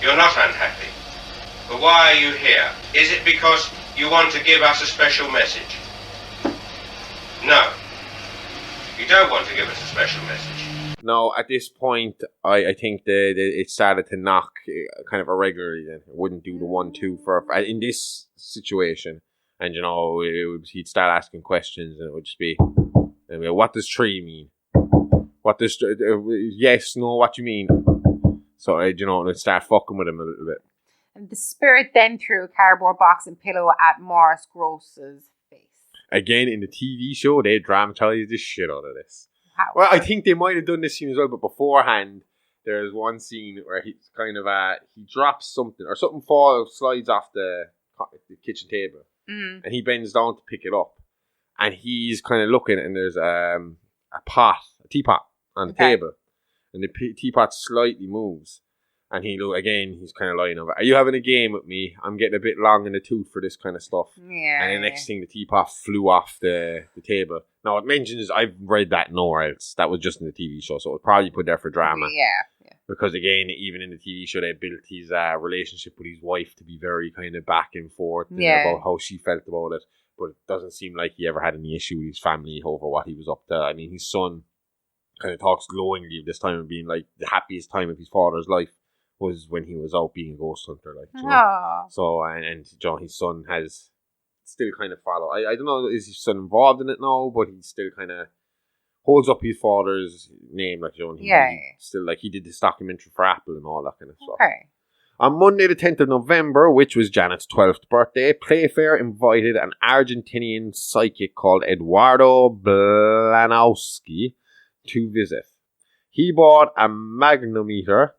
You're not unhappy. But why are you here? Is it because you want to give us a special message? No. You don't want to give us a special message. No, at this point, I think that it started to knock kind of irregularly. Then it wouldn't do the 1-2 for in this situation. And, he'd start asking questions, and it would just be, what does tree mean? What does, yes, no, what do you mean? So, and it'd start fucking with him a little bit. And the spirit then threw a cardboard box and pillow at Morris Gross's face. Again, in the TV show, they dramatized the shit out of this. How? Well, I think they might have done this scene as well, but beforehand, there's one scene where he's kind of, he drops something, or something slides off the kitchen table. Mm. And he bends down to pick it up. And he's kind of looking, and there's a teapot on the table. And the teapot slightly moves. And he's kind of lying over. Are you having a game with me? I'm getting a bit long in the tooth for this kind of stuff. Yeah. And the next thing, the teapot flew off the table. Now, it mentions, I've read that nowhere else. That was just in the TV show, so it was probably put there for drama. Yeah. Because, again, even in the TV show, they built his relationship with his wife to be very kind of back and forth about how she felt about it. But it doesn't seem like he ever had any issue with his family over what he was up to. I mean, his son kind of talks glowingly of this time of being like the happiest time of his father's life was when he was out being a ghost hunter. So, and his son has still kind of followed. I don't know, is his son involved in it now? But he still kind of holds up his father's name, he still, he did this documentary for Apple and all that kind of stuff. Okay. On Monday the 10th of November, which was Janet's 12th birthday, Playfair invited an Argentinian psychic called Eduardo Blanowski to visit. He bought a magnometer,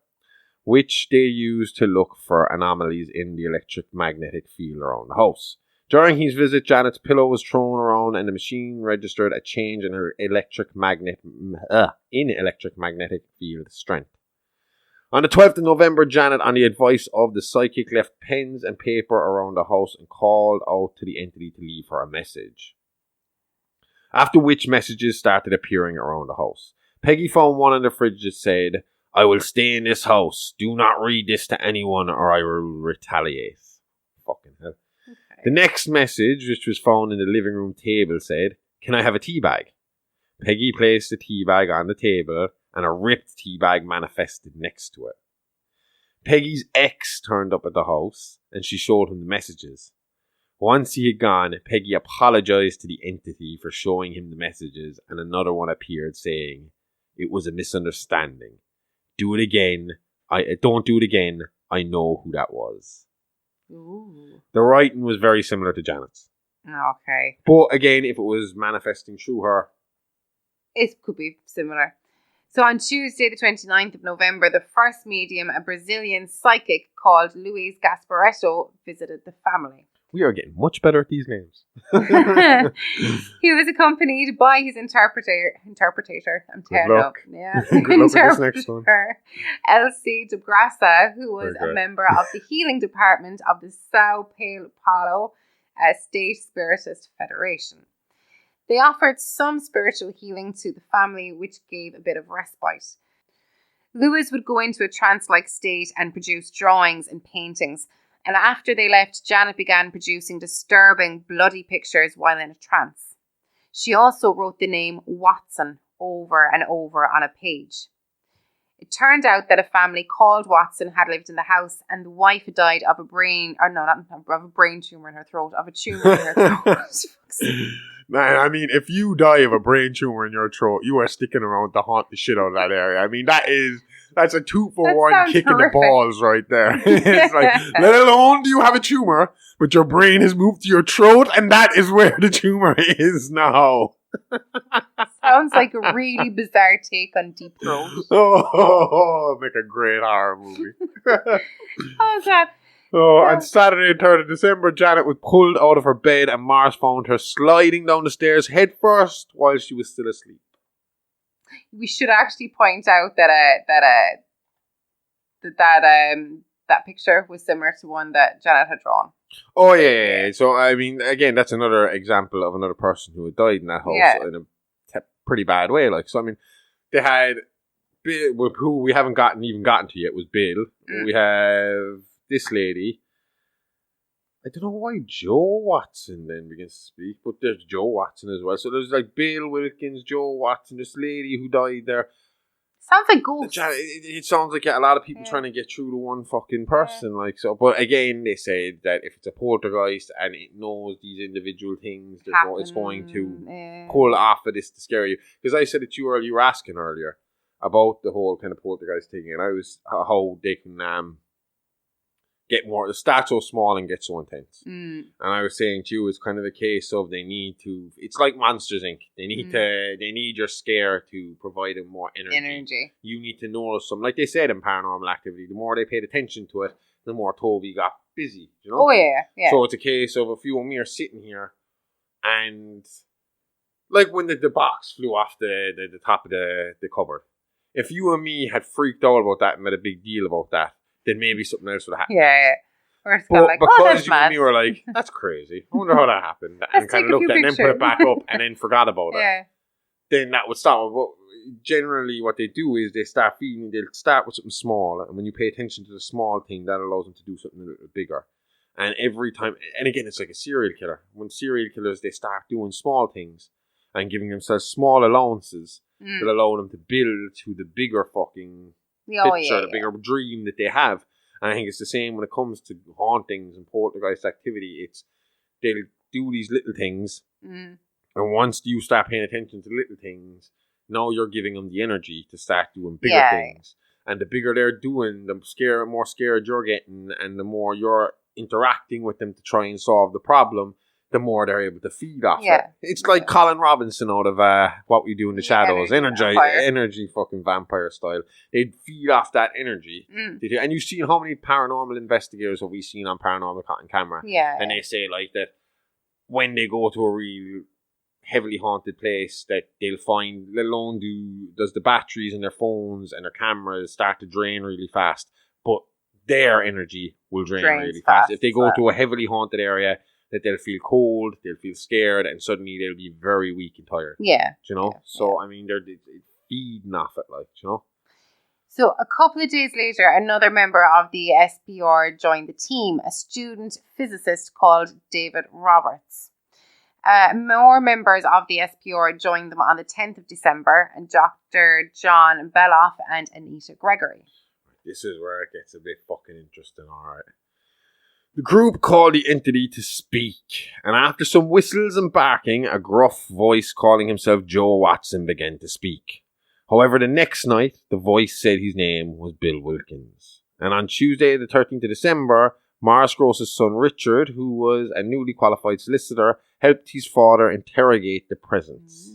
which they used to look for anomalies in the electromagnetic field around the house. During his visit, Janet's pillow was thrown around and the machine registered a change in her electromagnetic field strength. On the 12th of November, Janet, on the advice of the psychic, left pens and paper around the house and called out to the entity to leave her a message. After which messages started appearing around the house. Peggy found one in the fridge that said, "I will stay in this house. Do not read this to anyone or I will retaliate." Fucking hell. Okay. The next message, which was found in the living room table, said, "Can I have a tea bag?" Peggy placed the tea bag on the table and a ripped tea bag manifested next to it. Peggy's ex turned up at the house and she showed him the messages. Once he had gone, Peggy apologized to the entity for showing him the messages, and another one appeared saying, "It was a misunderstanding. Do it again. Don't do it again. I know who that was." Ooh. The writing was very similar to Janet's. Okay. But again, if it was manifesting through her, it could be similar. So on Tuesday, the 29th of November, the first medium, a Brazilian psychic called Luis Gasparetto, visited the family. We are getting much better at these names. He was accompanied by his interpreter. I'm tearing up. Yeah. Good luck with this next one. Elsie de Grassa, who was a member of the healing department of the Sao Paulo State Spiritist Federation. They offered some spiritual healing to the family, which gave a bit of respite. Lewis would go into a trance-like state and produce drawings and paintings. And after they left, Janet began producing disturbing, bloody pictures while in a trance. She also wrote the name Watson over and over on a page. It turned out that a family called Watson had lived in the house, and the wife had died of a brain tumor in her throat, of a tumor in her throat. Man, I mean, if you die of a brain tumor in your throat, you are sticking around to haunt the shit out of that area. I mean, that's a 2-for-1 kick in the balls right there. It's like, let alone do you have a tumor, but your brain has moved to your throat, and that is where the tumor is now. Sounds like a really bizarre take on Deep Throat. Oh, make a great horror movie. Oh, God. On Saturday, 3rd of December, Janet was pulled out of her bed and Mars found her sliding down the stairs head first while she was still asleep. We should actually point out that that picture was similar to one that Janet had drawn. Oh, yeah. So, I mean, again, that's another example of another person who had died in that house in a pretty bad way. So, I mean, they had Bill, who we haven't even gotten to yet, was Bill. We have this lady. I don't know why Joe Watson then begins to speak, but there's Joe Watson as well. So there's Bill Wilkins, Joe Watson, this lady who died there. Sounds like ghosts. It sounds like a lot of people trying to get through to one fucking person, like so. But again, they say that if it's a poltergeist and it knows these individual things, that it's going to pull off of this to scare you. Because I said it to you earlier, you were asking earlier about the whole kind of poltergeist thing, and I was how they can get more, start so small and get so intense. And I was saying to you, it's kind of a case of they need to, it's like Monsters Inc. They need your scare to provide them more energy. You need to notice something. Like they said in Paranormal Activity, the more they paid attention to it, the more Tobi got busy, you know? Oh, yeah. So it's a case of if you and me are sitting here and like when the box flew off the top of the cupboard, if you and me had freaked out about that and made a big deal about that, then maybe something else would happen. Yeah. But like, because you and me were like, that's crazy. I wonder how that happened. And kind of looked at it and then put it back up and then forgot about it. Then that would stop. But generally what they do is they'll start with something small. And when you pay attention to the small thing, that allows them to do something a little bigger. And every time, and again, it's like a serial killer. When serial killers, they start doing small things and giving themselves small allowances that allow them to build to the bigger fucking picture, the bigger dream that they have. And I think it's the same when it comes to hauntings and poltergeist activity. They'll do these little things, and once you start paying attention to little things, now you're giving them the energy to start doing bigger things. And the bigger they're doing, the more scared you're getting, and the more you're interacting with them to try and solve the problem, the more they're able to feed off it. It's like Colin Robinson out of What We Do in the Shadows, energy fucking vampire style. They'd feed off that energy. And you've seen how many paranormal investigators have we seen on Paranormal Cotton Camera? And they say like that when they go to a real heavily haunted place, that they'll find, let alone does the batteries in their phones and their cameras start to drain really fast, but their energy will drain really fast. If they go to a heavily haunted area, that they'll feel cold, they'll feel scared, and suddenly they'll be very weak and tired. You know? So, I mean, they're feeding off it, like, you know? So, a couple of days later, another member of the SPR joined the team, a student physicist called David Roberts. More members of the SPR joined them on the 10th of December, and Dr. John Beloff and Anita Gregory. This is where it gets a bit fucking interesting, alright. The group called the entity to speak, and after some whistles and barking, a gruff voice calling himself Joe Watson began to speak. However, the next night, the voice said his name was Bill Wilkins. And on Tuesday, the 13th of December, Morris Gross's son Richard, who was a newly qualified solicitor, helped his father interrogate the presence.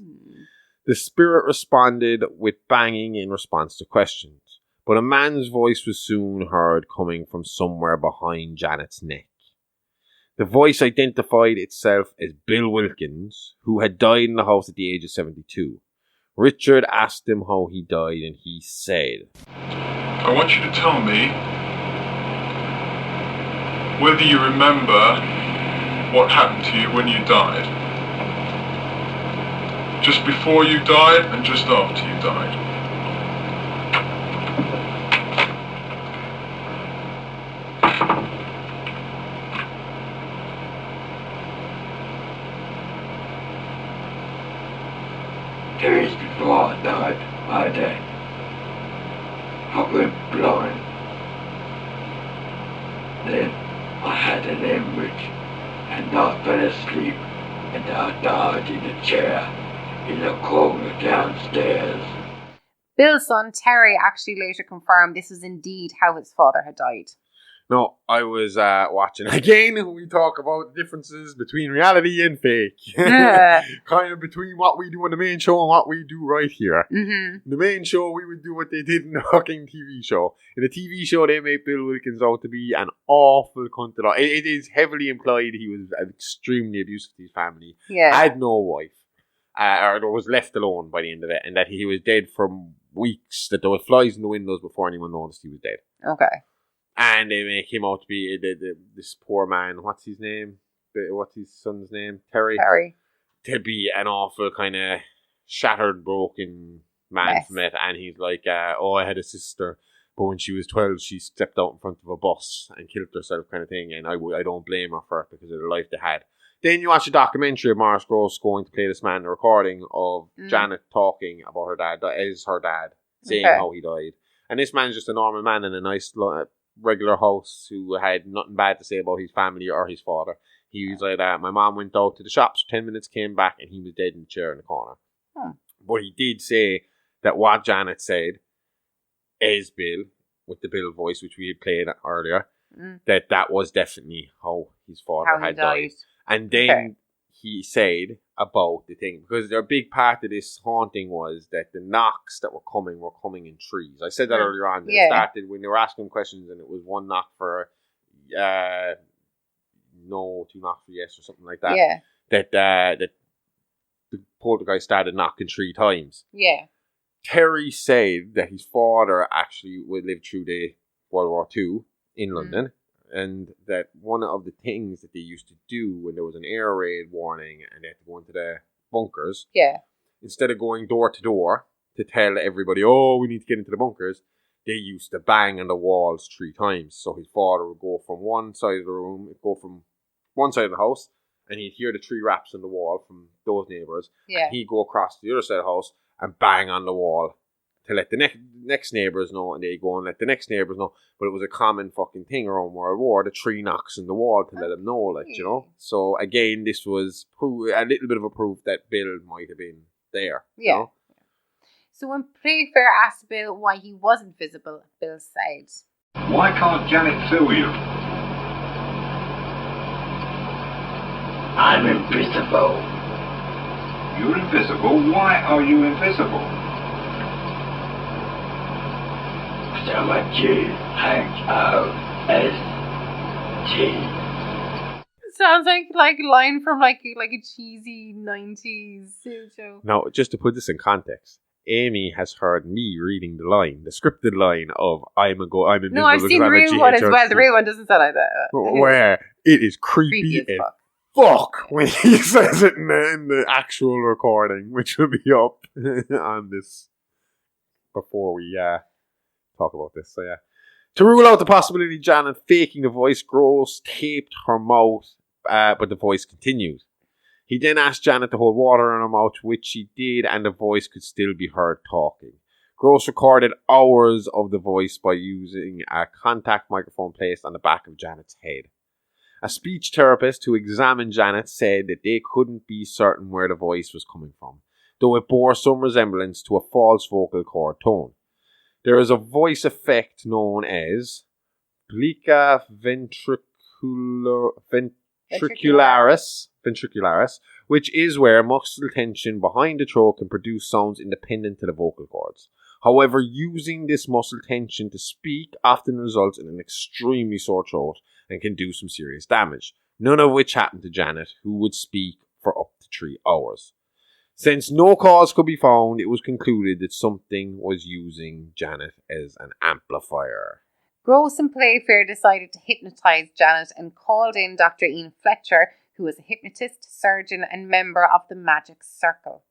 The spirit responded with banging in response to questions. But a man's voice was soon heard coming from somewhere behind Janet's neck. The voice identified itself as Bill Wilkins, who had died in the house at the age of 72. Richard asked him how he died, and he said, I want you to tell me whether you remember what happened to you when you died. Just before you died and just after you died. Days before I died, my day, I went blind. Then I had an hemorrhage, and I fell asleep, and I died in a chair in the corner downstairs. Bill's son Terry actually later confirmed this was indeed how his father had died. No, I was watching. Again, we talk about differences between reality and fake. Kind of between what we do on the main show and what we do right here. In the main show, we would do what they did in the fucking TV show. In the TV show, they made Bill Wilkins out to be an awful cunt. It is heavily implied he was extremely abusive to his family. Had no wife. Or was left alone by the end of it. And that he was dead for weeks. That there were flies in the windows before anyone noticed he was dead. Okay. And they make him out to be this poor man. What's his name? What's his son's name? Terry. To be an awful kind of shattered, broken man from it. And he's like, I had a sister, but when she was 12, she stepped out in front of a bus and killed herself kind of thing. And I don't blame her for it because of the life they had. Then you watch a documentary of Morris Gross going to play this man, the recording of Janet talking about her dad as her dad, saying how he died. And this man's just a normal man in a nice, regular house who had nothing bad to say about his family or his father. He was like, my mom went out to the shops for 10 minutes, came back, and he was dead in the chair in the corner. But he did say that what Janet said is Bill, with the Bill voice, which we had played earlier, that was definitely how his father had died. And then he said about the thing, because a big part of this haunting was that the knocks that were coming in threes. I said that earlier on. It started when they were asking questions, and it was one knock for no, two knocks for yes, or something like that. Yeah. That the poltergeist started knocking 3 times. Yeah. Terry said that his father actually lived through the World War II in London, and that one of the things that they used to do when there was an air raid warning and they had to go into the bunkers, instead of going door to door to tell everybody, oh, we need to get into the bunkers, they used to bang on the walls 3 times. So his father would go from one side of the room, go from one side of the house, and he'd hear the 3 raps on the wall from those neighbours, and he'd go across to the other side of the house and bang on the wall to let the next neighbours know, and they'd go and let the next neighbours know. But it was a common fucking thing around World War, the 3 knocks on the wall to let them know, like, you know. So again, this was a little bit of a proof that Bill might have been there. You know? So when Playfair asked Bill why he wasn't visible, Bill said, "Why can't Janet feel you?" "I'm invisible." "You're invisible? Why are you invisible?" "So a G-H-O-S-T." Sounds like a line from like a cheesy 90s show. Now, just to put this in context, Amy has heard me reading the scripted line of I'm invisible. No, I've seen the real one as well. The real one doesn't sound like that. Where it is creepy as fuck when he says it in the actual recording, which will be up on this before we talk about this. So yeah. To rule out the possibility of Janet faking the voice, Gross taped her mouth, but the voice continued. He then asked Janet to hold water in her mouth, which she did, and the voice could still be heard talking. Gross recorded hours of the voice by using a contact microphone placed on the back of Janet's head. A speech therapist who examined Janet said that they couldn't be certain where the voice was coming from, though it bore some resemblance to a false vocal cord tone. There is a voice effect known as plica ventricularis, which is where muscle tension behind the throat can produce sounds independent to the vocal cords. However, using this muscle tension to speak often results in an extremely sore throat and can do some serious damage, none of which happened to Janet, who would speak for up to 3 hours. Since no cause could be found, it was concluded that something was using Janet as an amplifier. Gross and Playfair decided to hypnotise Janet and called in Dr. Ian Fletcher, who was a hypnotist, surgeon and member of the Magic Circle.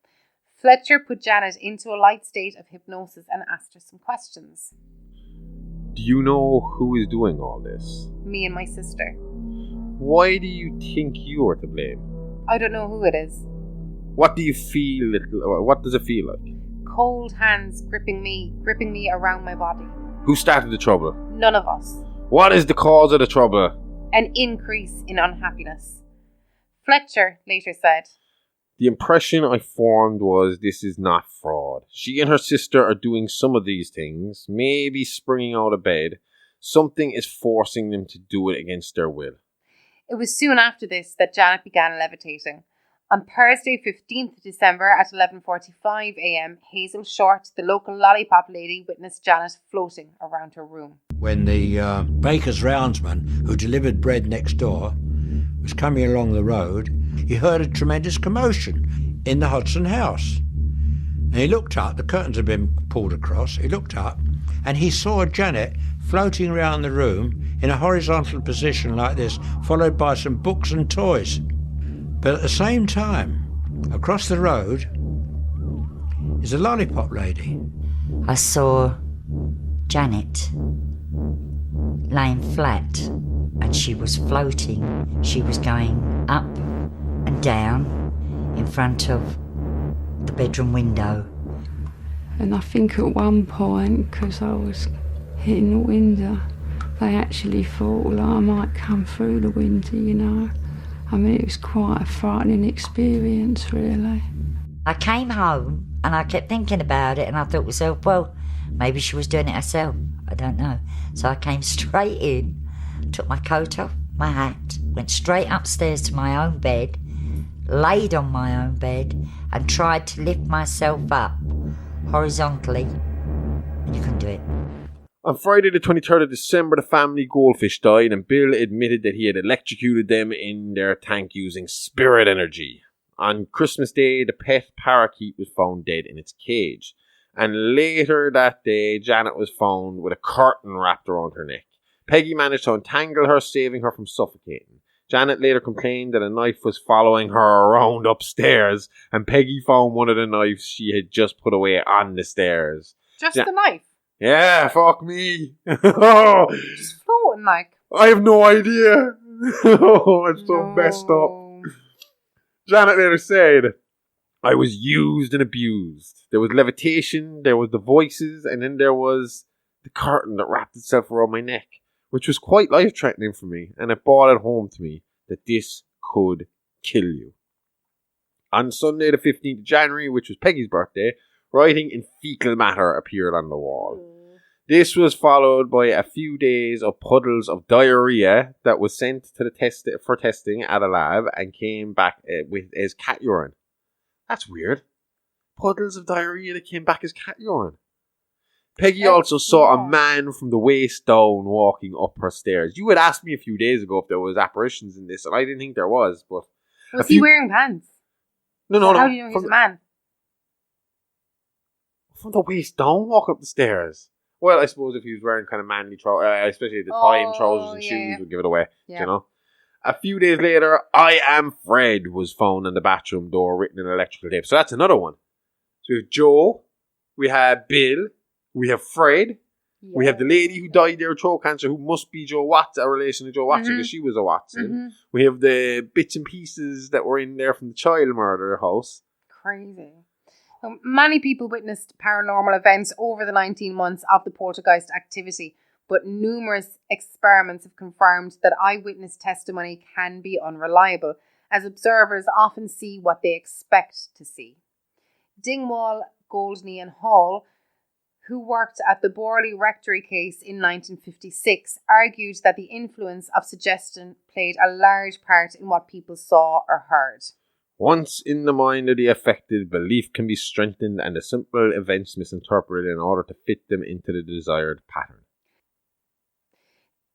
Fletcher put Janet into a light state of hypnosis and asked her some questions. Do you know who is doing all this? Me and my sister. Why do you think you are to blame? I don't know who it is. What do you feel? What does it feel like? Cold hands gripping me around my body. Who started the trouble? None of us. What is the cause of the trouble? An increase in unhappiness. Fletcher later said, The impression I formed was this is not fraud. She and her sister are doing some of these things, maybe springing out of bed. Something is forcing them to do it against their will. It was soon after this that Janet began levitating. On Thursday, 15th December at 11:45 a.m, Hazel Short, the local lollipop lady, witnessed Janet floating around her room. When the baker's roundsman, who delivered bread next door, was coming along the road, he heard a tremendous commotion in the Hodgson house. And he looked up, the curtains had been pulled across, he looked up, and he saw Janet floating around the room in a horizontal position like this, followed by some books and toys. But at the same time, across the road, is a lollipop lady. I saw Janet laying flat, and she was floating. She was going up and down in front of the bedroom window. And I think at one point, because I was hitting the window, they actually thought, well, I might come through the window, you know. I mean, it was quite a frightening experience, really. I came home and I kept thinking about it, and I thought to myself, well, maybe she was doing it herself. I don't know. So I came straight in, took my coat off, my hat, went straight upstairs to my own bed, laid on my own bed, and tried to lift myself up horizontally, and you couldn't do it. On Friday the 23rd of December, the family goldfish died, and Bill admitted that he had electrocuted them in their tank using spirit energy. On Christmas Day, the pet parakeet was found dead in its cage. And later that day, Janet was found with a curtain wrapped around her neck. Peggy managed to untangle her, saving her from suffocating. Janet later complained that a knife was following her around upstairs, and Peggy found one of the knives she had just put away on the stairs. Just the knife? Yeah, fuck me. Just floating, like. I have no idea. It's so messed up. Janet later said, I was used and abused. There was levitation, there was the voices, and then there was the curtain that wrapped itself around my neck, which was quite life-threatening for me, and it brought it home to me that this could kill you. On Sunday the 15th of January, which was Peggy's birthday, writing in fecal matter appeared on the wall. This was followed by a few days of puddles of diarrhea that was sent to the for testing at a lab and came back as cat urine. That's weird. Puddles of diarrhea that came back as cat urine. Peggy also saw a man from the waist down walking up her stairs. You had asked me a few days ago if there was apparitions in this, and I didn't think there was. But was he wearing pants? No. How do you know he's a man? From the waist down, walk up the stairs. Well, I suppose if he was wearing kind of manly trousers, especially at the time, trousers and shoes would give it away. Yeah. You know. A few days later, I am Fred was found on the bathroom door, written in electrical tape. So that's another one. So we have Joe, we have Bill, we have Fred, we have the lady who died there of throat cancer, who must be Joe Watson, a relation to Joe Watson, because she was a Watson. We have the bits and pieces that were in there from the child murder house. Crazy. Many people witnessed paranormal events over the 19 months of the poltergeist activity, but numerous experiments have confirmed that eyewitness testimony can be unreliable, as observers often see what they expect to see. Dingwall, Goldney and Hall, who worked at the Borley Rectory case in 1956, argued that the influence of suggestion played a large part in what people saw or heard. Once in the mind of the affected, belief can be strengthened and the simple events misinterpreted in order to fit them into the desired pattern.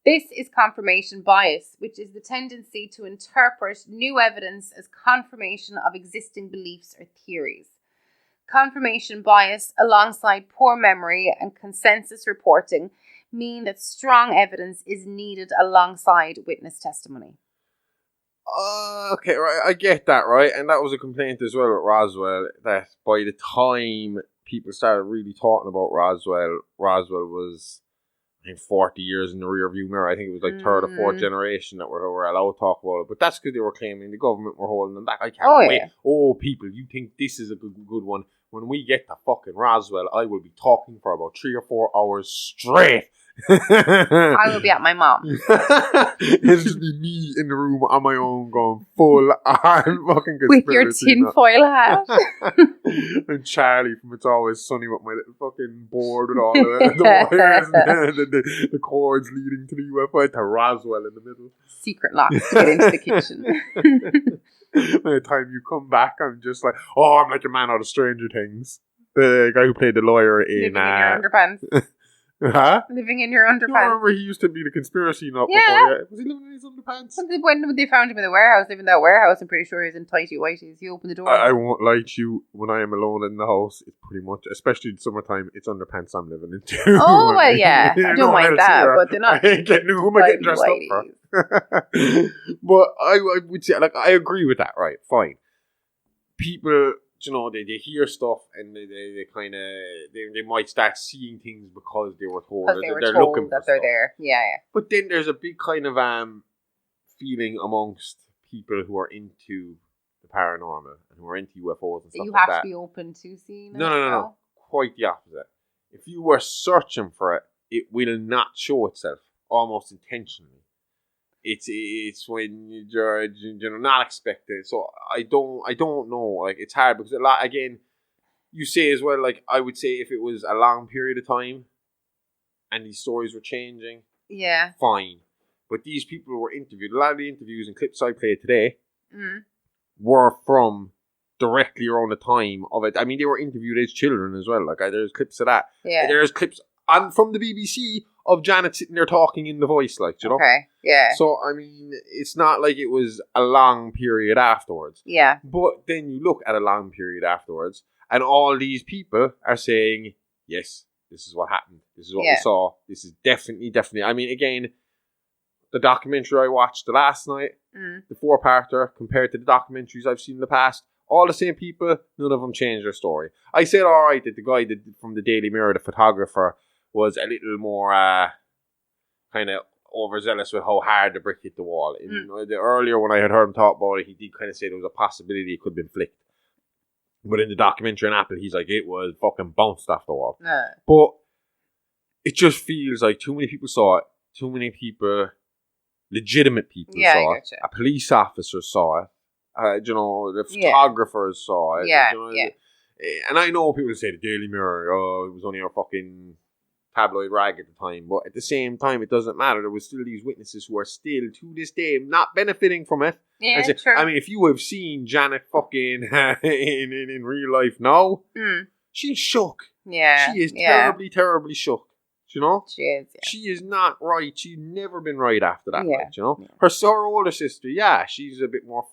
This is confirmation bias, which is the tendency to interpret new evidence as confirmation of existing beliefs or theories. Confirmation bias, alongside poor memory and consensus reporting, mean that strong evidence is needed alongside witness testimony. Okay, right, I get that, right? And that was a complaint as well with Roswell, that by the time people started really talking about Roswell was, I think, 40 years in the rear view mirror. I think it was like third or fourth generation that were allowed to talk about it. But that's because they were claiming the government were holding them back. I can't wait. Yeah. Oh, people, you think this is a good one? When we get to fucking Roswell, I will be talking for about 3 or 4 hours straight. I will be at my mom. It'll just be me in the room on my own going full on fucking conspiracy. With your tinfoil hat. And Charlie from It's Always Sunny with my little fucking board with all the wires and the cords leading to the UFO to Roswell in the middle. Secret lock to get into the kitchen. By the time you come back, I'm just like, oh, I'm like a man out of Stranger Things. The guy who played the lawyer in... Living in your underpants. Huh? Living in your underpants. I remember he used to be the conspiracy nut before. Yeah. Was he living in his underpants? When they found him in the warehouse, living in that warehouse, I'm pretty sure he was in tighty whities. He opened the door. I won't lie to you, when I am alone in the house, it's pretty much, especially in summertime, it's underpants I'm living in too. Oh, well, yeah. I don't mind that, but they're not. I ain't getting, who am I getting dressed up for? But I would say, like, I agree with that, right? Fine. People, you know, they hear stuff and they kind of, they might start seeing things because they were told that they're looking that for they're stuff. There. Yeah. But then there's a big kind of feeling amongst people who are into the paranormal and who are into UFOs and stuff you like that. You have to be open to seeing it? No. quite the opposite. If you were searching for it, it will not show itself almost intentionally. It's when you're not expected. So I don't know. Like, it's hard because a lot, again, you say as well, like, I would say if it was a long period of time and these stories were changing, yeah, fine. But these people were interviewed. A lot of the interviews and clips I played today were from directly around the time of it. I mean, they were interviewed as children as well. Like, there's clips of that. Yeah. There's clips from the BBC of Janet sitting there talking in the voice, like, you know? Okay, yeah. So, I mean, it's not like it was a long period afterwards. Yeah. But then you look at a long period afterwards, and all these people are saying, yes, this is what happened. This is what we saw. This is definitely. I mean, again, the documentary I watched the last night, the 4-parter, compared to the documentaries I've seen in the past, all the same people, none of them changed their story. I said, all right, that the guy from the Daily Mirror, the photographer, was a little more kind of overzealous with how hard the brick hit the wall. Earlier, when I had heard him talk about it, he did kind of say there was a possibility it could have been flicked. But in the documentary on Apple, he's like, it was fucking bounced off the wall. But it just feels like too many people saw it. Too many people, legitimate people saw it. A police officer saw it. The photographers saw it. And I know people say the Daily Mirror, it was only a fucking tabloid rag at the time. But at the same time, it doesn't matter. There was still these witnesses who are still, to this day, not benefiting from it. Yeah, true. I mean, if you have seen Janet fucking in real life now, she's shook. Yeah. She is terribly, terribly shook. You know? She is, yeah. She is not right. She's never been right after that. Yeah. Like, you know? Yeah. Her older sister, she's a bit more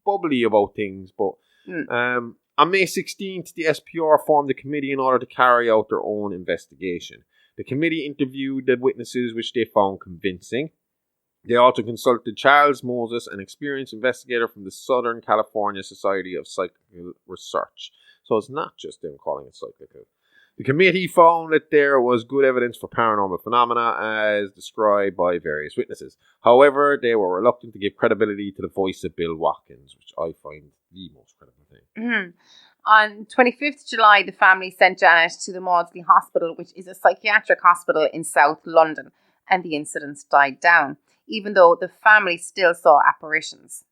bubbly about things. But on May 16th, the SPR formed a committee in order to carry out their own investigation. The committee interviewed the witnesses, which they found convincing. They also consulted Charles Moses, an experienced investigator from the Southern California Society of Psychical Research. So it's not just them calling it psychical. The committee found that there was good evidence for paranormal phenomena as described by various witnesses. However, they were reluctant to give credibility to the voice of Bill Watkins, which I find the most credible thing. On 25th July, the family sent Janet to the Maudsley Hospital, which is a psychiatric hospital in South London, and the incidents died down, even though the family still saw apparitions.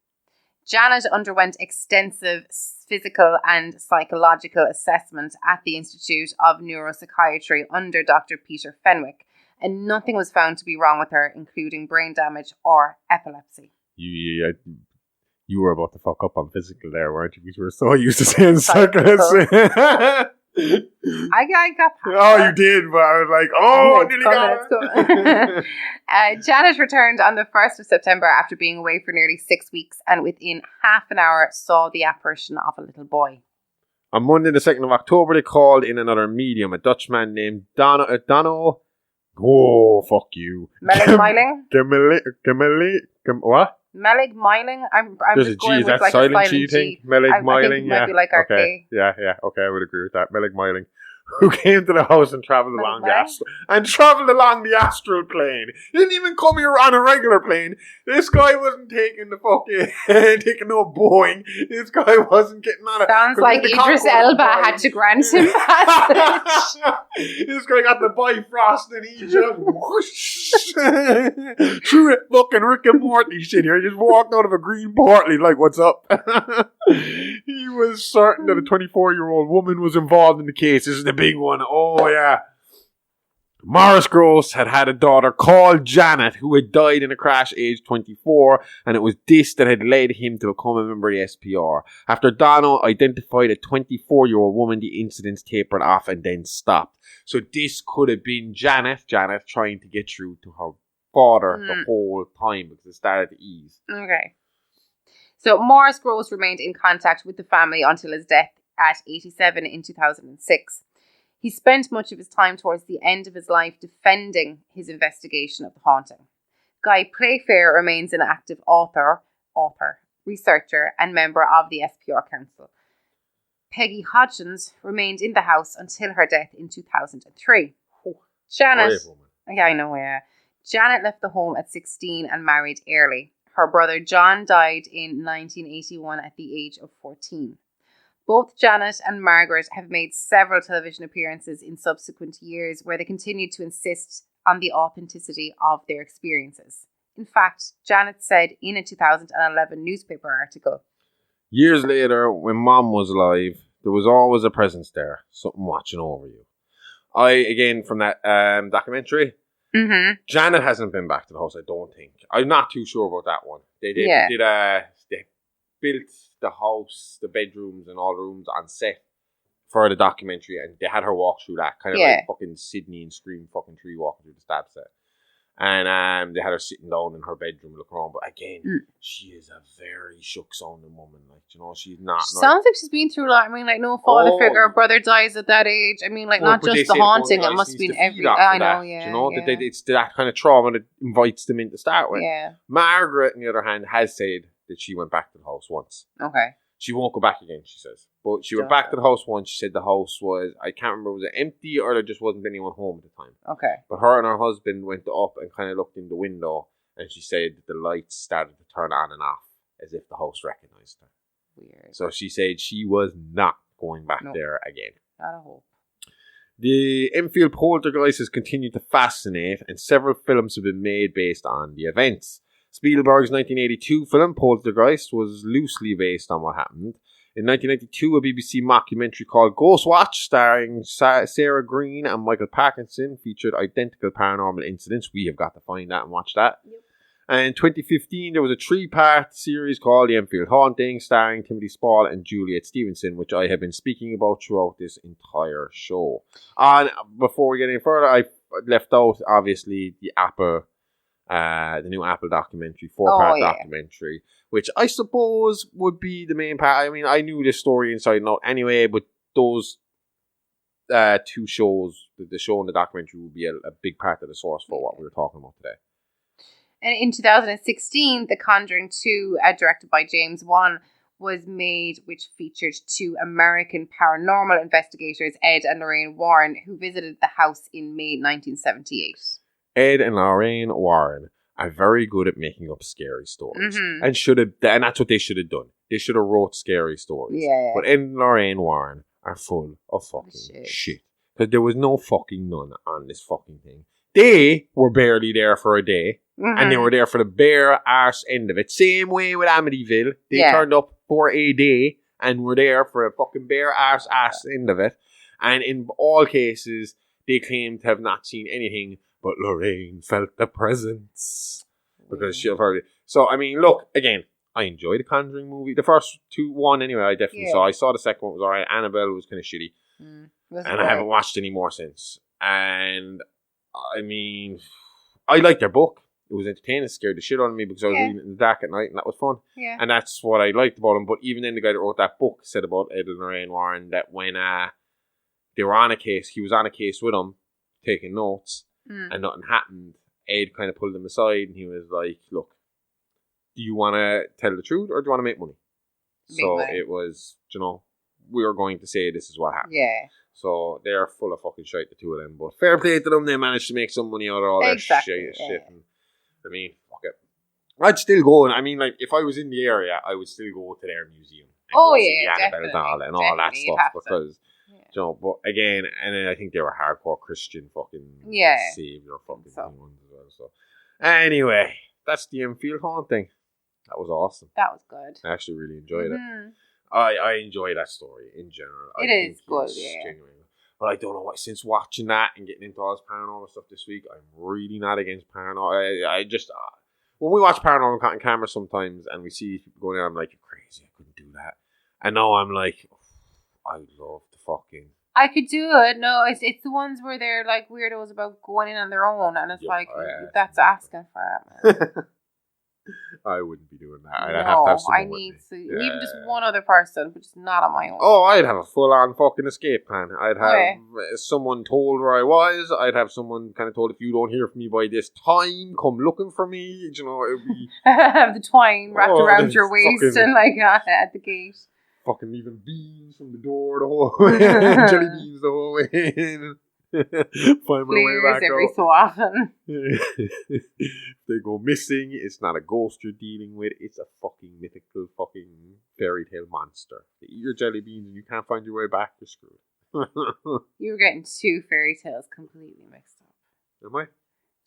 Janet underwent extensive physical and psychological assessment at the Institute of Neuropsychiatry under Dr. Peter Fenwick, and nothing was found to be wrong with her, including brain damage or epilepsy. You were about to fuck up on physical there, weren't you? Because we were so used to saying psychical. I got past that. You did, but I was like, nearly got it. Janet returned on the 1st of September after being away for nearly 6 weeks, and within half an hour saw the apparition of a little boy. On Monday the 2nd of October, they called in another medium, a Dutchman named Dono. Oh, fuck you. Melig Meiling? What? Melig Meiling? I'm There's just a G. going Is with that silent G, you think? Melig Meiling? I think it might be like our K. Yeah. Okay, I would agree with that. Melig Meiling. Who came to the house and travelled along the astral plane. He didn't even come here on a regular plane. This guy wasn't taking the fucking taking no Boeing. This guy wasn't getting on it. Sounds like Idris Elba had to grant him passage. This guy got the Bifrost and he just whoosh, threw it fucking Rick and Morty shit here. He just walked out of a green portal like, what's up? He was certain that a 24-year-old woman was involved in the case. This is the big one. Oh, yeah. Morris Gross had a daughter called Janet who had died in a crash aged 24, and it was this that had led him to become a member of the SPR. After Dono identified a 24-year-old woman, the incidents tapered off and then stopped. So this could have been Janet trying to get through to her father the whole time because it started to ease. Okay. So Morris Gross remained in contact with the family until his death at 87 in 2006. He spent much of his time towards the end of his life defending his investigation of the haunting. Guy Playfair remains an active author, researcher, and member of the SPR Council. Peggy Hodgins remained in the house until her death in 2003. Janet left the home at 16 and married early. Her brother John died in 1981 at the age of 14. Both Janet and Margaret have made several television appearances in subsequent years where they continue to insist on the authenticity of their experiences. In fact, Janet said in a 2011 newspaper article, "Years later, when Mom was alive, there was always a presence there, something watching over you." Again, from that documentary, Janet hasn't been back to the house, I don't think. I'm not too sure about that one. They built the house, the bedrooms and all the rooms on set for the documentary, and they had her walk through that, kind of like fucking Sydney and Scream fucking 3 walking through the stab set. And they had her sitting down in her bedroom looking around. But again, she is a very shook-sounding woman. Like, you know, she's not... Sounds like she's been through a lot. I mean, like, no father figure. Her brother dies at that age. I mean, like, not just the haunting. It must have been every... I know, yeah. You know, it's that kind of trauma that invites them in to start with. Yeah. Margaret, on the other hand, has said that she went back to the house once. Okay. She won't go back again, she says. But she went back to the house once. She said the house was, I can't remember, was it empty or there just wasn't anyone home at the time? Okay. But her and her husband went up and kind of looked in the window, and she said the lights started to turn on and off as if the house recognized her. Weird. So she said she was not going back there again. Not a hope. The Enfeild poltergeist has continued to fascinate, and several films have been made based on the events. Spielberg's 1982 film Poltergeist was loosely based on what happened. In 1992, a BBC mockumentary called Ghost Watch, starring Sarah Green and Michael Parkinson, featured identical paranormal incidents. We have got to find that and watch that. Yep. And in 2015, there was a 3-part series called The Enfeild Haunting, starring Timothy Spall and Juliet Stevenson, which I have been speaking about throughout this entire show. And before we get any further, I left out, obviously, the new Apple documentary, 4-part documentary, which I suppose would be the main part. I mean, I knew this story inside and out anyway, but those 2 shows, the show and the documentary, would be a big part of the source for what we were talking about today. And in 2016, The Conjuring 2, directed by James Wan, was made, which featured 2 American paranormal investigators, Ed and Lorraine Warren, who visited the house in May 1978. Ed and Lorraine Warren are very good at making up scary stories. And that's what they should have done. They should have wrote scary stories. Yeah. But Ed and Lorraine Warren are full of fucking shit. Because there was no fucking none on this fucking thing. They were barely there for a day. And they were there for the bare arse end of it. Same way with Amityville. They turned up for a day and were there for a fucking bare arse end of it. And in all cases, they claimed to have not seen anything, but Lorraine felt the presence because she had heard it. So, I mean, look, again, I enjoyed the Conjuring movie. The first 1 anyway, I definitely saw. I saw the second one, was alright. Annabelle was kind of shitty. And I haven't watched any more since. And, I mean, I liked their book. It was entertaining. It scared the shit out of me because I was reading it in the dark at night, and that was fun. Yeah. And that's what I liked about them. But even then, the guy that wrote that book said about Ed and Lorraine Warren that when they were on a case, he was on a case with them, taking notes, and nothing happened. Ed kind of pulled him aside, and he was like, look, do you want to tell the truth, or do you want to make money? It was, we were going to say this is what happened. Yeah. So they're full of fucking shit, the 2 of them. But fair play to them, they managed to make some money out of all their shit. And, I mean, fuck it. I'd still go, and I mean, like, if I was in the area, I would still go to their museum. And definitely. And all that stuff, because, but again, and then I think they were hardcore Christian fucking savior fucking ones as well. So, anyway, that's the Enfeild Haunting. That was awesome. That was good. I actually really enjoyed it. I enjoy that story in general. It is good, genuine. But I don't know why, since watching that and getting into all this paranormal stuff this week, I'm really not against paranormal. I just, when we watch paranormal on camera sometimes and we see people going there, I'm like, you're crazy, I couldn't do that. And now I'm like, I would love to fucking. I could do it. No, it's the ones where they're like weirdos about going in on their own, and it's that's asking for it, man. I wouldn't be doing that. I'd have to have someone I need to, even just one other person, but just not on my own. Oh, I'd have a full-on fucking escape plan. I'd have someone told where I was. I'd have someone kind of told, if you don't hear from me by this time, come looking for me. It would be... have the twine wrapped around your waist and like at the gate. Fucking leaving beans from the door the whole way. Jelly beans the whole way in. Find my way back every out. so often. They go missing. It's not a ghost you're dealing with. It's a fucking mythical fucking fairy tale monster. They eat your jelly beans and you can't find your way back. You're screwed. You were getting two fairy tales completely mixed up. Am I?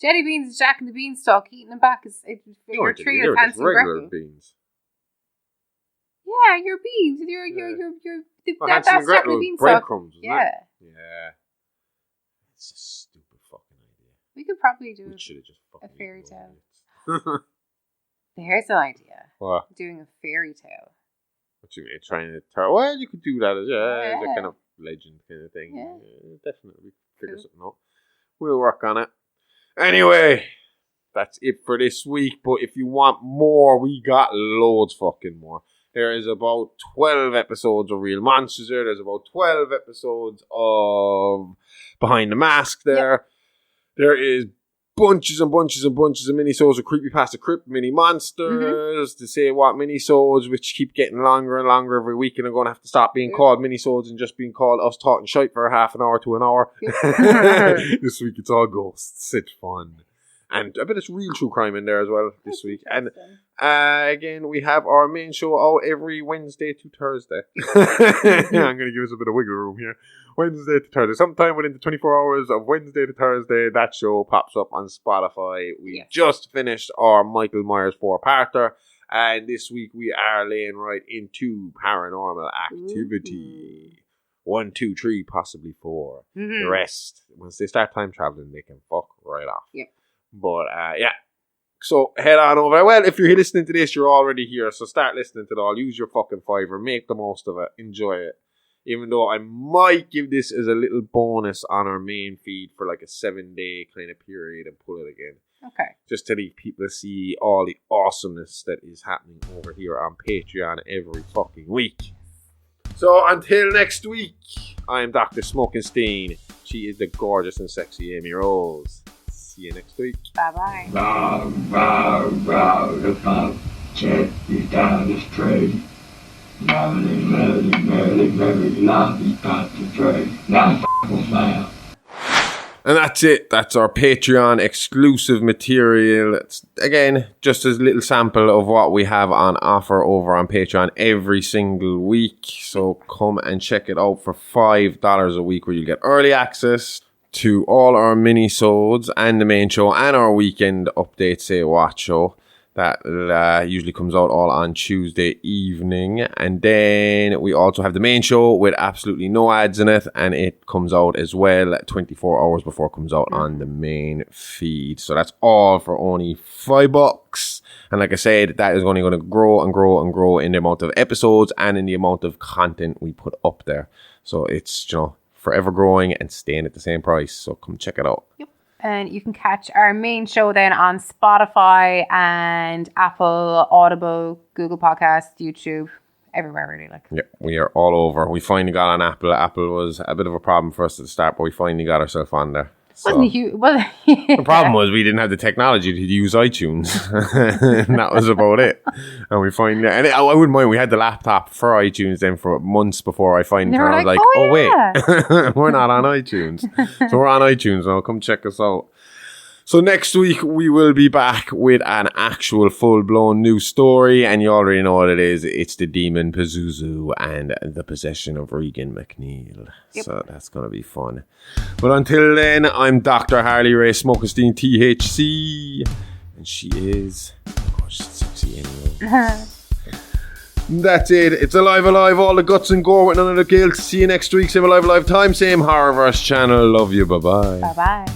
Jelly beans is Jack and the Beanstalk. Eating them back is your tree of fancy regular Gretel. beans. Yeah, your beans. That's Hansel and Jack and the Gretel Beanstalk. breadcrumbs, isn't Yeah. it? Yeah. It's a stupid fucking idea. We could probably do We should have just a fucking fairy tale. ignored it. Here's an idea. What? Doing a fairy tale. What you mean? Trying to tell? Well, you could do that as Yeah. a kind of legend kind of thing. Yeah. Definitely figure something out. We'll work on it. Anyway, that's it for this week. But if you want more, we got loads fucking more. There is about 12 episodes of Real Monsters there. There's about 12 episodes of Behind the Mask there. Yep. There is bunches and bunches and bunches of minisodes of Creepypasta Crypt Mini Monsters, to say what minisodes, which keep getting longer and longer every week, and are going to have to stop being called minisodes and just being called us talking shite for half an hour to an hour. Yep. This week it's all ghosts. It's fun. And a bit of real true crime in there as well this week. And again, we have our main show out every Wednesday to Thursday. I'm going to give us a bit of wiggle room here. Wednesday to Thursday. Sometime within the 24 hours of Wednesday to Thursday, that show pops up on Spotify. We just finished our Michael Myers 4-parter. And this week we are laying right into Paranormal Activity. 1, 2, 3, possibly 4. The rest, once they start time traveling, they can fuck right off. Yep. But yeah, so head on over. Well, if you're listening to this, you're already here, so start listening to it all. Use your fucking fiver, make the most of it, enjoy it. Even though I might give this as a little bonus on our main feed for like a 7-day kind of period and pull it again. Okay. Just to let people see all the awesomeness that is happening over here on Patreon every fucking week. So until next week, I'm Dr. Smokenstein. She is the gorgeous and sexy Amy Rose. See you next week. Bye-bye. Row, row, row the boat gently down the street. Merrily, merrily, merrily, merrily, lollipop the train. Now f*** smile. And that's it. That's our Patreon exclusive material. It's, again, just a little sample of what we have on offer over on Patreon every single week. So come and check it out for $5 a week, where you get early access to all our mini-sodes and the main show and our weekend update, Say What show. That usually comes out all on Tuesday evening. And then we also have the main show with absolutely no ads in it. And it comes out as well 24 hours before it comes out on the main feed. So that's all for only $5. And like I said, that is only going to grow and grow and grow in the amount of episodes and in the amount of content we put up there. So it's, you know, forever growing and staying at the same price. So come check it out. Yep. And you can catch our main show then on Spotify and Apple, Audible, Google Podcasts, YouTube, everywhere really. Like. Yeah, we are all over. We finally got on Apple. Apple was a bit of a problem for us at the start, but we finally got ourselves on there. So. Wasn't huge. The problem was we didn't have the technology to use iTunes. And that was about it. And we finally, and I wouldn't mind, we had the laptop for iTunes then for months before I finally turned. I was like, oh wait, we're not on iTunes. So we're on iTunes now. Come check us out. So next week we will be back with an actual full-blown new story, and you already know what it is. It's the Demon Pazuzu and the possession of Regan McNeil. Yep. So that's going to be fun. But until then, I'm Dr. Harley Ray Smokenstein, THC, and she is, she's sexy anyway. That's it. It's Alive Alive, all the guts and gore with none of the guilt. See you next week, same Alive Alive time, same Horrorverse channel. Love you. Bye-bye. Bye-bye.